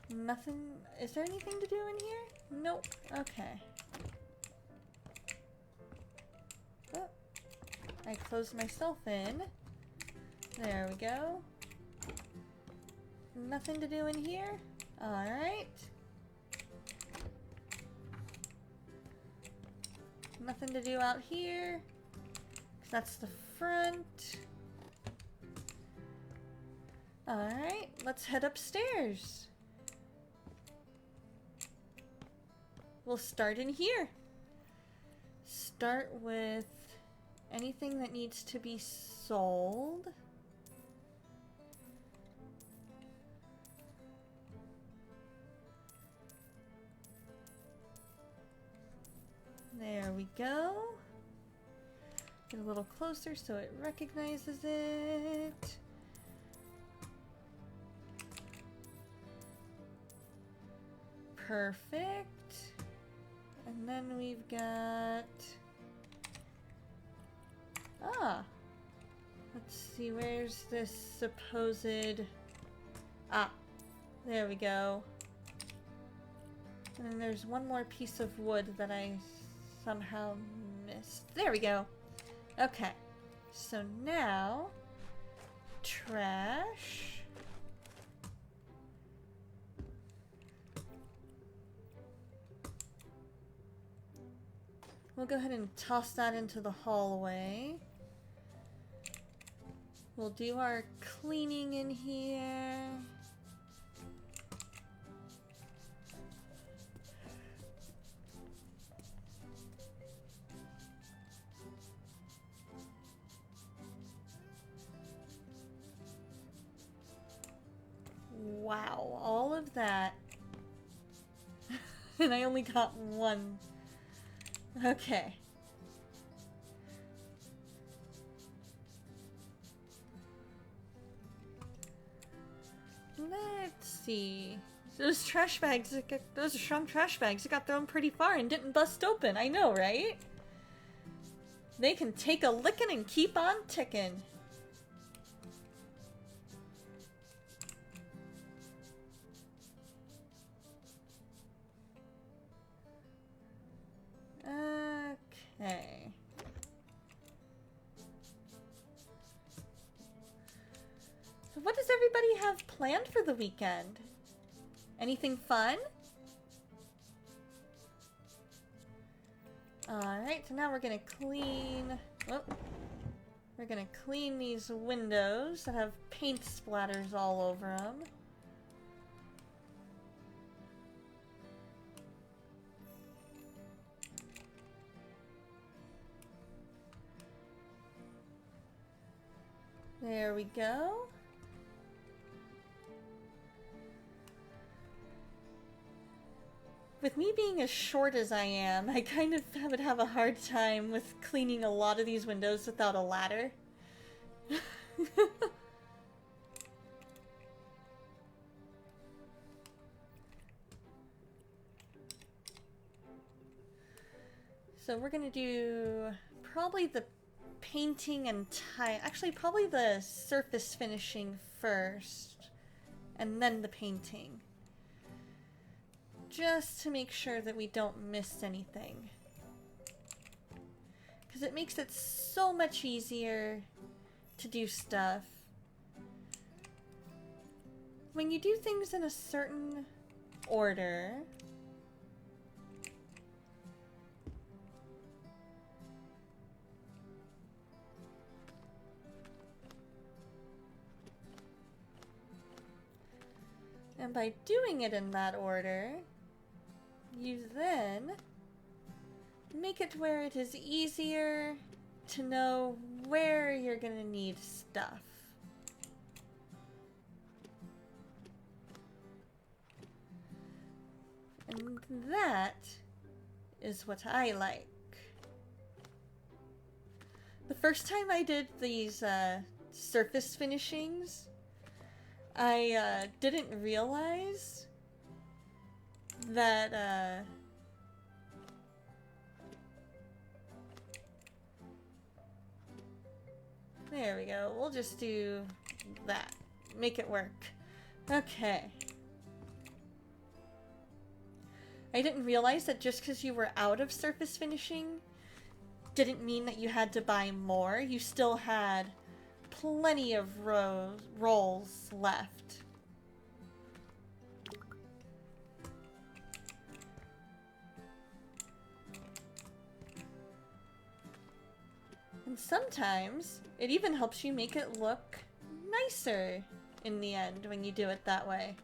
Nothing... Is there anything to do in here? Nope. Okay. Oh, I closed myself in. There we go. Nothing to do in here? Alright. Nothing to do out here. That's the front. Alright, let's head upstairs. We'll start in here. Start with anything that needs to be sold. There we go. Get a little closer so it recognizes it. Perfect. And then we've got... Ah! Let's see, where's this supposed... Ah! There we go. And then there's one more piece of wood that I somehow missed. There we go. Okay. So now... Trash... We'll go ahead and toss that into the hallway. We'll do our cleaning in here. Wow, all of that. And I only got one. Okay. Let's see. Those trash bags, those are strong trash bags. It got thrown pretty far and didn't bust open. I know, right? They can take a licking and keep on ticking. Okay. So what does everybody have planned for the weekend? Anything fun? Alright, so now we're gonna clean... Oh, we're gonna clean these windows that have paint splatters all over them. There we go. With me being as short as I am, I kind of would have a hard time with cleaning a lot of these windows without a ladder. So we're gonna do probably the painting and actually probably the surface finishing first and then the painting, just to make sure that we don't miss anything. Because it makes it so much easier to do stuff. When you do things in a certain order, and by doing it in that order, you then make it where it is easier to know where you're gonna need stuff. And that is what I like. The first time I did these surface finishings, I didn't realize that there we go. We'll just do that. Make it work. Okay. I didn't realize that just because you were out of surface finishing didn't mean that you had to buy more. You still had plenty of rolls left. And sometimes it even helps you make it look nicer in the end when you do it that way.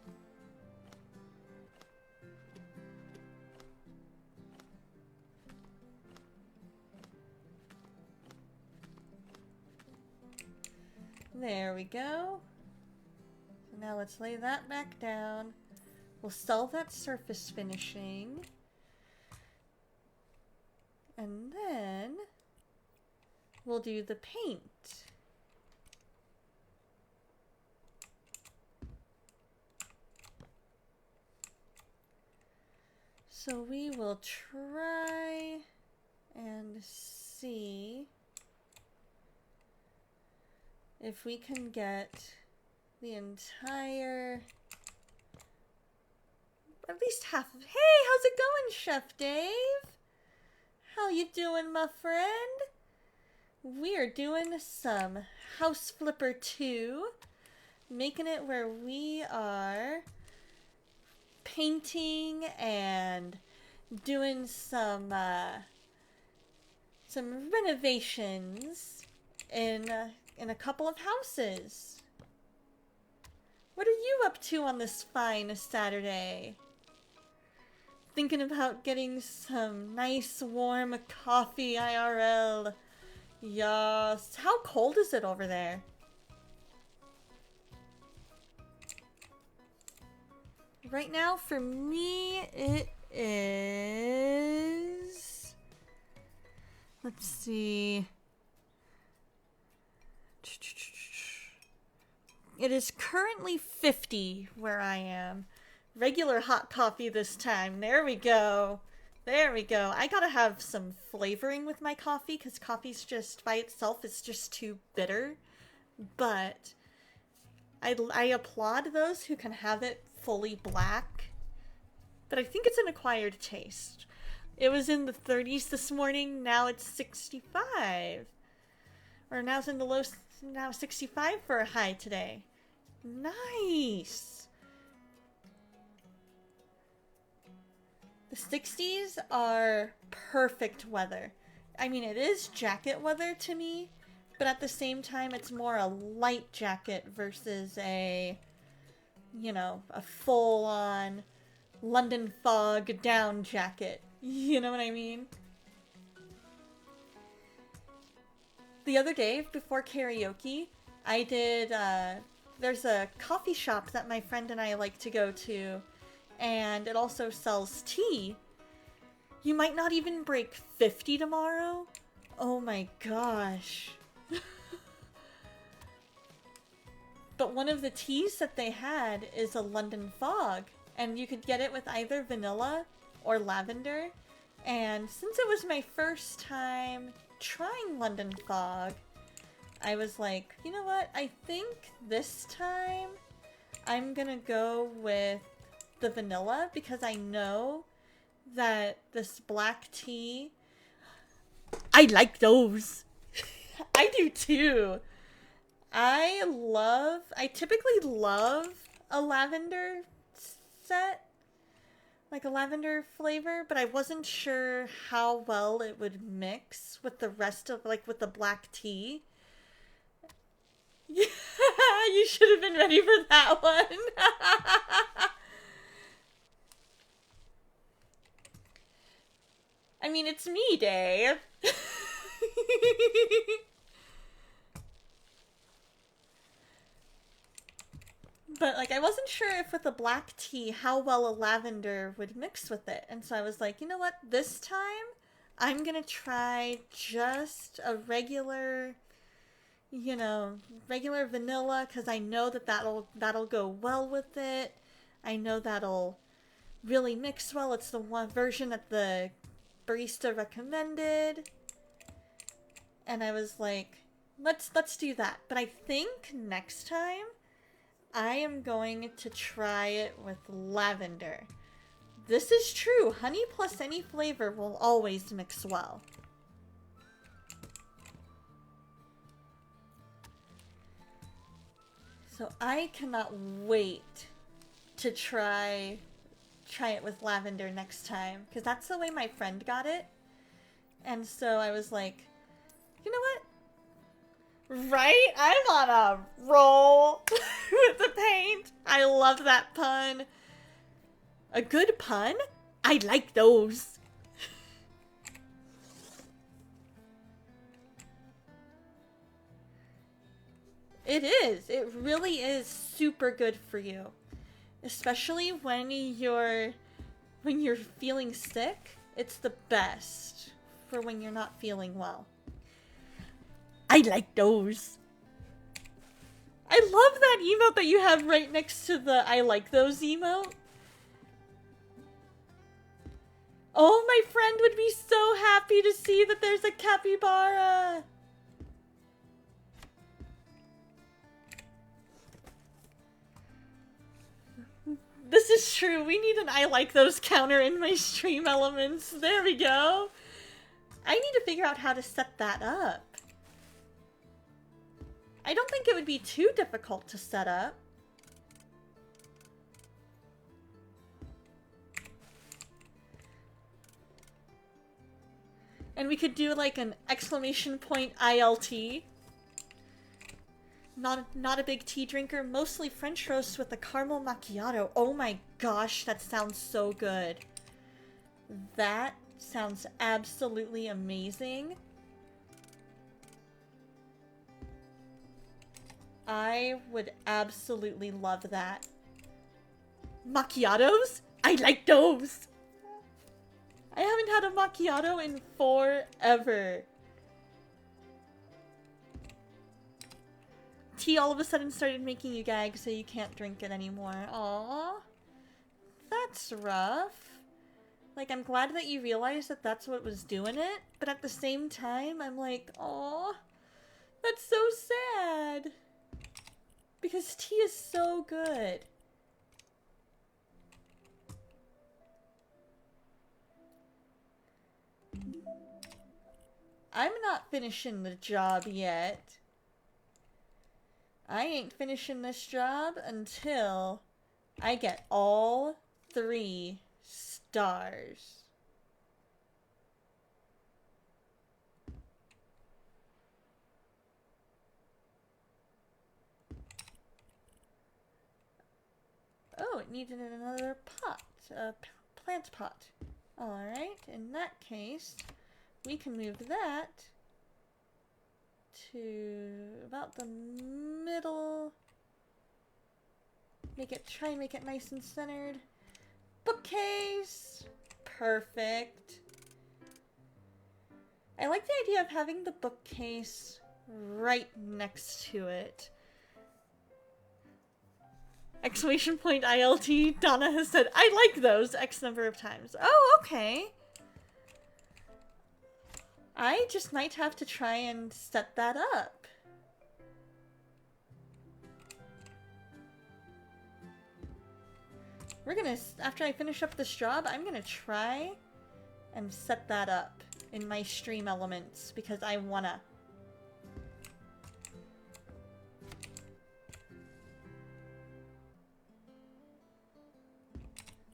There we go. So now let's lay that back down. We'll sell that surface finishing. And then we'll do the paint. So we will try and see if we can get the entire, at least half of, hey, how's it going, Chef Dave? How you doing, my friend? We are doing some House Flipper 2, making it where we are painting and doing some renovations in a couple of houses. What are you up to on this fine Saturday? Thinking about getting some nice warm coffee IRL. Yes. How cold is it over there? Right now, for me, it is... Let's see... It is currently 50 where I am. Regular hot coffee this time. There we go. There we go. I gotta have some flavoring with my coffee because coffee's just, by itself, it's just too bitter. But I applaud those who can have it fully black. But I think it's an acquired taste. It was in the 30s this morning. Now it's 65. Or now it's in the low... Now 65 for a high today. Nice! The 60s are perfect weather. I mean, it is jacket weather to me, but at the same time, it's more a light jacket versus a, you know, a full-on London fog down jacket. You know what I mean? The other day, before karaoke, I did, there's a coffee shop that my friend and I like to go to, and it also sells tea. You might not even break 50 tomorrow. Oh my gosh. But one of the teas that they had is a London Fog, and you could get it with either vanilla or lavender. And since it was my first time trying London Fog, I was like, you know what? I think this time I'm gonna go with the vanilla because I know that this black tea, I like those. I do too. I typically love a lavender set, like a lavender flavor, but I wasn't sure how well it would mix with the rest of, like, with the black tea. Yeah, you should have been ready for that one. I mean, it's me, Dave. But, like, I wasn't sure if with the black tea how well a lavender would mix with it. And so I was like, you know what? This time, I'm gonna try just a regular, you know, regular vanilla, because I know that that'll go well with it. I know that'll really mix well. It's the one version that the barista recommended. And I was like, let's do that. But I think next time I am going to try it with lavender. This is true. Honey plus any flavor will always mix well. So I cannot wait to try it with lavender next time, because that's the way my friend got it. And so I was like, you know what? Right? I'm on a roll with the paint. I love that pun. A good pun? I like those. It is. It really is super good for you. Especially when you're feeling sick. It's the best for when you're not feeling well. I like those. I love that emote that you have right next to the I like those emote. Oh, my friend would be so happy to see that there's a capybara. This is true. We need an I like those counter in my stream elements. There we go. I need to figure out how to set that up. I don't think it would be too difficult to set up. And we could do like an exclamation point ILT. Not a big tea drinker, mostly French roast with a caramel macchiato. Oh my gosh, that sounds so good. That sounds absolutely amazing. I would absolutely love that. Macchiatos? I like those! I haven't had a macchiato in forever. Tea all of a sudden started making you gag, so you can't drink it anymore. Aww. That's rough. Like, I'm glad that you realized that that's what was doing it, but at the same time, I'm like, aww. That's so sad. Because tea is so good. I'm not finishing the job yet. I ain't finishing this job until I get all 3 stars. Oh, it needed another pot, a plant pot. Alright, in that case, we can move that to about the middle. Try and make it nice and centered. Bookcase! Perfect. I like the idea of having the bookcase right next to it. Exclamation point ILT. Donna has said, I like those X number of times. Oh, okay. I just might have to try and set that up. We're gonna, after I finish up this job, I'm gonna try and set that up in my stream elements because I wanna.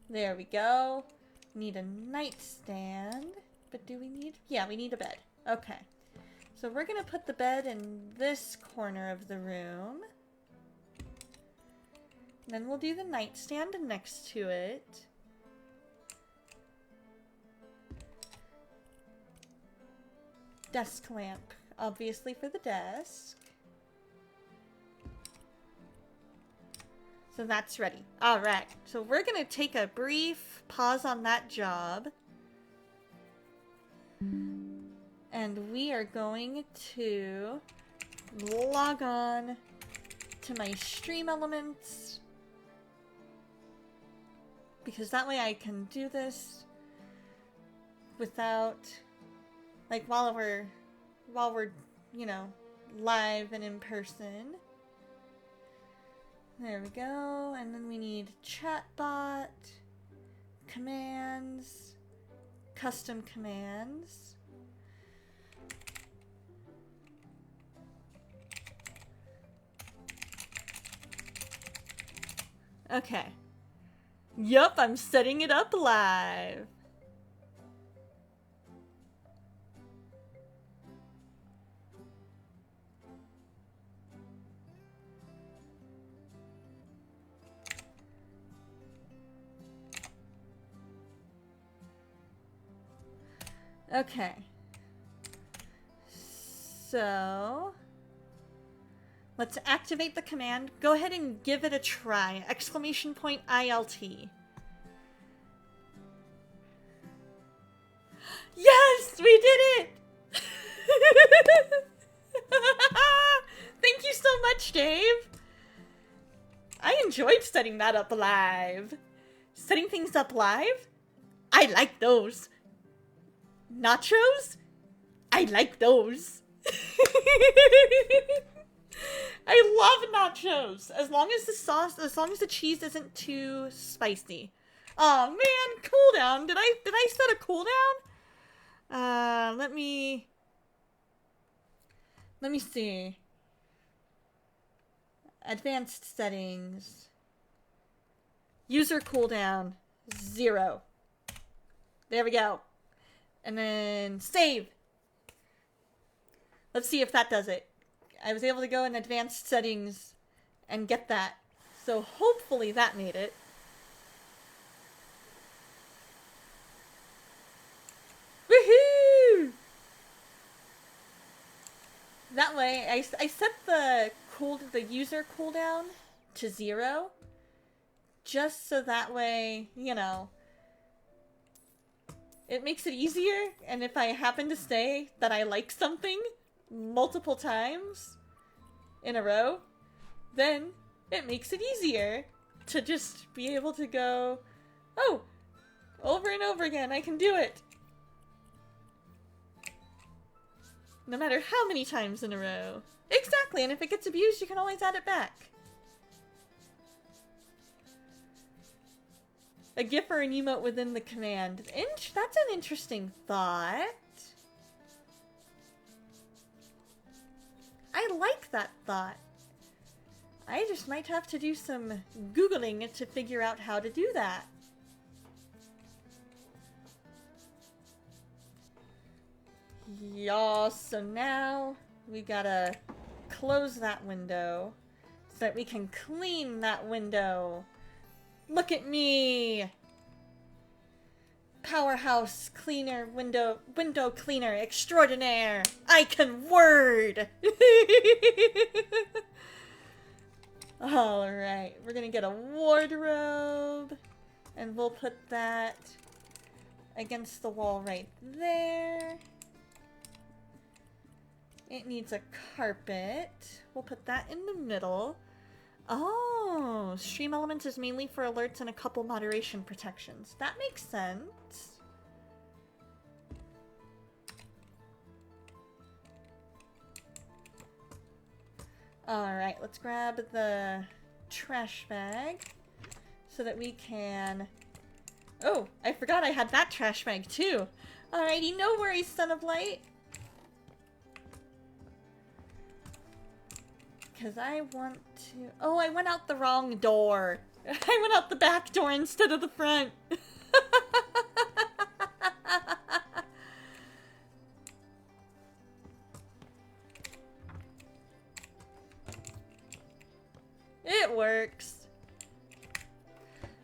There we go. Need a nightstand. But do we need... Yeah, we need a bed. Okay. So we're gonna put the bed in this corner of the room. Then we'll do the nightstand next to it. Desk lamp, obviously for the desk. So that's ready. Alright, so we're gonna take a brief pause on that job. And we are going to log on to my stream elements. Because that way I can do this without, like, while we're, you know, live and in person. There we go. And then we need chatbot, commands, custom commands. Okay. Yup, I'm setting it up live. Okay. So let's activate the command. Go ahead and give it a try. Exclamation point ILT. Yes, we did it! Thank you so much, Dave. I enjoyed setting that up live. Setting things up live? I like those. Nachos? I like those. I love nachos. As long as the sauce, as long as the cheese isn't too spicy. Oh man, cooldown. Did I set a cooldown? Let me see. Advanced settings. User cooldown 0. There we go. And then save. Let's see if that does it. I was able to go in advanced settings and get that. So hopefully that made it. Woohoo! That way, I set the user cooldown to 0. Just so that way, you know, it makes it easier, and if I happen to say that I like something multiple times in a row, then it makes it easier to just be able to go, oh, over and over again, I can do it. No matter how many times in a row. Exactly, and if it gets abused, you can always add it back. A GIF or an emote within the command. That's an interesting thought. I like that thought. I just might have to do some Googling to figure out how to do that. Yeah, so now we gotta close that window so that we can clean that window. Look at me! Powerhouse cleaner, window cleaner extraordinaire! I can word! Alright, we're gonna get a wardrobe, and we'll put that against the wall right there. It needs a carpet. We'll put that in the middle. Oh, Stream Elements is mainly for alerts and a couple moderation protections. That makes sense. Alright, let's grab the trash bag. so that we can... Oh, I forgot I had that trash bag too. Alrighty, no worries, Son of Light. Because I want to... Oh, I went out the wrong door. I went out the back door instead of the front. It works.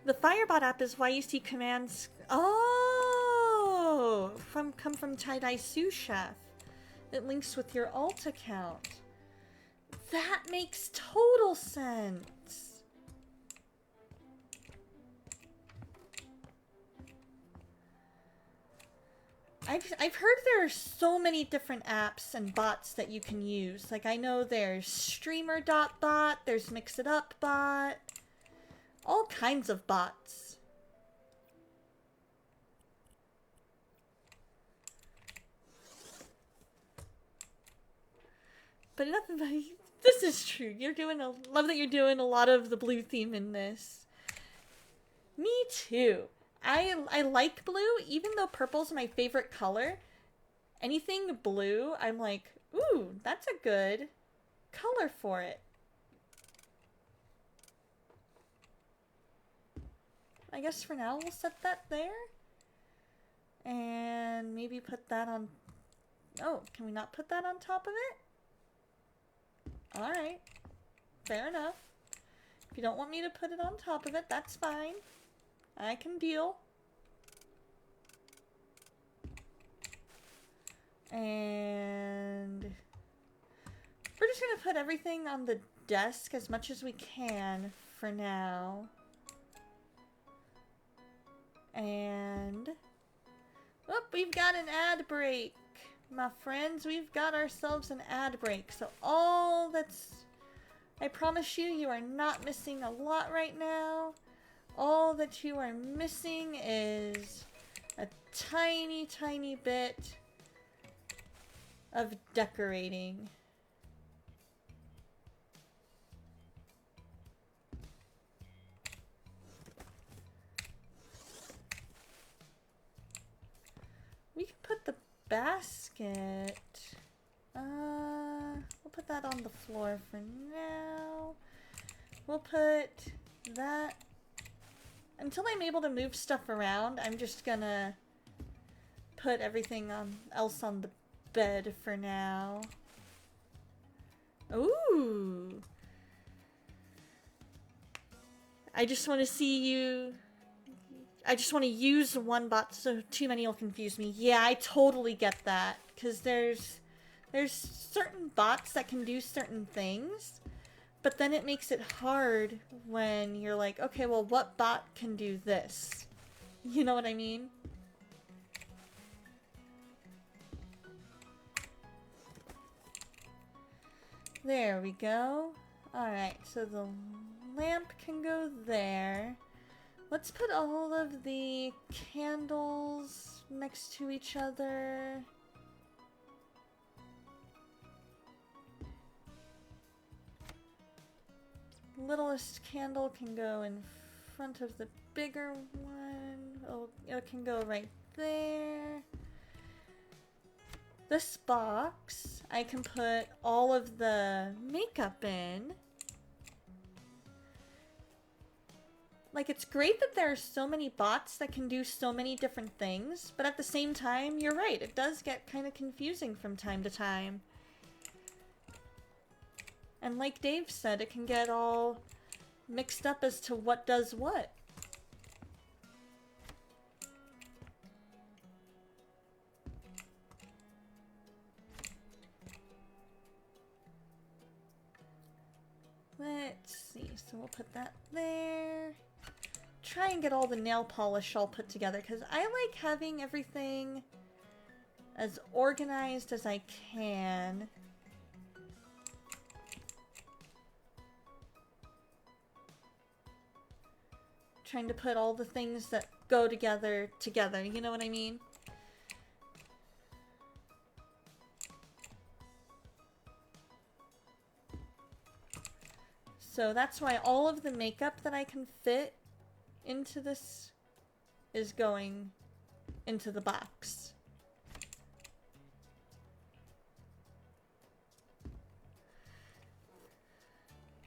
The Firebot app is why you see commands... Oh! Come from Tie-Dye Sous Chef. It links with your alt account. That makes total sense. I've heard there are so many different apps and bots that you can use. Like, I know there's Streamer.bot, there's Mix-It-Up-bot, all kinds of bots. But nothing but... This is true. Love that you're doing a lot of the blue theme in this. Me too. I like blue, even though purple's my favorite color. Anything blue, I'm like, ooh, that's a good color for it. I guess for now we'll set that there. And maybe put that on... Oh, can we not put that on top of it? Alright. Fair enough. If you don't want me to put it on top of it, that's fine. I can deal. And we're just gonna put everything on the desk as much as we can for now. And oh, we've got an ad break. My friends, we've got ourselves an ad break. So I promise you, you are not missing a lot right now. All that you are missing is a tiny, tiny bit of decorating. We can put the basket. We'll put that on the floor for now. We'll put that... Until I'm able to move stuff around, I'm just gonna put everything else on the bed for now. Ooh! I just want to see you... I just want to use one bot so too many will confuse me. Yeah, I totally get that. Because there's certain bots that can do certain things. But then it makes it hard when you're like, okay, well, what bot can do this? You know what I mean? There we go. Alright, so the lamp can go there. Let's put all of the candles next to each other. Littlest candle can go in front of the bigger one. Oh, it can go right there. This box, I can put all of the makeup in. Like, it's great that there are so many bots that can do so many different things, but at the same time, you're right, it does get kind of confusing from time to time. And like Dave said, it can get all mixed up as to what does what. Let's see, so we'll put that there. Try and get all the nail polish all put together, because I like having everything as organized as I can. Trying to put all the things that go together, you know what I mean? So that's why all of the makeup that I can fit into this is going into the box.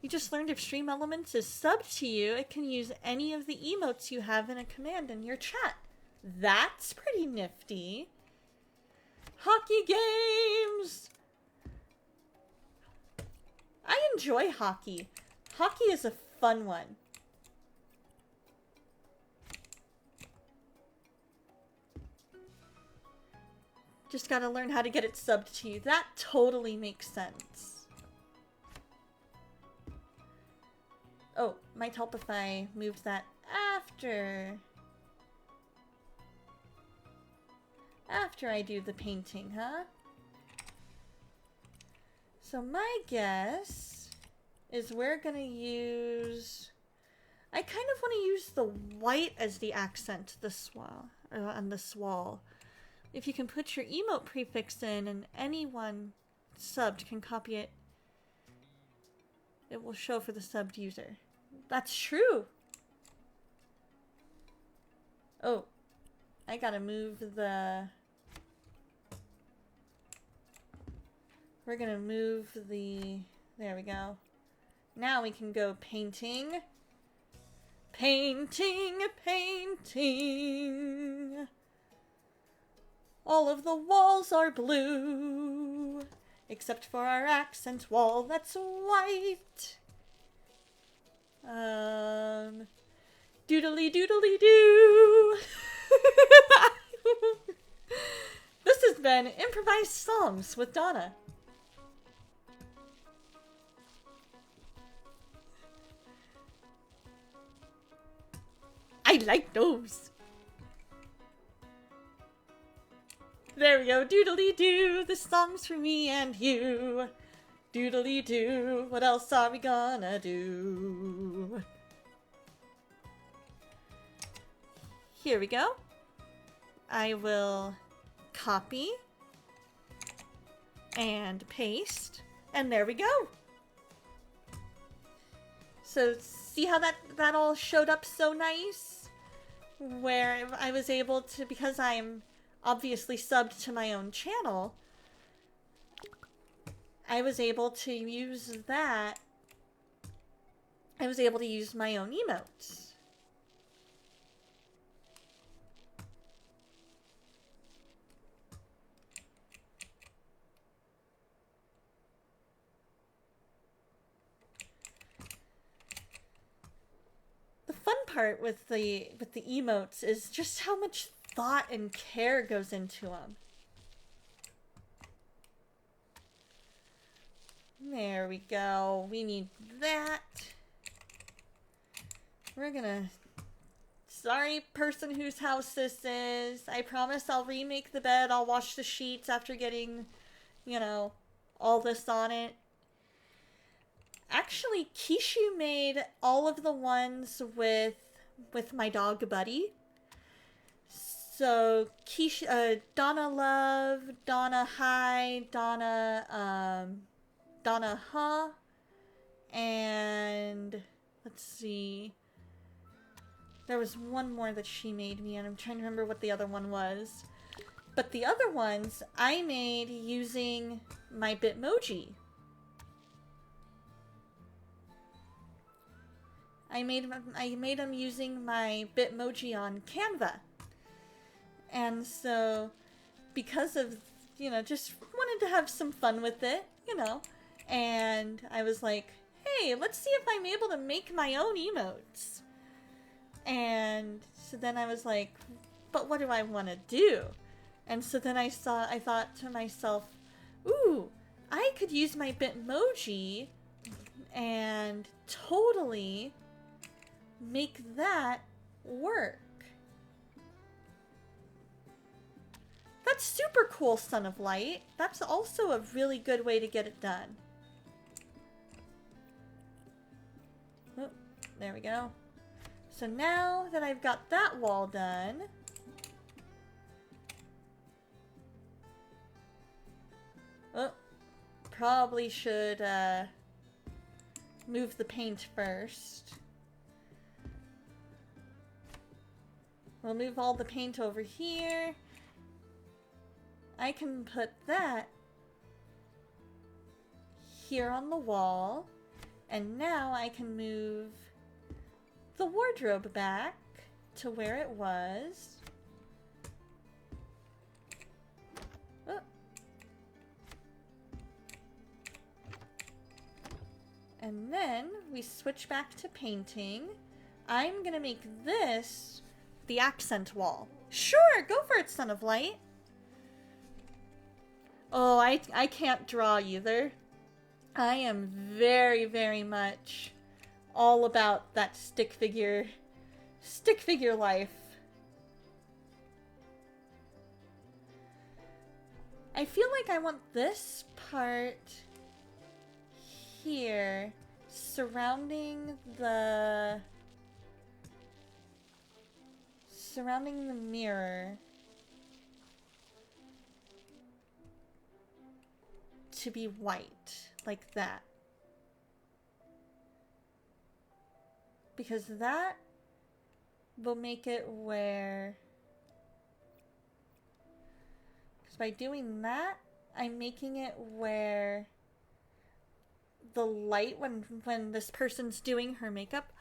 You just learned if Stream Elements is subbed to you, it can use any of the emotes you have in a command in your chat. That's pretty nifty. Hockey games! I enjoy hockey. Hockey is a fun one. Just gotta learn how to get it subbed to you. That totally makes sense. Oh, might help if I moved that after I do the painting, huh? So my guess is we're gonna use... I kind of want to use the white as the accent this wall, on this wall. If you can put your emote prefix in and anyone subbed can copy it, it will show for the subbed user. That's true! Oh, I gotta move the... We're gonna move the... There we go. Now we can go painting. Painting, painting. All of the walls are blue, except for our accent wall that's white. Doodly doodly doo. This has been Improvised Songs with Donna. I like those. There we go. Doodly doo. This song's for me and you. Doodly doo. What else are we gonna do? Here we go. I will copy and paste. And there we go. So see how that all showed up so nice? Where I was able to, because I'm obviously subbed to my own channel, I was able to use that. I was able to use my own emotes. The fun part with the emotes is just how much thought and care goes into them. There we go. We need that. We're gonna... Sorry, person whose house this is. I promise I'll remake the bed. I'll wash the sheets after getting, you know, all this on it. Actually, Kishu made all of the ones with my dog Buddy. So Donna Love, Donna Hi, Donna Huh, and let's see. There was one more that she made me, and I'm trying to remember what the other one was. But the other ones I made using my Bitmoji. I made them using my Bitmoji on Canva. And so, because of, you know, just wanted to have some fun with it, you know. And I was like, hey, let's see if I'm able to make my own emotes. And so then I was like, but what do I want to do? And so then I thought to myself, ooh, I could use my Bitmoji and totally make that work. That's super cool, Son of Light. That's also a really good way to get it done. Oh, there we go. So now that I've got that wall done, oh, probably should move the paint first. We'll move all the paint over here. I can put that here on the wall. And now I can move the wardrobe back to where it was. Oh. And then we switch back to painting. I'm gonna make this the accent wall. Sure, go for it, Son of Light. Oh, I can't draw either. I am very, very much all about that stick figure life. I feel like I want this part here surrounding the mirror to be white, like that. Because that will make it where... Because by doing that, I'm making it where the light, when this person's doing her makeup,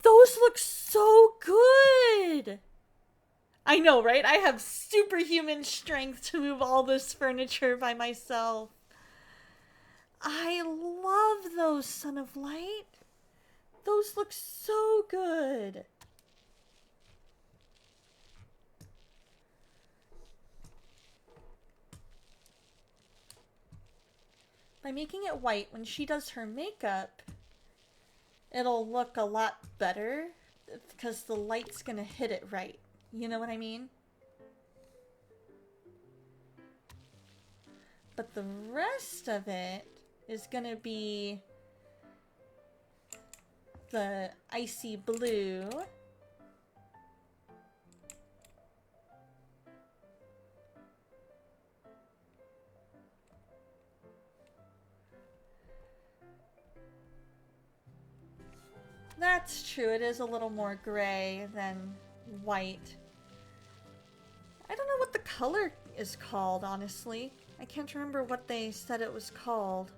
those look so good! I know, right? I have superhuman strength to move all this furniture by myself. I love those, Son of Light. Those look so good. By making it white, when she does her makeup, it'll look a lot better because the light's gonna hit it right. You know what I mean? But the rest of it is gonna be the icy blue. That's true, it is a little more gray than white. I don't know what the color is called, honestly. I can't remember what they said it was called.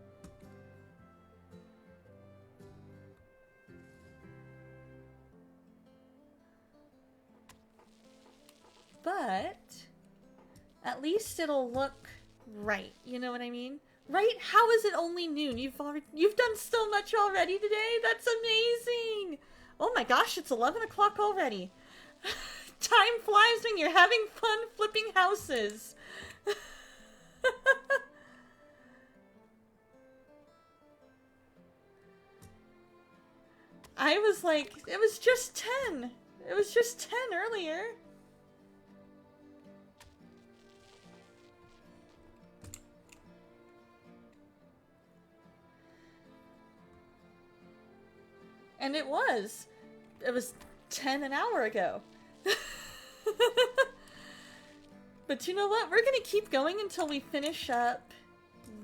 But at least it'll look right. You know what I mean? Right? How is it only noon? You've done so much already today. That's amazing. Oh my gosh, it's 11 o'clock already. Time flies when you're having fun flipping houses. I was like, it was just 10. It was just 10 earlier. And it was 10 an hour ago. But you know what? We're gonna keep going until we finish up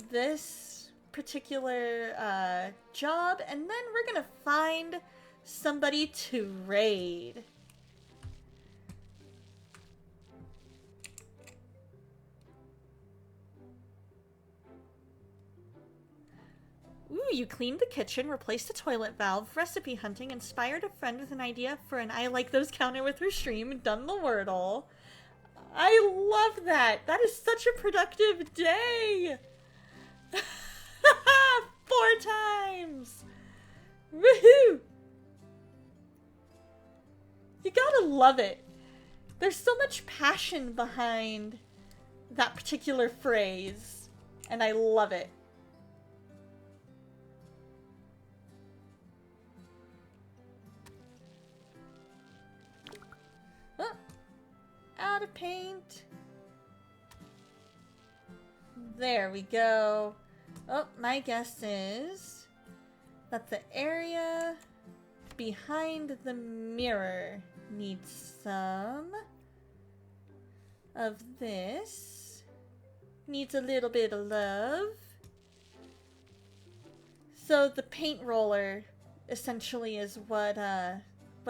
this particular job, and then we're gonna find somebody to raid. Ooh, you cleaned the kitchen, replaced the toilet valve, recipe hunting, inspired a friend with an idea for an I like those counter with her stream, done the Wordle. I love that! That is such a productive day! 4 times! Woohoo! You gotta love it. There's so much passion behind that particular phrase, and I love it. Oh, out of paint. There we go. Oh, my guess is that the area behind the mirror needs some of this. Needs a little bit of love. So the paint roller essentially is what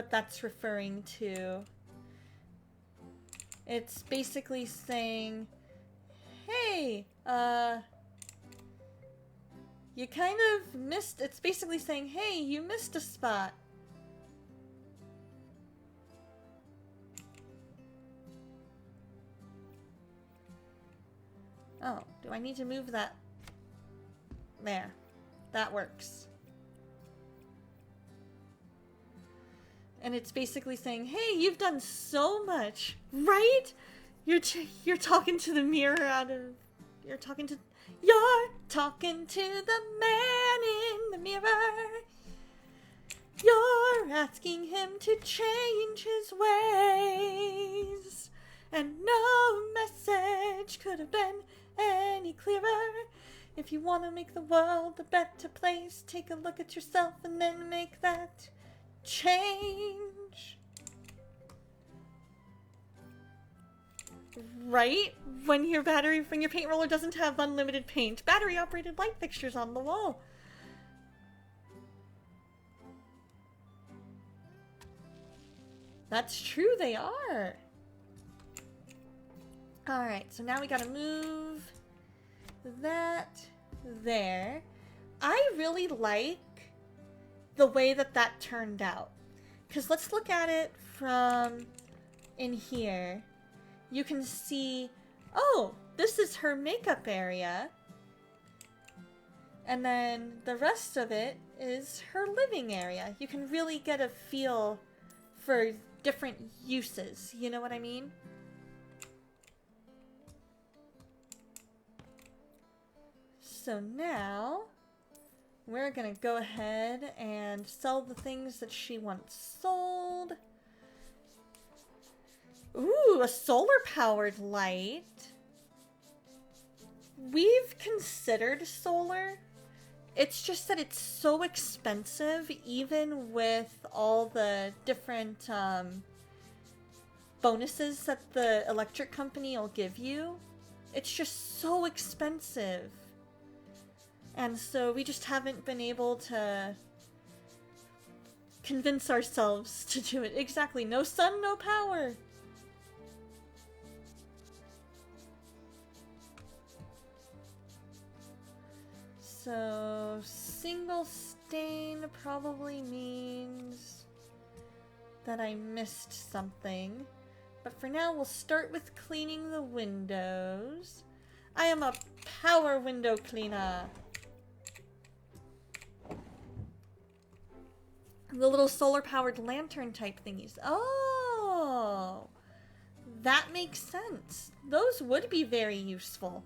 that's referring to. It's basically saying, hey, you kind of missed, it's basically saying, hey, you missed a spot. Oh, do I need to move that? There. That works. And it's basically saying, hey, you've done so much, right? You're talking to the mirror you're talking to the man in the mirror. You're asking him to change his ways. And no message could have been any clearer. If you want to make the world a better place, take a look at yourself and then make that change. Right? When your paint roller doesn't have unlimited paint. Battery operated light fixtures on the wall. That's true, they are. Alright, so now we gotta move that there. I really like the way that turned out. Because let's look at it from in here. You can see, oh, this is her makeup area. And then the rest of it is her living area. You can really get a feel for different uses. You know what I mean? So now, we're gonna go ahead and sell the things that she wants sold. Ooh, a solar-powered light. We've considered solar. It's just that it's so expensive, even with all the different bonuses that the electric company will give you. It's just so expensive. And so we just haven't been able to convince ourselves to do it. Exactly. No sun, no power. So, single stain probably means that I missed something. But for now, we'll start with cleaning the windows. I am a power window cleaner. The little solar-powered lantern type thingies. Oh! That makes sense. Those would be very useful.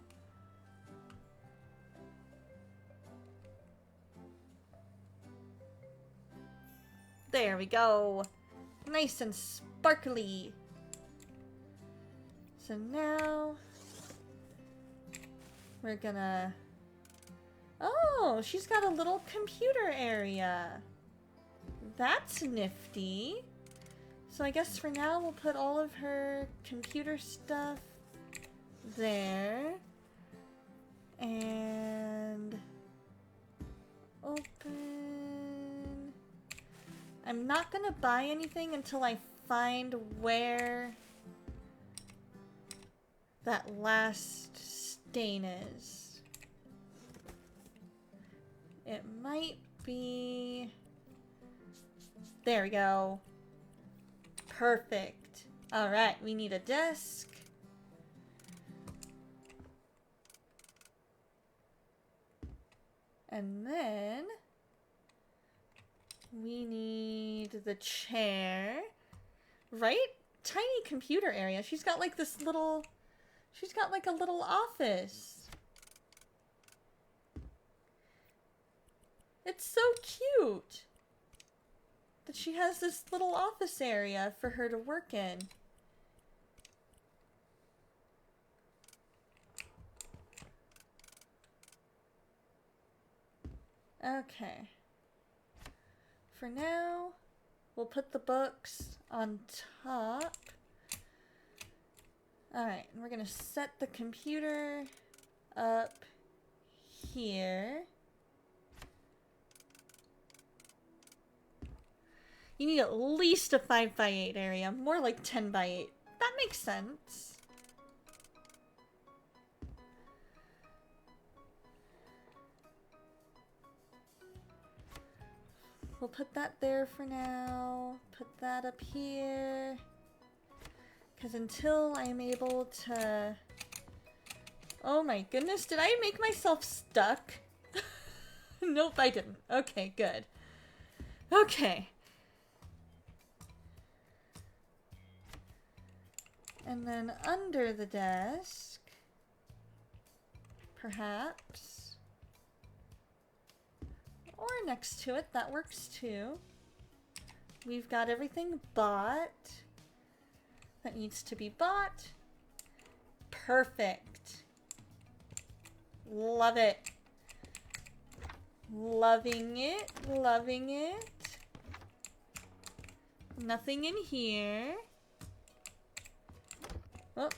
There we go. Nice and sparkly. So now we're gonna... Oh, she's got a little computer area. That's nifty. So I guess for now we'll put all of her computer stuff there. And open. I'm not gonna buy anything until I find where that last stain is. It might be... There we go. Perfect. Alright, we need a desk. And then we need the chair. Right? Tiny computer area. She's got like this little... She's got like a little office. It's so cute that she has this little office area for her to work in. Okay. For now, we'll put the books on top. Alright, and we're gonna set the computer up here. You need at least a 5x8 area, more like 10x8. that makes sense. We'll put that there for now. Put that up here. Because until I'm able to... Oh my goodness, did I make myself stuck? Nope, I didn't. Okay, good. Okay. And then under the desk, perhaps, or next to it, that works too. We've got everything bought that needs to be bought. Perfect. Love it. Loving it, loving it. Nothing in here. Oh.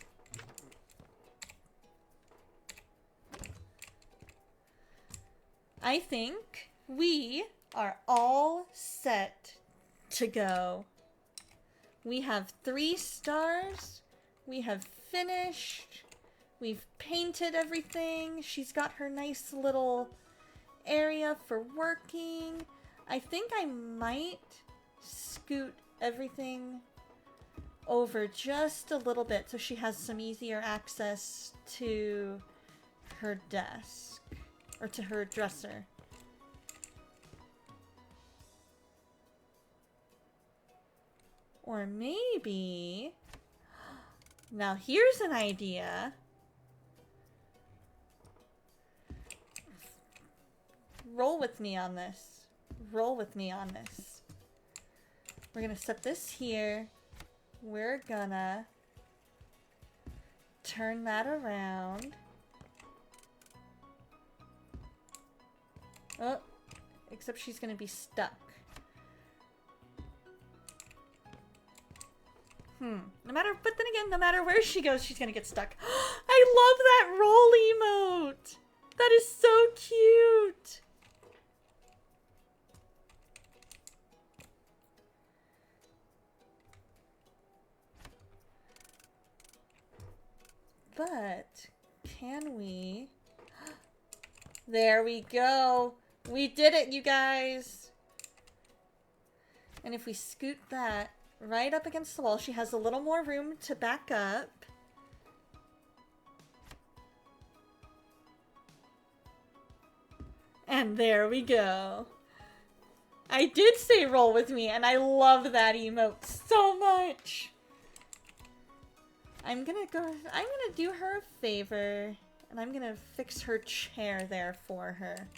I think we are all set to go. We have 3 stars. We have finished. We've painted everything. She's got her nice little area for working. I think I might scoot everything over just a little bit so she has some easier access to her desk or to her dresser. Or maybe, now here's an idea. Roll with me on this. Roll with me on this. We're gonna set this here. We're gonna turn that around. Oh, except she's gonna be stuck. No matter, but then again, no matter where she goes, she's gonna get stuck. I love that roll emote! That is so cute! But, can we... There we go! We did it, you guys! And if we scoot that right up against the wall, she has a little more room to back up. And there we go. I did say roll with me, and I love that emote so much. I'm gonna do her a favor, and I'm gonna fix her chair there for her.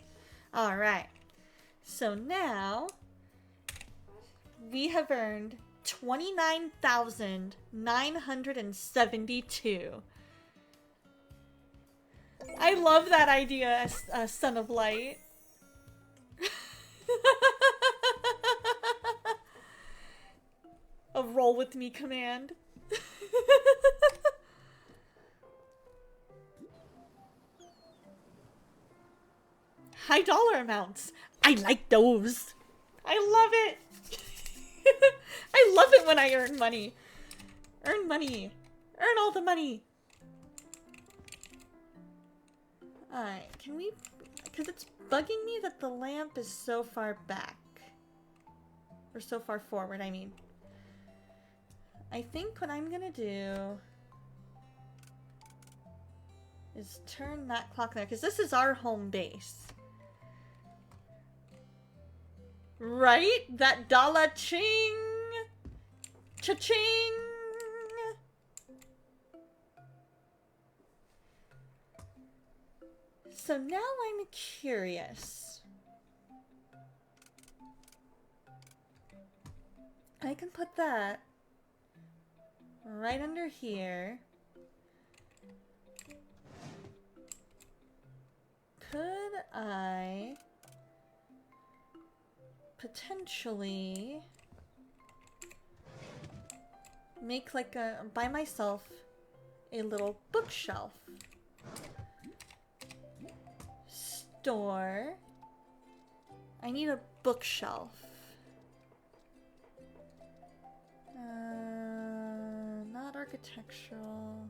Alright. So now, we have earned 29,972. I love that idea, Son of Light. A roll with me command. High dollar amounts. I like those. I love it. I love it when I earn money. Earn money. Earn all the money. Alright, can we... Because it's bugging me that the lamp is so far back. Or so far forward, I mean. I think what I'm gonna do is turn that clock there, because this is our home base. Right? That dollar ching! Cha-ching! So now I'm curious. I can put that right under here. Could I potentially make like a, by myself, a little bookshelf? Store. I need a bookshelf. Not not architectural.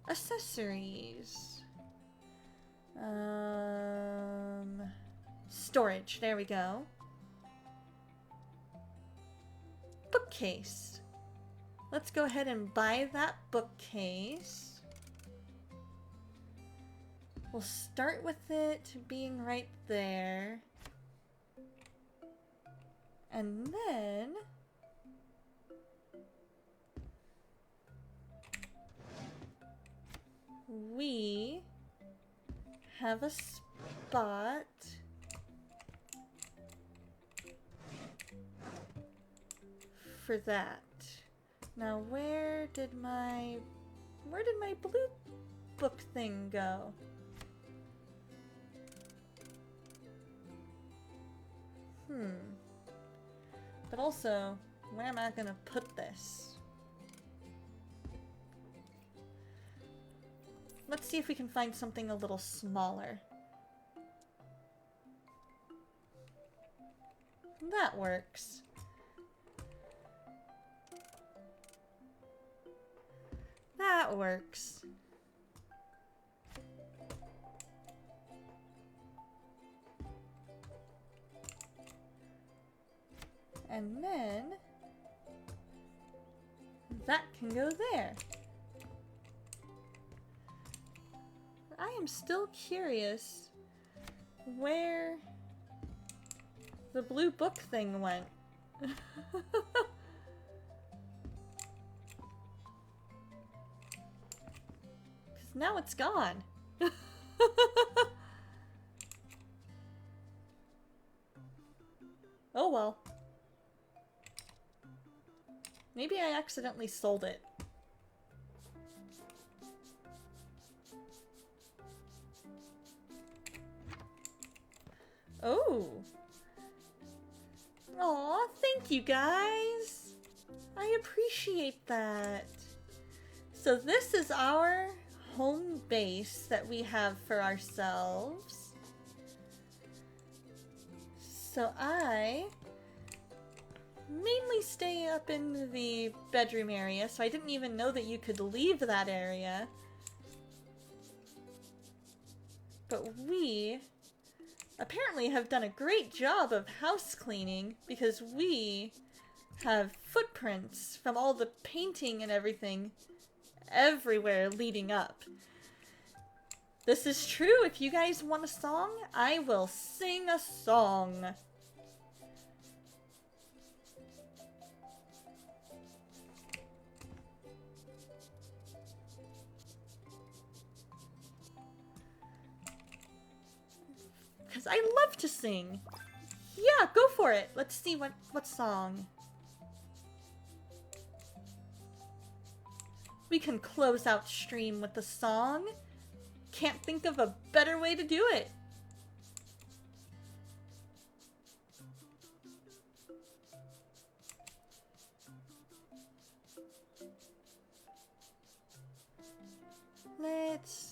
Accessories. Storage, there we go. Bookcase. Let's go ahead and buy that bookcase. We'll start with it being right there. And then we have a spot for that. Now where did my blue book thing go? But also, where am I gonna put this? Let's see if we can find something a little smaller. That works. That works. And then that can go there. I am still curious where the blue book thing went. Because now it's gone. Oh well. Maybe I accidentally sold it. Oh. Aw, thank you guys. I appreciate that. So this is our home base that we have for ourselves. So I mainly stay up in the bedroom area, so I didn't even know that you could leave that area. But we apparently have done a great job of house cleaning because we have footprints from all the painting and everything everywhere leading up. This is true. If you guys want a song, I will sing a song. Because I love to sing. Yeah, go for it. Let's see what song. We can close out stream with a song. Can't think of a better way to do it. Let's...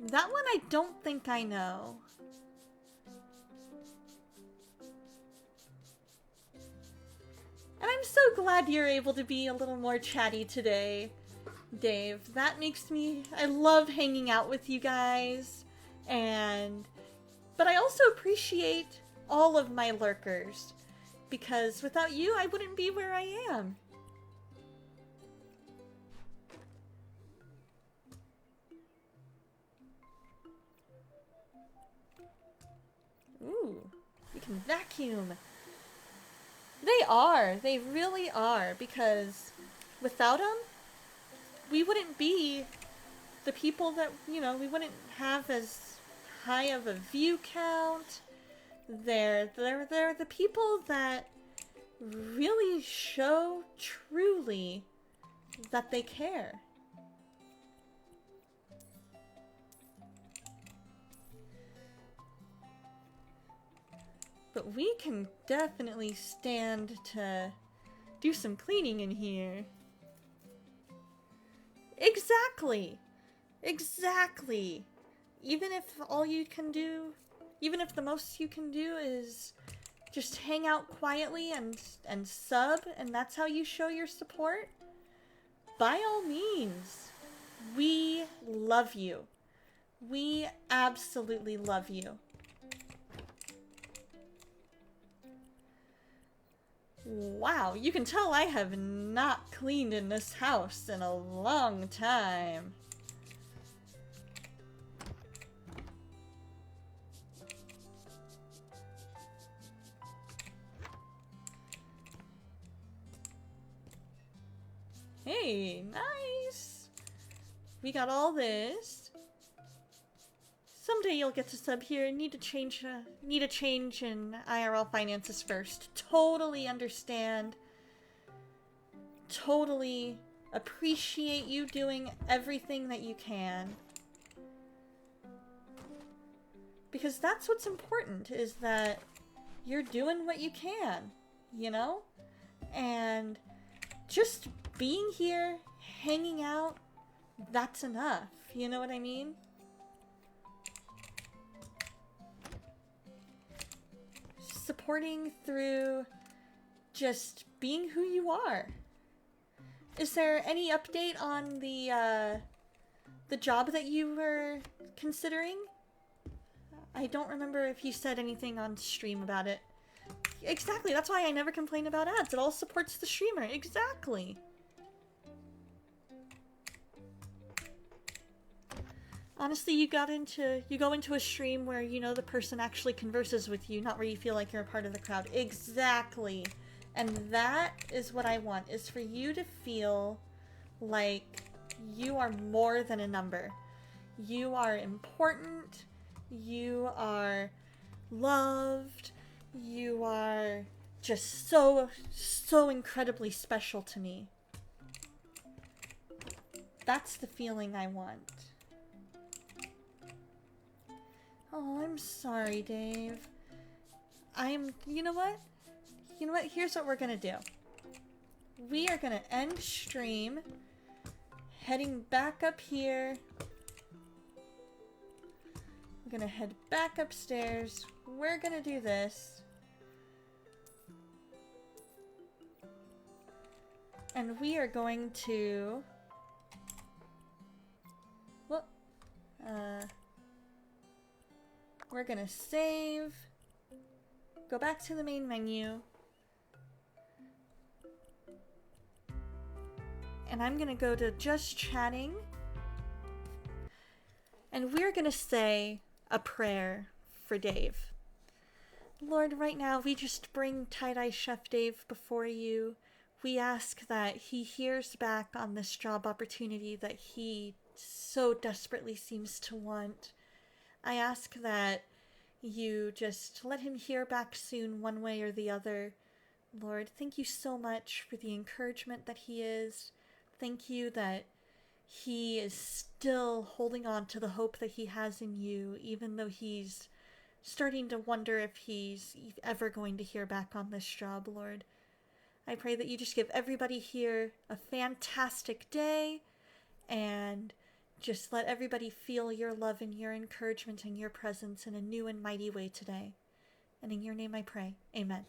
That one I don't think I know. And I'm so glad you're able to be a little more chatty today, Dave. That makes me... I love hanging out with you guys. But I also appreciate all of my lurkers. Because without you, I wouldn't be where I am. Ooh, we can vacuum. They are. They really are. Because without them, we wouldn't be the people that, you know, we wouldn't have as high of a view count. They're the people that really show truly that they care. But we can definitely stand to do some cleaning in here. Exactly! Exactly! Even if all you can do, even if the most you can do is just hang out quietly and sub, and that's how you show your support, by all means, we love you. We absolutely love you. Wow, you can tell I have not cleaned in this house in a long time. Hey, nice. We got all this. Someday you'll get to sub here. Need a change in IRL finances first. Totally understand. Totally appreciate you doing everything that you can. Because that's what's important, is that you're doing what you can, you know? And just being here, hanging out, that's enough. You know what I mean? Supporting through just being who you are. Is there any update on the job that you were considering? I don't remember if you said anything on stream about it. Exactly, that's why I never complain about ads. It all supports the streamer. Exactly. Honestly, you go into a stream where you know the person actually converses with you, not where you feel like you're a part of the crowd. Exactly. And that is what I want, is for you to feel like you are more than a number. You are important. You are loved. You are just so incredibly special to me. That's the feeling I want. Oh, I'm sorry, Dave. You know what? Here's what we're gonna do. We are gonna end stream, heading back up here. We're gonna head back upstairs. We're gonna do this. And we are going to... Well, we're gonna save, go back to the main menu, and I'm gonna go to just chatting, and we're gonna say a prayer for Dave. Lord, right now we just bring Tie-Dye Chef Dave before you. We ask that he hears back on this job opportunity that he so desperately seems to want. I ask that you just let him hear back soon, one way or the other. Lord, thank you so much for the encouragement that he is. Thank you that he is still holding on to the hope that he has in you, even though he's starting to wonder if he's ever going to hear back on this job, Lord. I pray that you just give everybody here a fantastic day, and just let everybody feel your love and your encouragement and your presence in a new and mighty way today. And in your name I pray. Amen.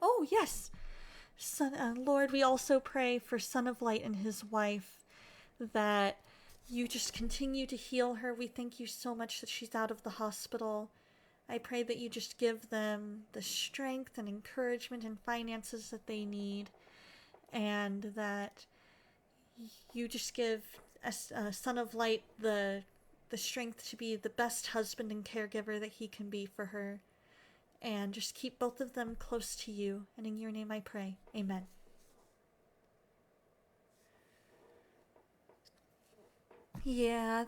Oh, yes. Lord, we also pray for Son of Light and his wife, that you just continue to heal her. We thank you so much that she's out of the hospital. I pray that you just give them the strength and encouragement and finances that they need, and that you just give Son of Light the strength to be the best husband and caregiver that he can be for her. And just keep both of them close to you. And in your name I pray. Amen. Yeah,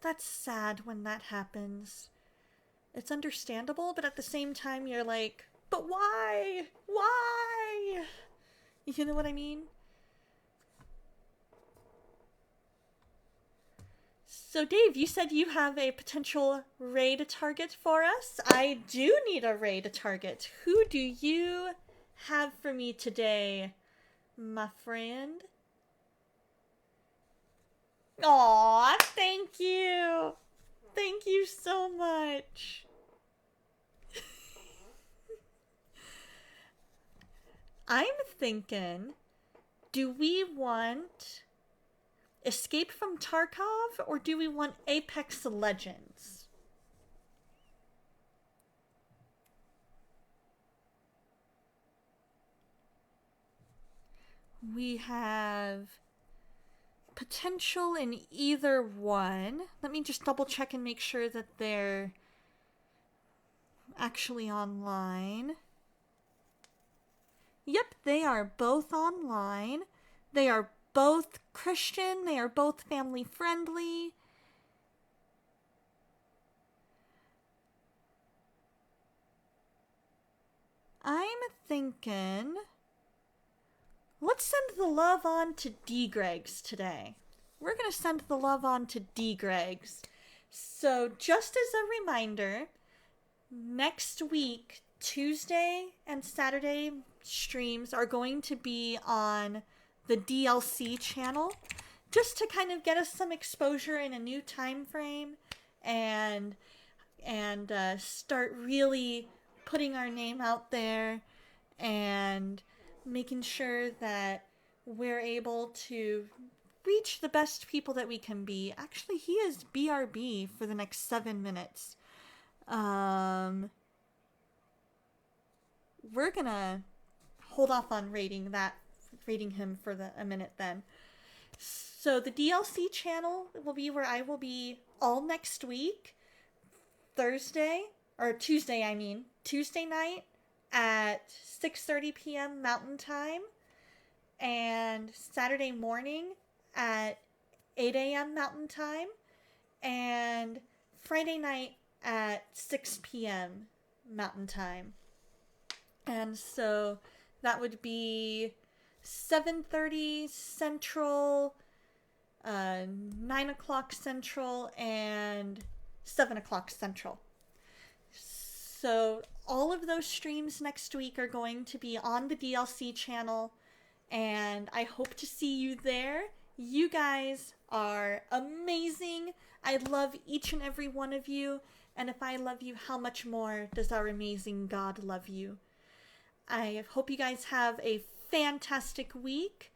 that's sad when that happens. It's understandable, but at the same time you're like, but why? Why? You know what I mean? So Dave, you said you have a potential raid target for us. I do need a raid target. Who do you have for me today, my friend? Aw, thank you. Thank you so much. I'm thinking, do we want Escape from Tarkov or do we want Apex Legends? We have potential in either one. Let me just double check and make sure that they're actually online. Yep, they are both online. They are both Christian. They are both family friendly. I'm thinking, let's send the love on to D-Gregs today. We're going to send the love on to D-Gregs. So just as a reminder, next week, Tuesday and Saturday streams are going to be on the DLC channel, just to kind of get us some exposure in a new time frame and start really putting our name out there and making sure that we're able to reach the best people that we can be. Actually, he is BRB for the next 7 minutes. We're gonna hold off on rating him for a minute then. So the DLC channel will be where I will be all next week. Tuesday night at 6:30 p.m. Mountain Time, and Saturday morning at 8 a.m. Mountain Time, and Friday night at 6 p.m. Mountain Time. And so that would be 7:30 Central, 9 o'clock Central, and 7 o'clock Central. So all of those streams next week are going to be on the DLC channel, and I hope to see you there. You guys are amazing. I love each and every one of you, and if I love you, how much more does our amazing God love you? I hope you guys have a fantastic week.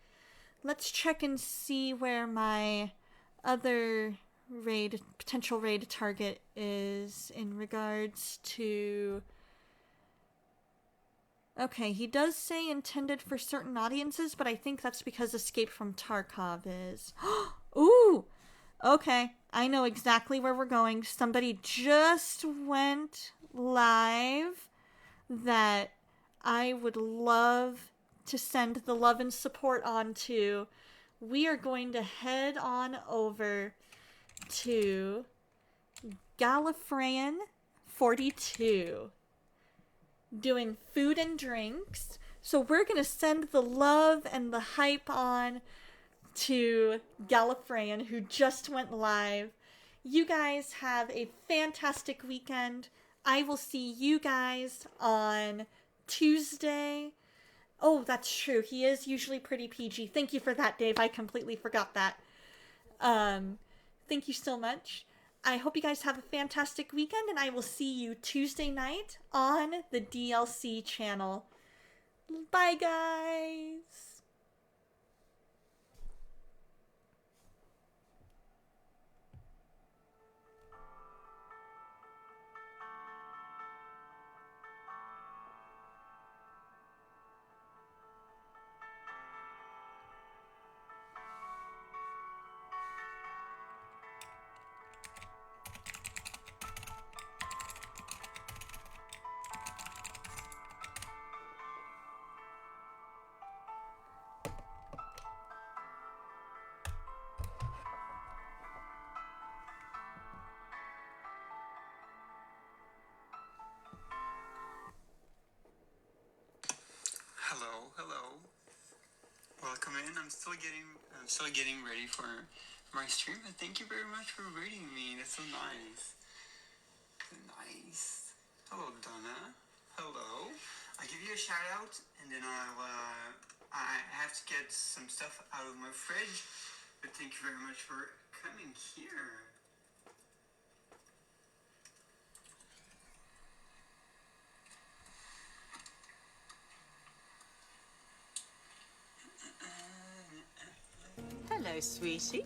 Let's check and see where my other potential raid target is in regards to... Okay, he does say intended for certain audiences, but I think that's because Escape from Tarkov is. Ooh! Okay, I know exactly where we're going. Somebody just went live that I would love to send the love and support on to. We are going to head on over to Gallifreyan 42 doing food and drinks. So we're going to send the love and the hype on to Gallifreyan, who just went live. You guys have a fantastic weekend. I will see you guys on Tuesday. Oh, that's true. He is usually pretty PG. Thank you for that, Dave. I completely forgot that. Thank you so much. I hope you guys have a fantastic weekend, and I will see you Tuesday night on the DLC channel. Bye, guys! Hello. Welcome in. I'm still getting ready for my stream, and thank you very much for rating me. That's so nice. Nice. Hello, Donna. Hello. I'll give you a shout out, and then I have to get some stuff out of my fridge. But thank you very much for coming here. sweetie.